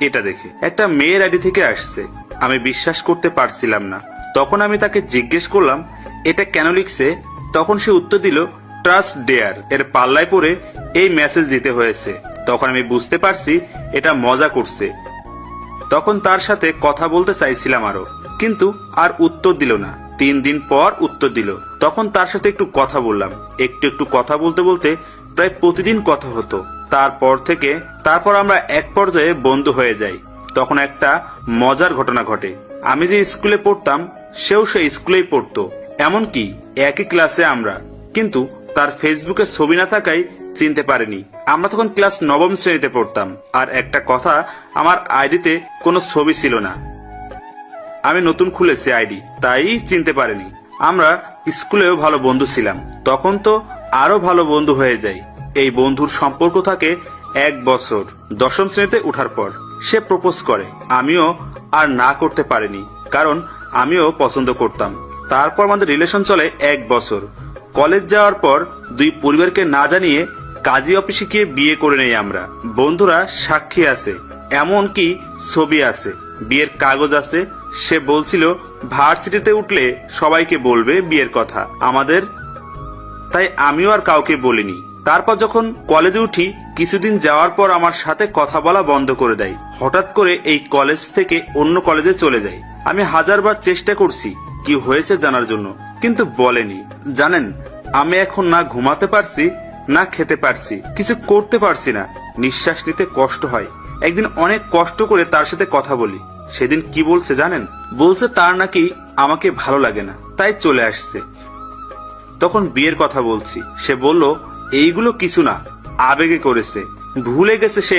এটা দেখে। একটা মেয়ের আইডি থেকে আসছে। আমি বিশ্বাস করতে পারছিলাম না। তখন আমি তাকে জিজ্ঞেস করলাম এটা কেন লিখছে। তখন সে উত্তর দিল, ট্রাস্ট ডেয়ার। এর পাল্লায় পড়ে এই মেসেজ দিতে হয়েছে। তখন আমি বুঝতে পারছি এটা মজা করছে। তখন তার সাথে কথা বলতে চাইছিলাম আরো, কিন্তু আর উত্তর দিল না। 3 দিন পর উত্তর দিল। তখন তার সাথে একটু কথা বললাম। একটু কথা বলতে বলতে প্রায় প্রতিদিন কথা হতো। তারপর আমরা এক পর্যায়ে বন্ধু হয়ে যাই। তখন একটা মজার ঘটনা ঘটে। আমি যে স্কুলে পড়তাম সেও সেই স্কুলেই পড়তো, এমনকি একই ক্লাসে আমরা। কিন্তু তার ফেসবুকে ছবি না থাকায় চিনতে পারিনি। আমরা তখন ক্লাস 9ম শ্রেণীতে পড়তাম। আর একটা কথা, আমার আইডিতে কোনো ছবি ছিল না। আমি নতুন খুলেছি আইডি, তাই চিনতে পারিনি। আমরা স্কুলেও ভালো বন্ধু ছিলাম। তখন তো আরো ভালো বন্ধু হয়ে যাই। এই বন্ধুর সম্পর্ক থাকে 1 বছর। 10ম শ্রেণীতে ওঠার পর সে প্রপোজ করে। আমিও আর না করতে পারিনি, কারণ আমিও পছন্দ করতাম। তারপর আমাদের রিলেশন চলে 1 বছর। কলেজ যাওয়ার পর 2 পরিবারকে না জানিয়ে কাজী অফিসে গিয়ে বিয়ে করে নেই আমরা। বন্ধুরা সাক্ষী আছে, এমনকি ছবি আছে, বিয়ের কাগজ আছে। সে বলছিল ভার্সিটিতে উঠলে সবাইকে বলবে বিয়ের কথা আমাদের, তাই আমিও আর কাউকে বলিনি। তারপর যখন কলেজে উঠি, কিছুদিন যাওয়ার পর আমার সাথে কথা বলা বন্ধ করে দেয়। হঠাৎ করে এই কলেজ থেকে অন্য কলেজে চলে যায়। আমি 1000বার চেষ্টা করছি কি হয়েছে জানার জন্য, কিন্তু বলেনি। জানেন, আমি এখন না ঘুমাতে পারছি, না খেতে পারছি, কিছু করতে পারছি না। নিঃশ্বাস নিতে কষ্ট হয়। একদিন অনেক কষ্ট করে তার সাথে কথা বলি। সেদিন কি বলছে জানেন? বলছে তার নাকি আমাকে ভালো লাগে না, তাই চলে আসছে। তখন বিয়ের কথা বলছি। সে বলল এইগুলো কিছু না, আবেগে করেছে, ভুলে গেছে সে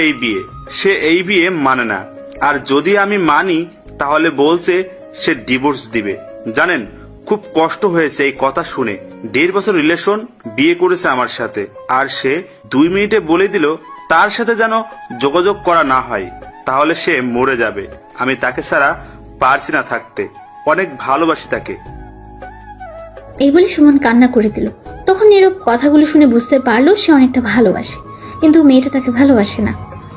এই বিয়ে মানে না। আর যদি আমি মানি তাহলে বলছে সে ডিভোর্স দিবে। জানেন, খুব কষ্ট হয়েছে এই কথা শুনে। 1.5 বছর রিলেশন, বিয়ে করেছে আমার সাথে, আর সে 2 মিনিটে বলে দিল তার সাথে যেন যোগাযোগ করা না হয়, তাহলে সে মরে যাবে। আমি তাকে ছাড়া পারছি না থাকতে, অনেক ভালোবাসি তাকে।
এই বলে সুমন কান্না করে দিল। তখন নীরব কথাগুলো শুনে বুঝতে পারলো সে অনেকটা ভালোবাসে, কিন্তু মেয়েটা তাকে ভালোবাসে না।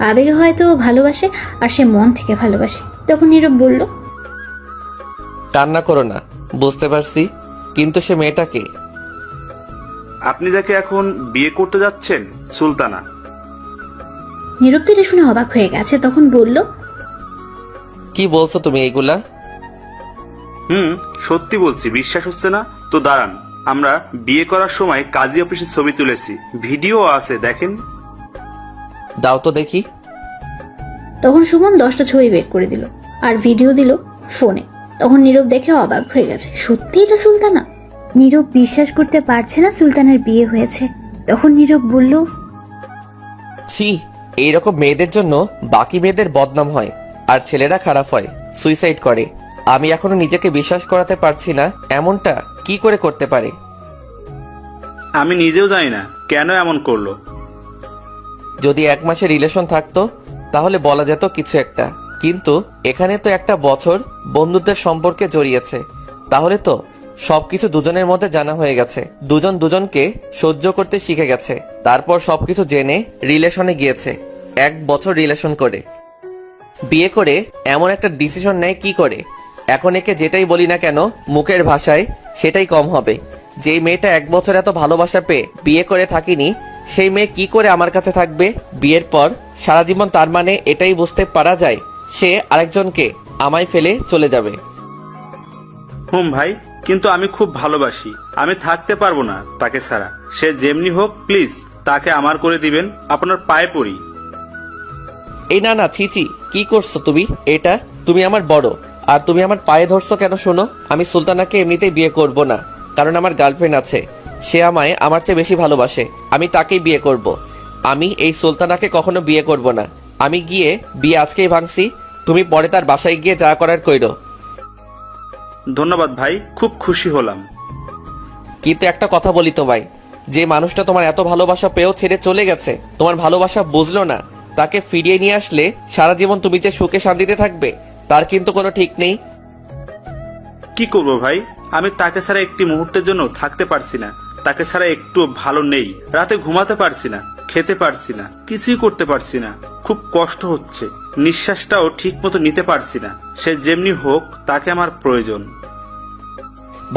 আবেগে হয়তো ভালোবাসে, আর সে মন থেকে ভালোবাসে। তখন নীরব বলল,
কান্না করো না, বুঝতে পারছি, কিন্তু সে মেয়েটাকে।
আপনি যাকে এখন বিয়ে করতে যাচ্ছেন, সুলতানা।
নীরব তো এটা শুনে অবাক হয়ে গেছে। তখন বলল,
কি বলছো তুমি এইগুলা?
সত্যি বলছি, বিশ্বাস হচ্ছে না তো দাঁড়ান। আমরা বিয়ে করার সময় কাজী অফিসের ছবি তুলেছি, ভিডিও আছে, দেখেন।
দাও তো দেখি।
তখন সুমন 10টা ছবি বের করে দিল আর ভিডিও দিল ফোনে। তখন নীরব দেখে অবাক হয়ে গেছে, সত্যি এটা সুলতানা। নীরব বিশ্বাস করতে পারছে না সুলতানার বিয়ে হয়েছে। তখন নীরব বলল,
ছি, এইরকম মেয়েদের জন্য বাকি মেয়েদের বদনাম হয়, আর ছেলেরা খারাপ হয়, সুইসাইড করে। আমি এখনো নিজেকে বিশ্বাস করাতে পারছি না এমনটা কি করে করতে পারে।
আমি নিজেও জানি না কেন এমন করলো।
যদি 1 মাসের রিলেশন থাকতো তাহলে বলা যেত কিছু একটা, কিন্তু এখানে তো 1 বছর বন্ধুত্বের সম্পর্কে জড়িয়েছে। তাহলে তো সবকিছু দুজনের মধ্যে জানা হয়ে গেছে, দুজন দুজনকে সহ্য করতে শিখে গেছে। তারপর সবকিছু জেনে রিলেশনে গিয়েছে। 1 বছর রিলেশন করে বিয়ে করে এমন একটা ডিসিশন নেয় কি করে? এখন একে যেটাই বলি না কেন মুখের ভাষায় সেটাই কম হবে। যেই মেয়েটা 1 বছর এত ভালোবাসা পেয়ে বিয়ে করে থাকিনি, সেই মেয়ে কি করে আমার কাছে থাকবে বিয়ের পর সারা জীবন? তার মানে এটাই বুঝতে পারা যায় সে আরেকজনকে আমায় ফেলে চলে যাবে।
ভাই, কিন্তু আমি খুব ভালোবাসি, আমি থাকতে পারবো না তাকে ছাড়া। সে যেমনি হোক, প্লিজ তাকে আমার করে দিবেন, আপনার পায়ে পড়ি।
এই না, ছিচি, কি করছো তুমি? এটা তুমি আমার বড়, আর তুমি আমার পায়ে ধরছো কেন? শোনো, আমি সুলতানাকে এমনিতেই বিয়ে করব না, কারণ আমার গার্লফ্রেন্ড আছে। সে আমায় আমার চেয়ে বেশি ভালোবাসে, আমি তাকেই বিয়ে করব। আমি এই সুলতানাকে কখনো বিয়ে করব না। আমি গিয়ে বিয়ে আজকেই ভাঙছি, তুমি পরে তার বাসায় গিয়ে যা করার কইরো।
ধন্যবাদ ভাই, খুব খুশি হলাম।
কিন্তু একটা কথা বলি তোমায়, যে মানুষটা তোমার এত ভালোবাসা পেয়েও ছেড়ে চলে গেছে, তোমার ভালোবাসা বুঝলো না, তাকে ফিরিয়ে নিয়ে আসলে সারা জীবন তুমি যে সুখে শান্তিতে থাকবে তার কিন্তু কোনো ঠিক নেই।
কি করব ভাই, আমি তাকে ছাড়া একটি মুহূর্তের জন্য থাকতে পারছি না। তাকে ছাড়া একটু ভালো নেই, রাতে ঘুমাতে পারছি না, খেতে পারছি না, কিছুই করতে পারছি না। খুব কষ্ট হচ্ছে, নিঃশ্বাসটাও ঠিক মতো নিতে পারছি না। সে যেমনি হোক, তাকে আমার প্রয়োজন।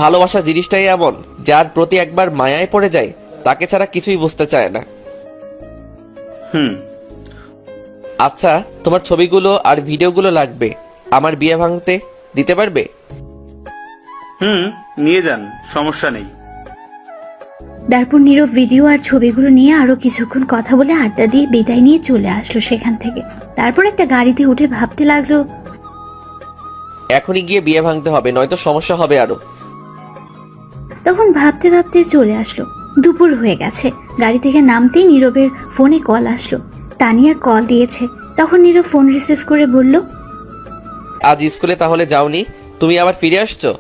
ভালোবাসা জিনিসটাই এমন, যার প্রতি একবার মায়ায় পড়ে যায় তাকে ছাড়া কিছুই বুঝতে চায় না।
হুম।
আচ্ছা, তোমার ছবিগুলো আর ভিডিওগুলো লাগবে আমার বিয়ে ভাঙতে, দিতে পারবে?
হুম, নিয়ে যান, সমস্যা নেই।
তারপর নীরব ভিডিও আর ছবিগুলো নিয়ে আরো কিছুক্ষণ কথা বলে আড্ডা দিয়ে বিদায় নিয়ে চলে আসলো সেখান থেকে। তারপর একটা গাড়িতে উঠে ভাবতে লাগলো,
এখনই গিয়ে বিয়ে ভাঙতে হবে, নয়তো সমস্যা হবে আরো।
তখন ভাবতে ভাবতে চলে আসলো। দুপুর হয়ে গেছে। গাড়ি থেকে নামতেই নীরবের ফোনে কল আসলো। তানিয়া কল দিয়েছে। তখন নীরব ফোন রিসিভ করে বলল,
আজ স্কুলে তাহলে যাওনি, তুমি আবার ফিরে আসছো?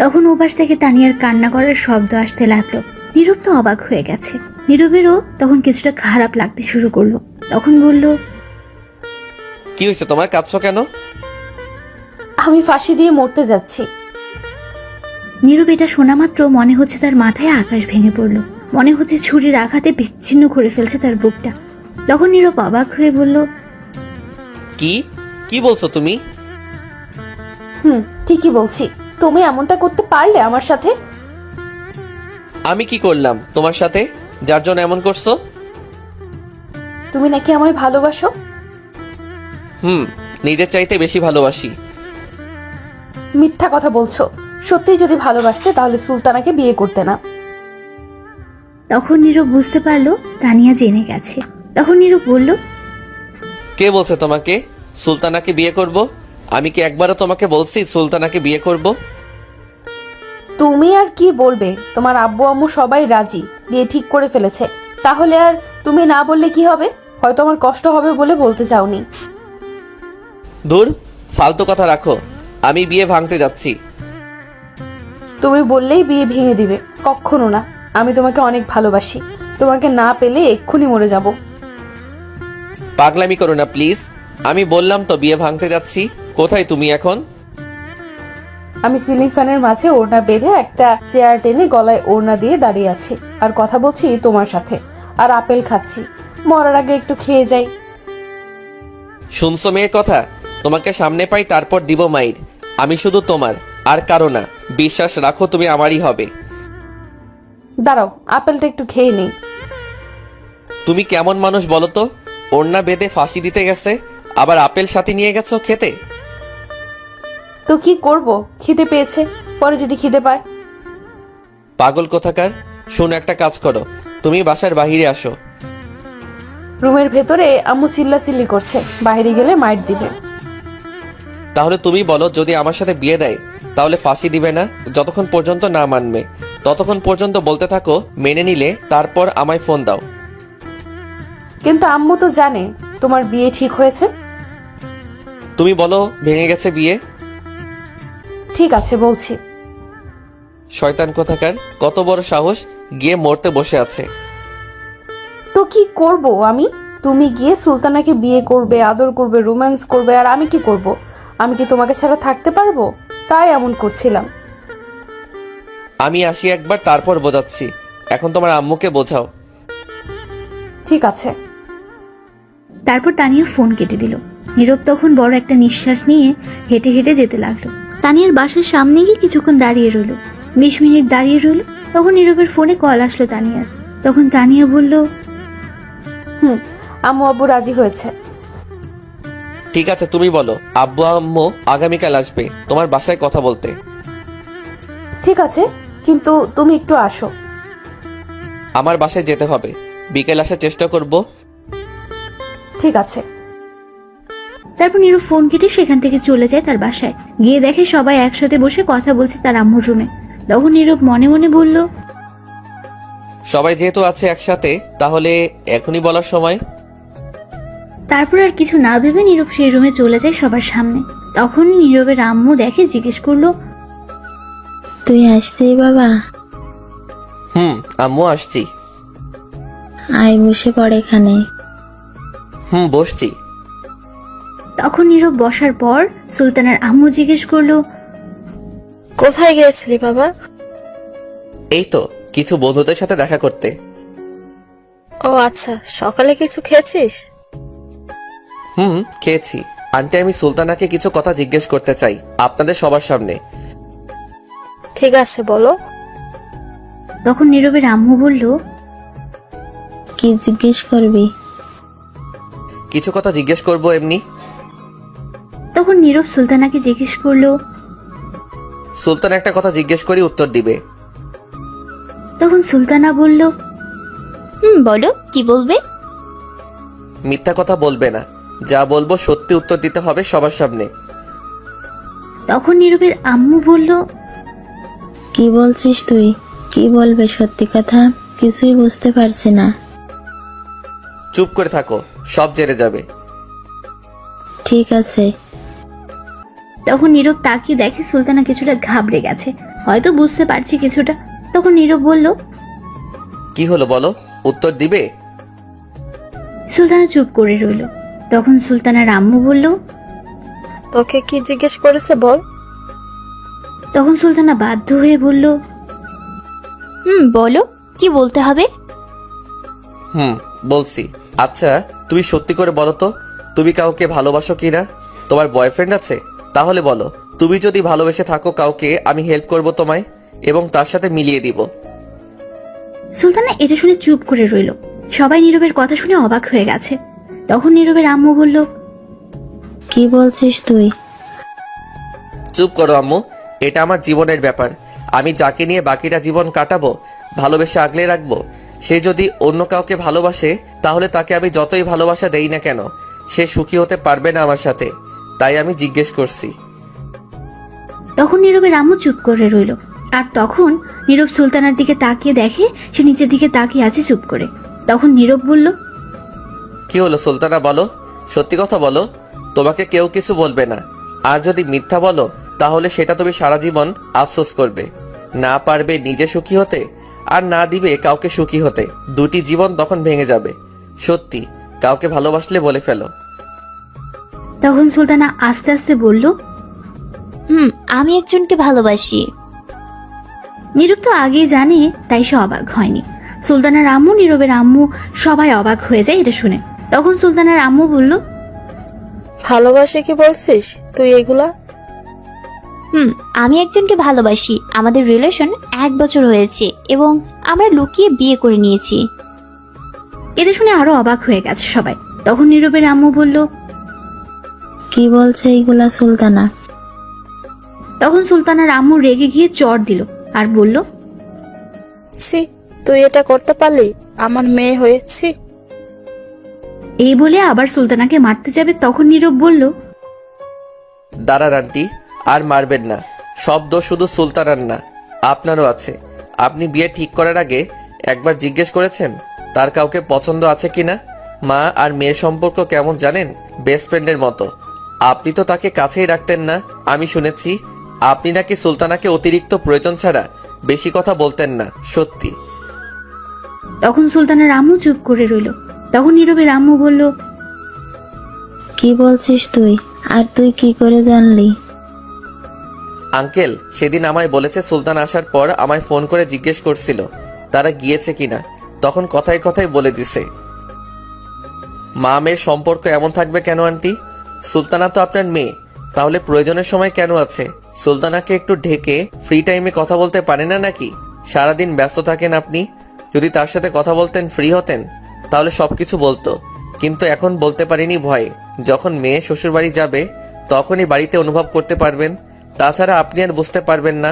তখন ওপাশ থেকে তানিয়ার কান্না করার শব্দ আসতে লাগলো। নীরব তো অবাক হয়ে গেছে। নীরবেরও তখন কিছুটা খারাপ লাগতে শুরু করলো। তখন বলল,
কি হয়েছে তোমার, কাঁদছো কেন?
আমি ফাঁসি দিয়ে মরতে যাচ্ছি।
নীরব এটা শোনা মাত্র মনে হচ্ছে তার মাথায় আকাশ ভেঙে পড়লো। মনে হচ্ছে ছুরির আঘাতে বিচ্ছিন্ন করে ফেলছে তার বুকটা। তখন নীরব অবাক হয়ে বলল,
কি কি বলছো তুমি?
ঠিকই বলছি। তুমি এমনটা করতে পারলে আমার সাথে?
আমি কি করলাম তোমার সাথে যার জন্য এমন করছো?
তুমি নাকি আমায় ভালোবাসো?
নিজের চাইতে বেশি ভালোবাসি।
মিথ্যা কথা বলছো। সত্যিই যদি ভালোবাসতে তাহলে সুলতানাকে বিয়ে করতে না।
তখন নীরব বুঝতে পারলো তানিয়া জেনে গেছে। তখন নীরব বলল,
কে বলছে তোমাকে সুলতানাকে বিয়ে করব? আমি কি একবারও তোমাকে বলছি সুলতানাকে বিয়ে করব?
তুমি আর কি বলবে? তোমার আব্বু আম্মু সবাই রাজি, বিয়ে ঠিক করে ফেলেছে। তাহলে আর তুমি না বললে কি হবে? হয়তো আমার কষ্ট হবে বলে বলতে চাওনি।
দূর, ফালতু কথা রাখো। আমি বিয়ে ভাঙতে যাচ্ছি।
তুমি বললেই বিয়ে ভেঙে দিবে? কখনো না। আমি তোমাকে অনেক ভালোবাসি। তোমাকে না পেলে এক্ষুনি মরে যাব।
পাগলামি করো না প্লিজ। আমি বললাম তো বিয়ে ভাঙতে যাচ্ছি। কোথায় তুমি এখন?
আমি সিলিং ফ্যানের মাঝে ওড়না বেঁধে একটা চেয়ার টেনে গলায় ওড়না দিয়ে দাঁড়িয়ে আছি আর কথা বলছি তোমার সাথে, আর আপেল খাচ্ছি। মরার আগে একটু খেয়ে যাই।
শুনছো মেয়ের কথা? তোমাকে সামনে পাই তারপর দিব মাইর। আমি শুধু তোমার, আর কারো না। বিশ্বাস রাখো তুমি আমারই হবে।
দাঁড়াও, আপেলটা একটু খেয়ে নেই।
তুমি কেমন মানুষ বলো তো? ওড়না বেঁধে ফাঁসি দিতে গেছে, আবার আপেল সাথে নিয়ে গেছো খেতে।
তো কি করব? খিদে পেয়েছে, পরে যদি খিদে পায়।
পাগল কোথাকার। শোনো, একটা কাজ করো, তুমি বাসার বাহিরে আসো।
রুমের ভেতরে আম্মু চিল্লাচিল্লি করছে, বাইরে গেলে মাইর দিবে।
তাহলে তুমি বলো, যদি আমার সাথে বিয়ে দেয় তাহলে ফাঁসি দিবে না? যতক্ষণ পর্যন্ত না মানবে ততক্ষণ পর্যন্ত বলতে থাকো, মেনে নিলে তারপর আমায় ফোন দাও।
কিন্তু আম্মু তো জানে তোমার বিয়ে ঠিক হয়েছে।
তুমি বলো ভেঙে গেছে বিয়ে।
ঠিক আছে, বলছি।
শয়তান কোথাকার, কত বড় সাহস, গিয়ে মরতে বসে আছে।
তো কি করব আমি? তুমি গিয়ে সুলতানাকে বিয়ে করবে, আদর করবে, রোম্যান্স করবে, আর আমি কি করব? আমি কি তোমাকে ছাড়া থাকতে পারবো? তাই এমন করছিলাম।
আমি আসি একবার, তারপর বোঝাচ্ছি। এখন তোমার আম্মুকে বোঝাও।
ঠিক আছে।
তারপর তানিয়া ফোন কেটে দিল। নীরব তখন বড় একটা নিঃশ্বাস নিয়ে হেঁটে হেঁটে যেতে লাগলো। তানিয়ার বাসার সামনে গিয়ে কিছুক্ষণ দাঁড়িয়ে রইল। 20 মিনিট দাঁড়িয়ে রইল। তখন নীরবের ফোনে কল আসলো তানিয়ার। তখন তানিয়া বলল,
আম্মু আব্বু রাজি হয়েছে।
ঠিক আছে, তুমি বলো আব্বু আম্মু আগামীকাল আসবে তোমার বাসায় কথা বলতে।
ঠিক আছে, কিন্তু তুমি একটু আসো।
আমার বাসায় যেতে হবে, বিকেল আসার চেষ্টা করব।
ঠিক আছে।
তারপর নীরব ফোন কেটে সেখান থেকে চলে যায় তার বাসায়। গিয়ে দেখে সবাই একসাথে বসে কথা বলছে তার আম্মুর রুমে। তখন নীরব মনে মনে বলল,
সবাই যেহেতু আছে একসাথে, তাহলে এখনই বলার সময়।
তারপর আর কিছু না ভেবে নীরব সেই রুমে চলে যায় সবার সামনে। তখন নীরবের আম্মু দেখে জিজ্ঞেস করলো,
তুই আসছিস বাবা?
আম্মু আসছি।
আয় বসে পড় এখানে।
বসছি।
তখন নীরব বসার পর সুলতানার আম্মু জিজ্ঞেস করলো,
কোথায় গিয়েছিলি বাবা?
এই তো কিছু বন্ধুদের সাথে দেখা করতে।
ও আচ্ছা, সকালে কিছু খেয়েছিস?
খেয়েছি। আন্টি, আমি সুলতানাকে কিছু কথা জিজ্ঞেস করতে চাই আপনাদের সবার সামনে।
ঠিক আছে, বলো।
তখন নীরবের আম্মু বলল,
কি জিজ্ঞেস করবি?
কিছু কথা জিজ্ঞেস করবো এমনি।
তখন নীরব সুলতানাকে জিজ্ঞেস করলো।
সুলতান একটা কথা জিজ্ঞেস করি, উত্তর দিবে।
তখন সুলতানা বলল,
বলো কি বলবে।
মিথ্যা কথা বলবে না, যা বলবো সত্যি উত্তর দিতে হবে সবার সামনে।
তখন নীরবের আম্মু বলল,
কি বলছিস তুই? কি বলবে সত্যি কথা? কিছুই বুঝতে পারছি না।
চুপ করে থাকো, সব জেনে যাবে।
ঠিক আছে।
তখন নীরব তাকিয়ে দেখে সুলতানা কিছুটা ঘাবড়ে গেছে, হয়তো বুঝতে পারছে কিছুটা। তখন নীরব বলল,
কি হলো বলো, উত্তর দিবে?
সুলতানা চুপ করে রইল। তখন সুলতানার আম্মু বলল,
তোকে কি জিজ্ঞেস করেছে বল।
তখন সুলতানা বাধ্য হয়ে বলল,
বলো কি বলতে হবে।
বলছি। আচ্ছা তুমি সত্যি করে বলো তো, তুমি কাউকে ভালোবাসো কিনা? তোমার বয়ফ্রেন্ড আছে? তাহলে বলো, তুমি যদি ভালোবেসে থাকো কাউকে, আমি হেল্প করব তোমায় এবং তার সাথে মিলিয়ে দিব।
সুলতানা এটা শুনে চুপ করে রইল। সবাই নীরবের কথা শুনে অবাক হয়ে গেছে। তখন নীরবের আম্মু বলল,
কি বলছিস তুই?
চুপ করো আম্মু, এটা আমার জীবনের ব্যাপার। আমি যাকে নিয়ে বাকিটা জীবন কাটাবো, ভালোবেসে আগলে রাখবো, সে যদি অন্য কাউকে ভালোবাসে তাহলে তাকে আমি যতই ভালোবাসা দেই না কেন, সে সুখী হতে পারবে না আমার সাথে। তাই আমি জিজ্ঞেস করছি।
তখন নীরবের আম্মু চুপ করে রইল। আর তখন নীরব সুলতানার দিকে তাকিয়ে দেখে সে নিচের দিকে তাকিয়ে আছে চুপ করে। তখন নীরব বলল,
কি হলো সুলতানা, বলো, সত্যি কথা বলো। তোমাকে কেউ কিছু বলবে না, আর যদি মিথ্যা বলো তাহলে সেটা তুমি সারা জীবন আফসোস করবে। না পারবে নিজে সুখী হতে, আর না দিবে কাউকে সুখী হতে। দুটি জীবন তখন ভেঙে যাবে। সত্যি, কাউকে ভালোবাসলে বলে ফেলো।
তখন সুলতানা আস্তে আস্তে বলল,
আমি একজনকে ভালোবাসি।
নীরব তো আগেই জানে, তাই সে অবাক হয়নি। সুলতানার আম্মু, নীরবের আম্মু সবাই অবাক হয়ে যায় এটা শুনে। তখন সুলতানার আম্মু বলল,
ভালোবাসে কি বলছিস তুই এগুলা?
আমি একজনকে ভালোবাসি। আমাদের রিলেশন 1 বছর হয়েছে এবং আমরা লুকিয়ে বিয়ে করে নিয়েছি।
এটা শুনে আরো অবাক হয়ে গেছে সবাই। তখন নীরবের আম্মু বলল,
কি বলছে এইগুলা সুলতানা?
তখন সুলতানার আম্মু রেগে গিয়ে চড় দিল আর বলল,
ছি, তুই এটা করতে পারলি? আমার মেয়ে হয়েছি।
এই বলে আবার সুলতানাকে মারতে যাবে। তখন নীরব বলল,
দাঁড়ান আন্টি, আর মারবেন না। সব দোষ শুধু সুলতানার না, আপনারও আছে। আপনি বিয়ে ঠিক করার আগে একবার জিজ্ঞেস করেছেন তার কাউকে পছন্দ আছে কিনা? মা আর মেয়ের সম্পর্ক কেমন জানেন? বেস্ট ফ্রেন্ডের মতো। আপনি তো তাকে কাছেই রাখতেন না। আমি শুনেছি আপনি নাকি সুলতানাকে অতিরিক্ত প্রয়োজন ছাড়া বেশি কথা বলতেন না। সত্যি?
তখন সুলতানার আম্মু চুপ করে রইল। তখন নীরবের আম্মু বলল,
কি বলছিস তুই? আর তুই কি করে জানলি?
আঙ্কেল সেদিন আমায় বলেছে সুলতান আসার পর আমায় ফোন করে জিজ্ঞেস করছিল তারা গিয়েছে কিনা। তখন কথায় কথায় বলে দিছে। মা মেয়ের সম্পর্ক এমন থাকবে কেন আন্টি? সুলতানা তো আপনার মেয়ে, তাহলে প্রয়োজনের সময় কেন আছে? সুলতানাকে একটু ঢেকে ফ্রি টাইমে কথা বলতে পারে না নাকি? সারাদিন ব্যস্ত থাকেন আপনি। যদি তার সাথে কথা বলতেন, ফ্রি হতেন, তাহলে সবকিছু বলতো। কিন্তু এখন বলতে পারিনি ভয়ে। যখন মেয়ে শ্বশুরবাড়ি যাবে তখনই বাড়িতে অনুভব করতে পারবেন, তাছাড়া আপনি আর বুঝতে পারবেন না।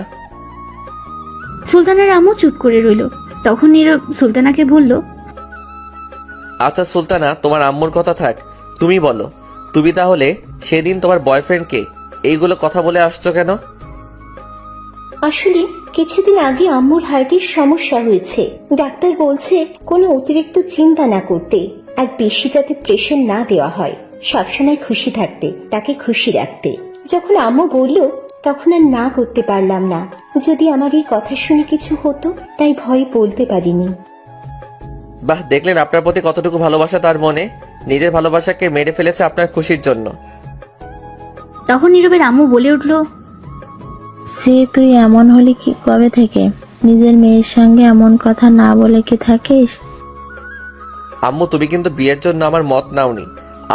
সুলতানার আম্মু চুপ করে রইল। তখন নীরব সুলতানাকে বলল,
আচ্ছা সুলতানা, তোমার আম্মুর কথা থাক, তুমি বলো, তুমি তাহলে সেদিন তোমার বয়ফ্রেন্ডকে এইগুলো কথা বলে আসছো কেন?
আসলে কিছুদিন আগে আম্মুর হার্টের সমস্যা হয়েছে। ডাক্তার বলছে কোনো অতিরিক্ত চিন্তা না করতে, আর বেশি যাতে প্রেশার না দেওয়া হয়, সবসময় খুশি থাকতে, তাকে খুশি রাখতে। যখন আম্মু বলল তখন আর না করতে পারলাম না। যদি আমার এই কথা শুনে কিছু হতো, তাই ভয়ে বলতে পারিনি।
বাহ, দেখলেন আপনার প্রতি কতটুকু ভালোবাসা তার মনে। নিজের ভালোবাসাকে মেরে ফেলেছে আপনার খুশির জন্য।
তখন নীরবের আম্মু বলে উঠল,
সে তুই এমন হলি কি কবে থেকে? নিজের মেয়ের সঙ্গে এমন কথা না বলে কি থাকিস?
আম্মু তুমি কিন্তু বিয়ের জন্য আমার মত নাওনি।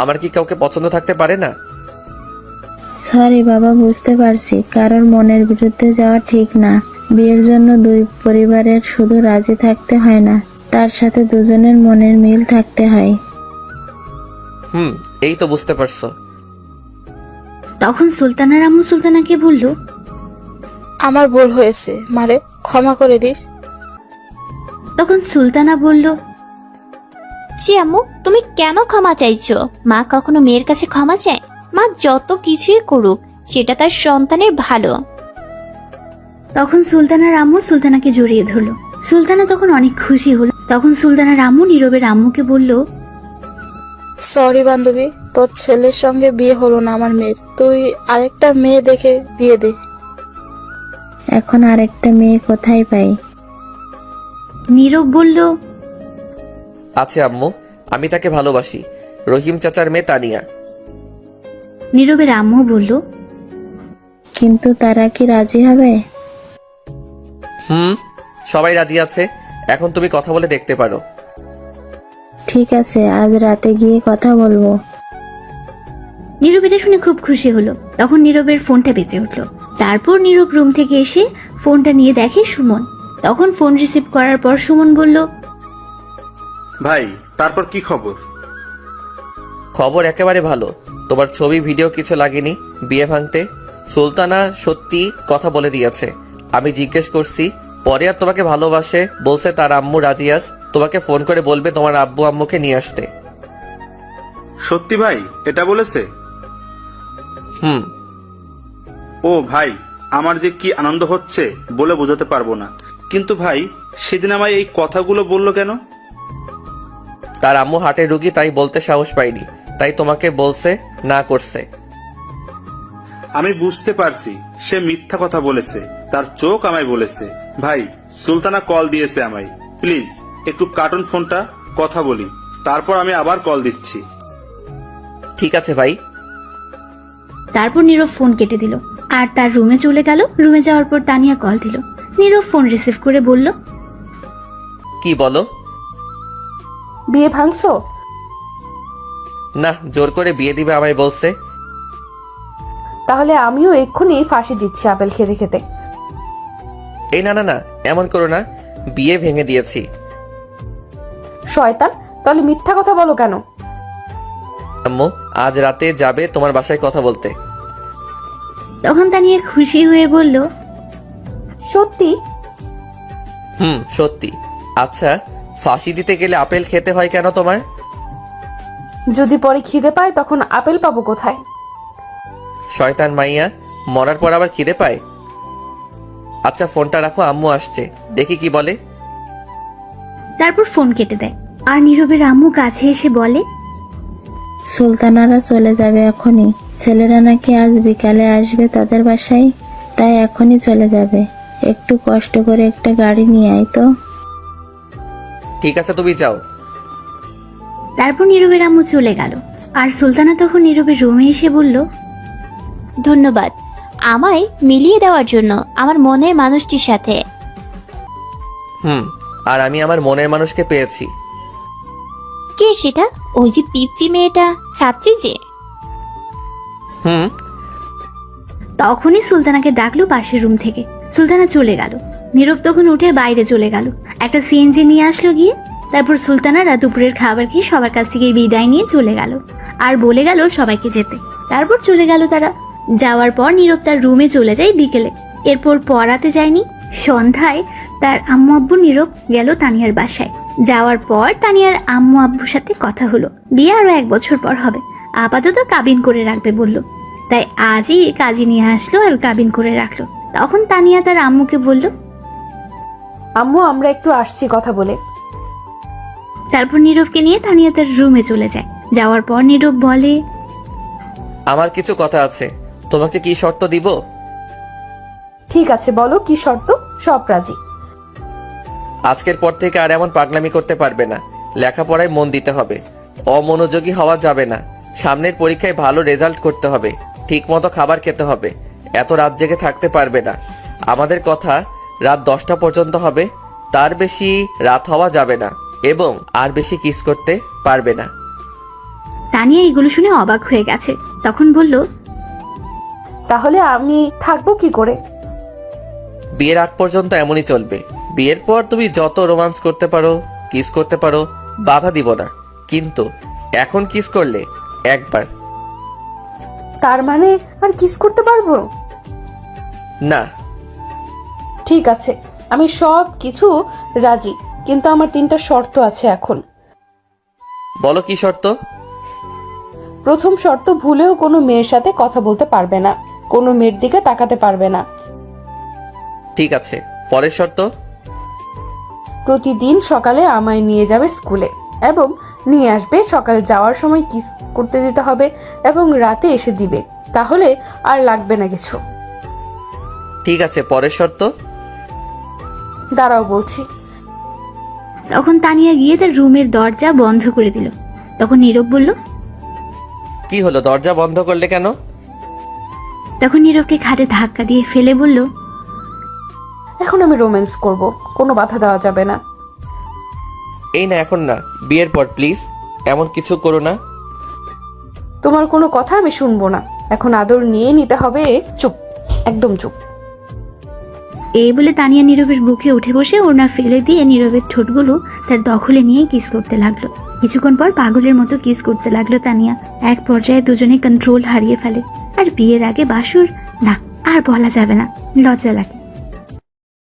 আমার কি কাউকে পছন্দ থাকতে পারে না?
সরি বাবা, বুঝতে পারছি কারোর মনের বিরুদ্ধে যাওয়া ঠিক না। বিয়ের জন্য দুই পরিবারের শুধু রাজি থাকতে হয় না, তার সাথে দুজনের মনের মিল থাকতে হয়।
এই তো বুঝতে পারছো।
তখন সুলতানার আম্মু সুলতানাকে বলল,
আমার ভুল হয়েছে, মারে ক্ষমা করে দিস।
তখন সুলতানা বলল,
জি আম্মু, তুমি কেন ক্ষমা চাইছো? মা কখনো মেয়ের কাছে ক্ষমা চায়? মা যত কিছুই করুক সেটা তার সন্তানের ভালো।
তখন সুলতানার আম্মু সুলতানাকে জড়িয়ে ধরলো। সুলতানা তখন অনেক খুশি হলো। তখন সুলতানার আম্মু নীরবের আম্মুকে বলল,
সরি বান্ধবী, তোর ছেলের সঙ্গে বিয়ে হলো না আমার মেয়ের, তুই আরেকটা মেয়ে দেখে বিয়ে দে।
এখন আরেকটা মেয়ে কোথায় পাই?
নীরব বলল,
আছে আম্মু, আমি তাকে ভালোবাসি, রহিম চাচার মেয়ে তানিয়া।
নীরবের আম্মু বলল,
কিন্তু তারা কি রাজি হবে?
সবাই রাজি আছে, এখন তুমি কথা বলে দেখতে পারো।
ঠিক আছে, আজ রাতে গিয়ে কথা বলবো।
নীরব এটা শুনে খুব খুশি হলো। তখন নীরবের ফোনটা বেজে উঠলো। তারপর নীরব রুম থেকে এসে ফোনটা নিয়ে দেখে সুমন। তখন ফোন রিসিভ করার পর সুমন বলল,
ভাই তারপর কি খবর?
খবর একেবারে ভালো, তোমার ছবি ভিডিও কিছু লাগেনি বিয়ে ভাঙতে। সুলতানা সত্যি কথা বলে দিয়েছে। আমি জিজ্ঞেস করছি, পরে আর তোমাকে ভালোবাসে বলছে, তার আম্মু রাজিয়াস তোমাকে ফোন করে বলবে তোমার আব্বু আম্মুকে নিয়ে আসতে।
সত্যি ভাই এটা বলেছে? ও ভাই, আমার যে কি আনন্দ হচ্ছে বলে বোঝাতে পারবো না। কিন্তু ভাই, সেদিন আমায় এই কথাগুলো বললো কেন?
তার আম্মু হার্টের রুগী, তাই বলতে সাহস পাইনি, তাই তোমাকে বলছে না করছে।
আমি বুঝতে পারছি সে মিথ্যা কথা বলেছে, তার চোখ আমায় বলেছে। ভাই, সুলতানা কল দিয়েছে আমায়, প্লিজ একটু কার্টুন ফোনটা, কথা বলি, তারপর আমি আবার কল দিচ্ছি।
ঠিক আছে ভাই।
তারপর নীরব ফোন কেটে দিল আর তার রুমে চলে গেল। রুমে যাওয়ার পর তানিয়া কল দিল। নীরব ফোন রিসিভ করে বলল,
কি বলো?
বিয়ে ভাঙছো?
না, জোর করে বিয়ে দিবে আমায় বলছে।
তাহলে আমিও এক্ষুনি ফাঁসি দিচ্ছি আপেল খেতে খেতে।
এই না না না, এমন করো না, বিয়ে ভেঙে দিয়েছি।
শয়তান, তাহলে মিথ্যা কথা বলো কেন?
আম্মু আজ রাতে যাবে তোমার বাসায় কথা বলতে।
তখন তানিয়া খুশি হয়ে বলল,
সত্যি?
সত্যি। আচ্ছা, ফাঁসি দিতে গেলে আপেল খেতে হয় কেন তোমার?
যদি পরে খিদে পায় তখন আপেল পাবো কোথায়?
শয়তান মাইয়া, মরার পর আবার খিদে পায়। আচ্ছা ফোনটা রাখো, আম্মু আসছে, দেখি কি বলে।
তারপর ফোন কেটে দেয়। আর নীরবের আম্মু কাছে এসে বলে,
সুলতানারা চলে যাবে এখনই। ছেলেরা নাকি আজ বিকালে আসবে তাদের বাসায়, তাই এখনই চলে যাবে। একটু কষ্ট করে একটা গাড়ি নিয়ে আয় তো।
ঠিক আছে, তুমি যাও।
তারপর নীরবের আম্মু চলে গেল। আর সুলতানা তখন নীরবের রুমে এসে বলল,
ধন্যবাদ আমায় মিলিয়ে দেওয়ার জন্য আমার মনের মানুষটির সাথে।
আর আমি আমার মনের মানুষকে পেয়েছি।
কে সেটা? ওই যে পিচ্চি মেয়েটা, ছাত্রী যে।
তখনই সুলতানাকে ডাকলো পাশের রুম থেকে। সুলতানা চলে গেল। নীরব তখন উঠে বাইরে চলে গেল, একটা সিএনজি নিয়ে আসলো গিয়ে। তারপর সুলতানারা দুপুরের খাবার খেয়ে সবার কাছ থেকে বিদায় নিয়ে চলে গেল আর বলে গেল সবাইকে যেতে। তারপর চলে গেল তারা। যাওয়ার পর নীরব তার রুমে চলে যায় বিকেলে। এরপর পড়াতে যায়নি। সন্ধ্যায় তার আম্মু আব্বু নীরব গেল তানিয়ার বাসায়। যাওয়ার পর তানিয়ার আম্মু আব্বুর সাথে কথা হলো, বিয়ে আরো 1 বছর পর হবে, আপাতত কাবিন করে রাখবে বলল। তাই আজই কাজী নিয়ে আসলো আর কাবিন করে রাখলো। তখন তানিয়া তার আম্মুকে বলল,
আম্মু আমরা একটু আসছি কথা বলে।
তারপর নীরবকে নিয়ে তানিয়া তার রুমে চলে যায়। যাওয়ার পর নীরব বলে,
আমার কিছু কথা আছে, তোমাকে কি শর্ত দিব?
ঠিক আছে বলো, কি শর্ত? সব রাজি।
আজকের পর থেকে আর এমন পাগলামি করতে পারবে না, লেখাপড়ায় মন দিতে হবে, অমনোযোগী হওয়া যাবে না, সামনের পরীক্ষায় ভালো রেজাল্ট করতে হবে, ঠিক মতো খাবার খেতে হবে, এত রাত জেগে থাকতে পারবে না। আমাদের কথা রাত 10টা পর্যন্ত হবে, তার বেশি রাত হওয়া যাবে না, এবং আর বেশি কিস করতে পারবে না।
তানিয়া এগুলো শুনে অবাক হয়ে গেছে। তখন বলল,
তাহলে আমি থাকবো কি করে?
বিয়ের আগ পর্যন্ত এমনই চলবে, বিয়ের পর তুমি যত রোমান্স করতে পারো কিস করতে পারো, বাধা দিব না, কিন্তু এখন কিস করলে একবার।
তার মানে আর কিস করতে পারবো?
না।
ঠিক আছে, আমি সব কিছু রাজি, কিন্তু আমার 3টা শর্ত আছে এখন।
বলো কি শর্ত?
প্রথম শর্ত, ভুলেও কোনো মেয়ের সাথে কথা বলতে পারবে না, কোনো মেয়ের দিকে তাকাতে পারবে না।
ঠিক আছে, পরের শর্ত?
প্রতিদিন সকালে আমায় নিয়ে যাবে স্কুলে এবং নিয়ে আসবে। সকালে যাওয়ার সময় কিস করতে দিতে হবে এবং রাতে এসে দিবে, তাহলে আর লাগবে না কিছু।
ঠিক আছে, পরের শর্ত?
দাঁড়াও বলছি।
তখন তানিয়া গিয়ে তার রুমের দরজা বন্ধ করে দিল। তখন নীরব বলল,
কি হলো, দরজা বন্ধ করলে কেন?
তখন নীরবকে খাটে ধাক্কা দিয়ে ফেলে বলল,
এখন আমি রোম্যান্স করব, কোনো বাধা দেওয়া যাবে না।
এই না, এখন না, বিয়ের পর প্লিজ এমন কিছু করো না।
তোমার কোনো কথা আমি শুনবো না, এখন আদর নিয়ে নিতে হবে। চুপ, একদম চুপ।
এই বলে তানিয়া নীরবের বুকে উঠে বসে ওড়না ফেলে দিয়ে নীরবের ঠোঁটগুলো তার দখলে নিয়ে কিস করতে লাগলো। কিছুক্ষণ পর পাগলের মতো কিস করতে লাগলো তানিয়া। এক পর্যায়ে দুজনে কন্ট্রোল হারিয়ে ফেলে। আর বিয়ের আগে বাসুর, না আর বলা যাবে না, লজ্জা লাগে।